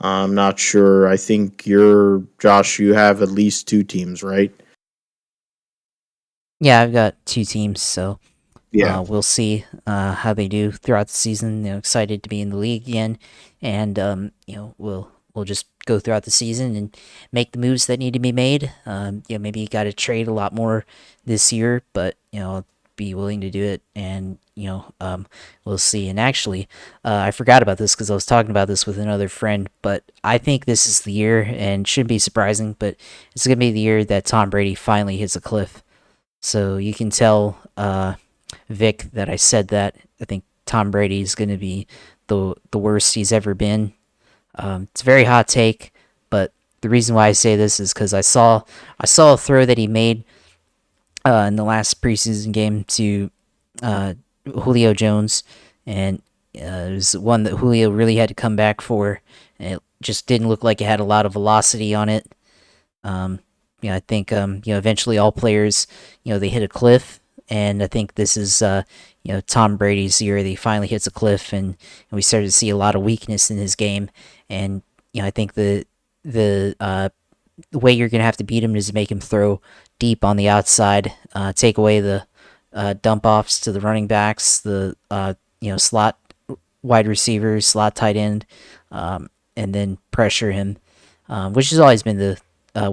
I'm not sure. I think Josh, you have at least 2 teams, right? Yeah, I've got 2 teams, so Yeah. we'll see how they do throughout the season. Excited to be in the league again, and we'll just go throughout the season and make the moves that need to be made. Maybe you got to trade a lot more this year, but I'll be willing to do it, and we'll see. And actually, I forgot about this because I was talking about this with another friend, but I think this is the year, and shouldn't be surprising, but it's gonna be the year that Tom Brady finally hits a cliff. So you can tell Vic that I said that. I think Tom Brady is going to be the worst he's ever been. It's a very hot take, but the reason why I say this is because I saw a throw that he made in the last preseason game to Julio Jones, and it was one that Julio really had to come back for, and it just didn't look like it had a lot of velocity on it. I think eventually all players they hit a cliff, and I think this is Tom Brady's year. He finally hits a cliff, and we started to see a lot of weakness in his game. And I think the way you're gonna have to beat him is to make him throw deep on the outside, take away the dump offs to the running backs, the slot wide receivers, slot tight end, and then pressure him, which has always been the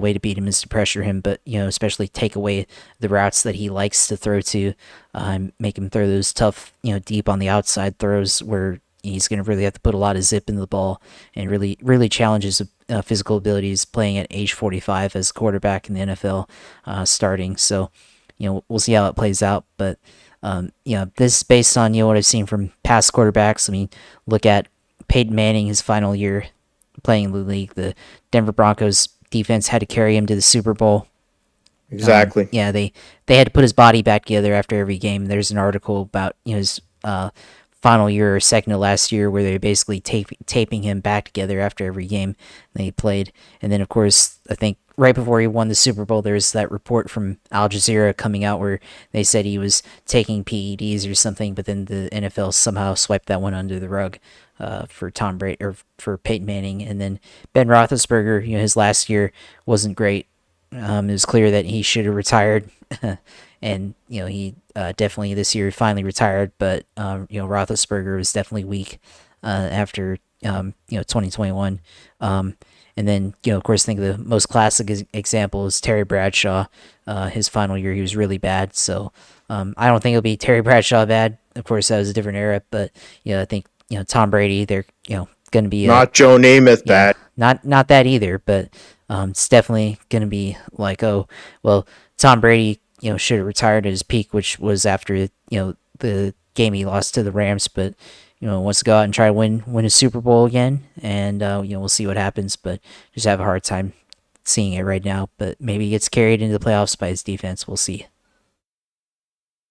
way to beat him is to pressure him, but especially take away the routes that he likes to throw to, make him throw those tough, deep on the outside throws where he's going to really have to put a lot of zip in the ball, and really challenges physical abilities playing at age 45 as a quarterback in the NFL, starting. So, we'll see how it plays out, but this is based on what I've seen from past quarterbacks. I mean, look at Peyton Manning, his final year playing in the league. The Denver Broncos defense had to carry him to the Super Bowl. Exactly. They had to put his body back together after every game. There's an article about his final year or second to last year where they're basically taping him back together after every game that he played. And then, of course, I think right before he won the Super Bowl, there's that report from Al Jazeera coming out where they said he was taking PEDs or something, but then the NFL somehow swiped that one under the rug for Tom Brady or for Peyton Manning. And then Ben Roethlisberger, his last year wasn't great. It was clear that he should have retired, and he definitely this year finally retired. But Roethlisberger was definitely weak after 2021. And then, of course, I think the most classic example is Terry Bradshaw. His final year, he was really bad. So I don't think it'll be Terry Bradshaw bad. Of course, that was a different era. But, I think, Tom Brady, they're, going going to be Not Joe Namath yeah, bad. not that either, but it's definitely going to be like, oh, well, Tom Brady, should have retired at his peak, which was after the game he lost to the Rams, but wants to go out and try to win a Super Bowl again, and we'll see what happens, but just have a hard time seeing it right now. But maybe he gets carried into the playoffs by his defense. We'll see.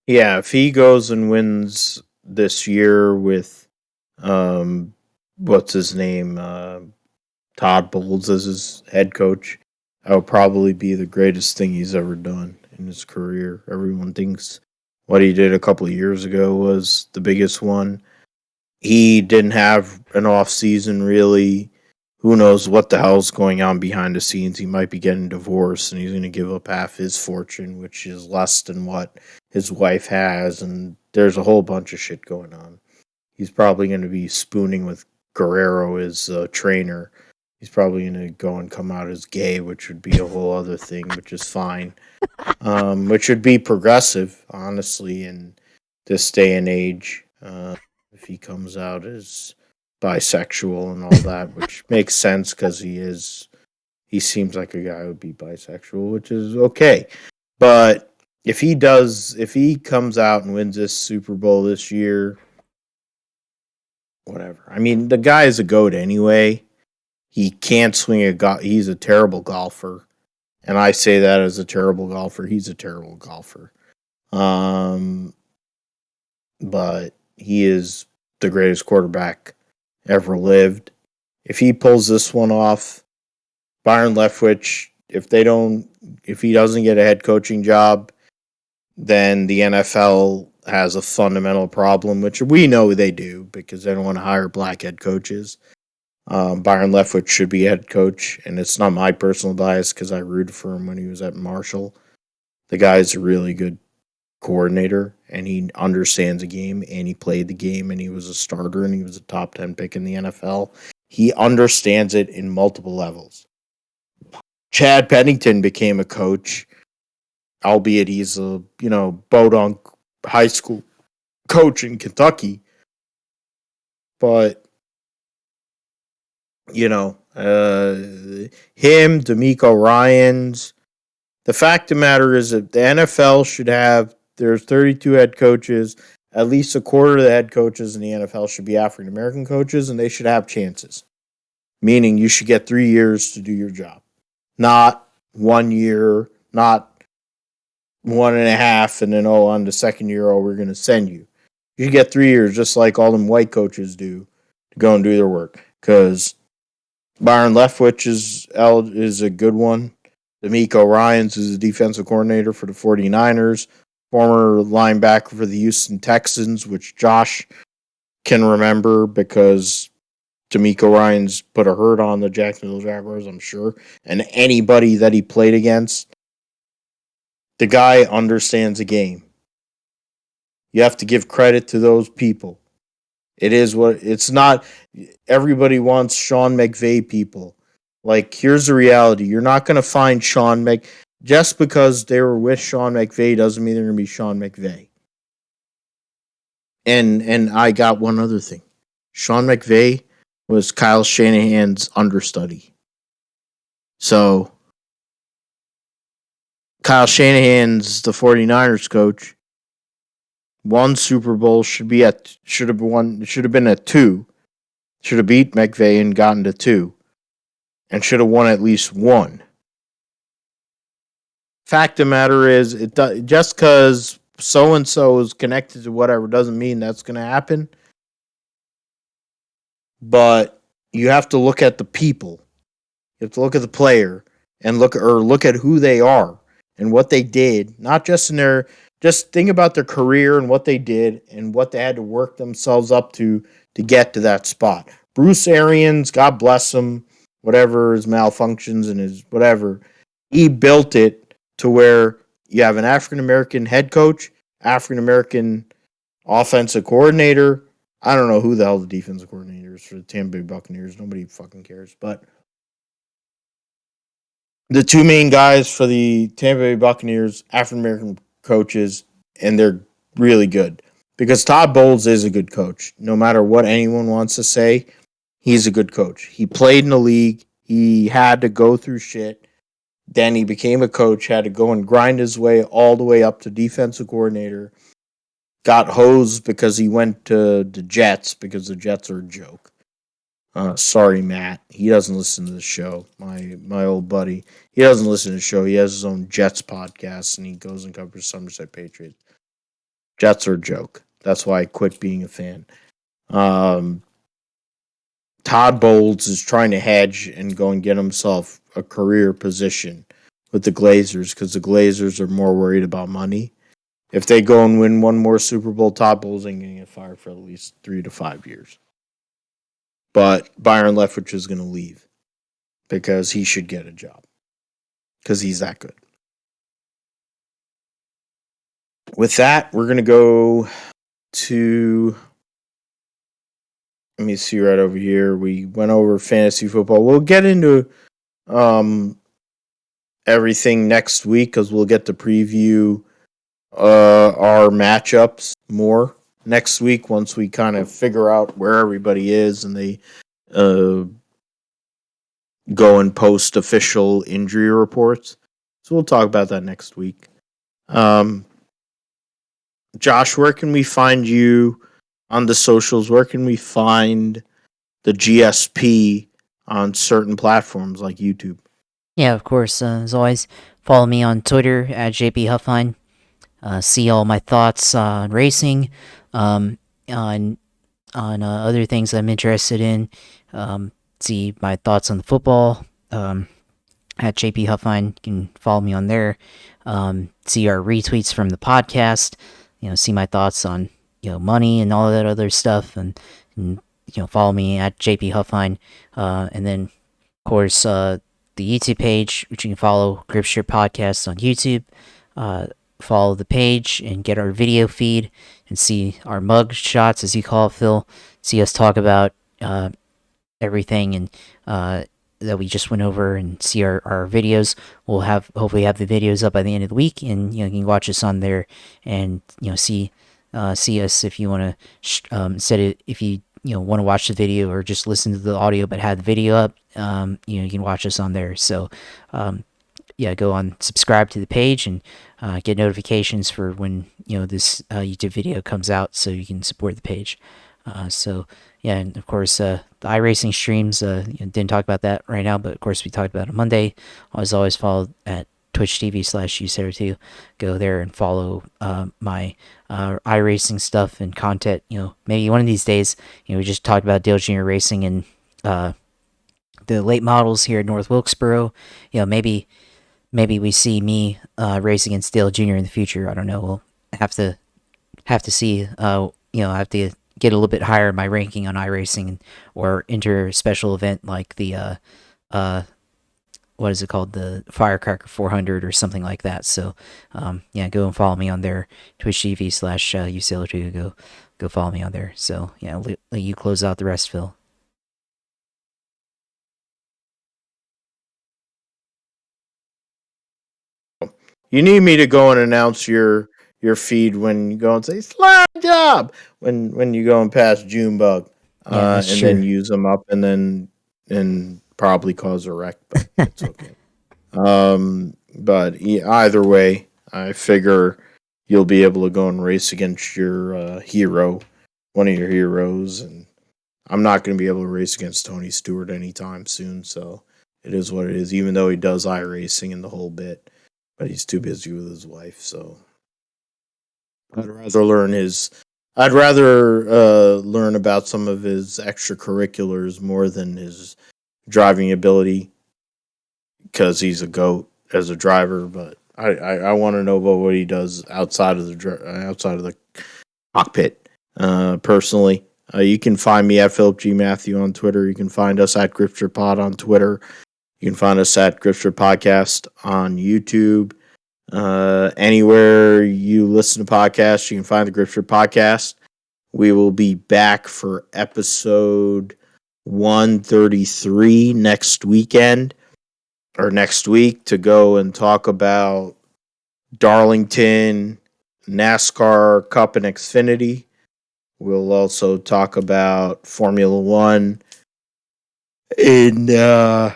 Yeah, if he goes and wins this year with what's his name? Todd Bowles as his head coach, that would probably be the greatest thing he's ever done in his career. Everyone thinks what he did a couple of years ago was the biggest one. He didn't have an off season really. Who knows what the hell's going on behind the scenes? He might be getting divorced and he's going to give up half his fortune, which is less than what his wife has. And there's a whole bunch of shit going on. He's probably going to be spooning with Guerrero as trainer. He's probably going to go and come out as gay, which would be a whole other thing, which is fine. Which would be progressive, honestly, in this day and age. If he comes out as bisexual and all that, which makes sense because he seems like a guy who would be bisexual, which is okay. But if he comes out and wins this Super Bowl this year, whatever. I mean, the guy is a goat anyway. He can't swing he's a terrible golfer. And I say that as a terrible golfer. He's a terrible golfer. But he is the greatest quarterback ever lived. If he pulls this one off, Byron Leftwich, if he doesn't get a head coaching job, then the NFL has a fundamental problem, which we know they do because they don't want to hire black head coaches. Byron Leftwich should be head coach, and it's not my personal bias because I rooted for him when he was at Marshall. The guy's a really good coordinator, and he understands the game, and he played the game, and he was a starter, and he was a top 10 pick in the NFL. He understands it in multiple levels. Chad Pennington became a coach, albeit he's a Bodunk high school coach in Kentucky, but him, D'Amico Ryans. The fact of the matter is that the NFL should have, there's 32 head coaches, at least a quarter of the head coaches in the NFL should be African American coaches, and they should have chances. Meaning you should get 3 years to do your job. Not 1 year, not 1.5, and then, on the second year, we're going to send you. You should get 3 years, just like all them white coaches do, to go and do their work. Because Byron Leftwich is a good one. D'Amico Ryans is a defensive coordinator for the 49ers, former linebacker for the Houston Texans, which Josh can remember because D'Amico Ryans put a hurt on the Jacksonville Jaguars, I'm sure. And anybody that he played against, the guy understands the game. You have to give credit to those people. It's not, everybody wants Sean McVay people. Like, here's the reality. You're not going to find just because they were with Sean McVay doesn't mean they're going to be Sean McVay. And I got one other thing. Sean McVay was Kyle Shanahan's understudy. So, Kyle Shanahan's the 49ers coach. One Super Bowl should have been at 2. Should have beat McVay and gotten to 2. And should have won at least 1. Fact of the matter is, just because so-and-so is connected to whatever doesn't mean that's going to happen. But you have to look at the people. You have to look at the player and look at who they are and what they did. Not just just think about their career and what they did and what they had to work themselves up to get to that spot. Bruce Arians, God bless him, whatever his malfunctions and his whatever, he built it to where you have an African-American head coach, African-American offensive coordinator. I don't know who the hell the defensive coordinator is for the Tampa Bay Buccaneers. Nobody fucking cares. But the two main guys for the Tampa Bay Buccaneers, African-American coaches, and they're really good. Because Todd Bowles is a good coach. No matter what anyone wants to say, He's a good coach. He played in the league. He had to go through shit. Then he became a coach, had to go and grind his way all the way up to defensive coordinator. Got hosed because he went to the Jets because the Jets are a joke. Sorry, Matt. He doesn't listen to the show. My old buddy. He doesn't listen to the show. He has his own Jets podcast, and he goes and covers Somerset Patriots. Jets are a joke. That's why I quit being a fan. Todd Bowles is trying to hedge and go and get himself a career position with the Glazers because the Glazers are more worried about money. If they go and win one more Super Bowl, Todd Bowles ain't going to get fired for at least 3 to 5 years. But Byron Leftwich is going to leave because he should get a job because he's that good. With that, we're going to go to... Let me see right over here. We went over fantasy football. We'll get into everything next week because we'll get to preview our matchups more next week once we kind of figure out where everybody is and they go and post official injury reports. So we'll talk about that next week. Josh, where can we find you on the socials? Where can we find the GSP on certain platforms like YouTube? Yeah, of course. As always, follow me on Twitter at JPHuffine. See all my thoughts on racing, on other things I'm interested in. See my thoughts on the football at JP Huffine. You can follow me on there. See our retweets from the podcast. See my thoughts on money and all that other stuff, and follow me at JP Huffine. And then of course the YouTube page, which you can follow Gripshire Podcast on YouTube. Follow the page and get our video feed and see our mug shots, as you call it, Phil. See us talk about everything and that we just went over, and see our videos. We'll hopefully have the videos up by the end of the week, and you can watch us on there and see us if you want to if you want to watch the video or just listen to the audio but have the video up. You can watch us on there. So go on, subscribe to the page, and get notifications for when this YouTube video comes out, so you can support the page. And of course the iRacing streams. Didn't talk about that right now, but of course we talked about it on Monday. As always, follow at twitch.tv/user2. Go there and follow my iRacing stuff and content. Maybe one of these days, we just talked about Dale Jr. Racing and the late models here at North Wilkesboro. Maybe we see me race against Dale Jr. in the future. I don't know. We'll have to see. I have to get a little bit higher in my ranking on iRacing, or enter a special event like the what is it called, the Firecracker 400 or something like that. So go and follow me on there, twitch.tv/usailor2. Go follow me on there. So let you close out the rest, Phil. You need me to go and announce your feed when you go and say slide job when you go and pass Junebug, and true. then use them up and probably cause a wreck, but it's okay. But either way, I figure you'll be able to go and race against your hero, one of your heroes, and I'm not going to be able to race against Tony Stewart anytime soon, so it is what it is, even though he does iRacing and the whole bit, but he's too busy with his wife, so I'd rather learn about some of his extracurriculars more than his driving ability, because he's a goat as a driver. But I want to know about what he does outside of the cockpit. Personally, you can find me at Philip G. Matthew on Twitter. You can find us at Grifter Pod on Twitter. You can find us at Grifter Podcast on YouTube. Anywhere you listen to podcasts, you can find the Grifter Podcast. We will be back for episode 133 next week to go and talk about Darlington, NASCAR Cup, and Xfinity. We'll also talk about Formula One, in the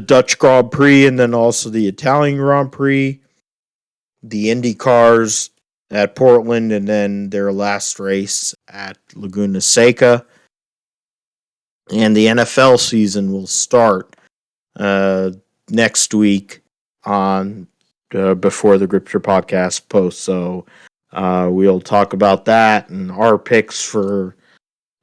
Dutch Grand Prix, and then also the Italian Grand Prix, the Indy cars at Portland, and then their last race at Laguna Seca. And the NFL season will start next week on before the Gripster podcast post. So we'll talk about that and our picks for,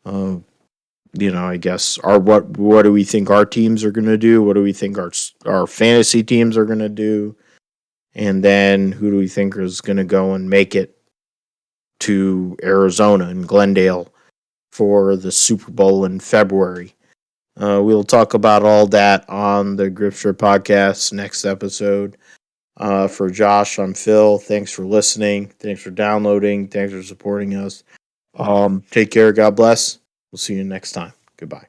I guess what do we think our teams are going to do? What do we think our fantasy teams are going to do? And then who do we think is going to go and make it to Arizona and Glendale for the Super Bowl in February? We'll talk about all that on the Gripster podcast next episode. For Josh, I'm Phil. Thanks for listening. Thanks for downloading. Thanks for supporting us. Take care. God bless. We'll see you next time. Goodbye.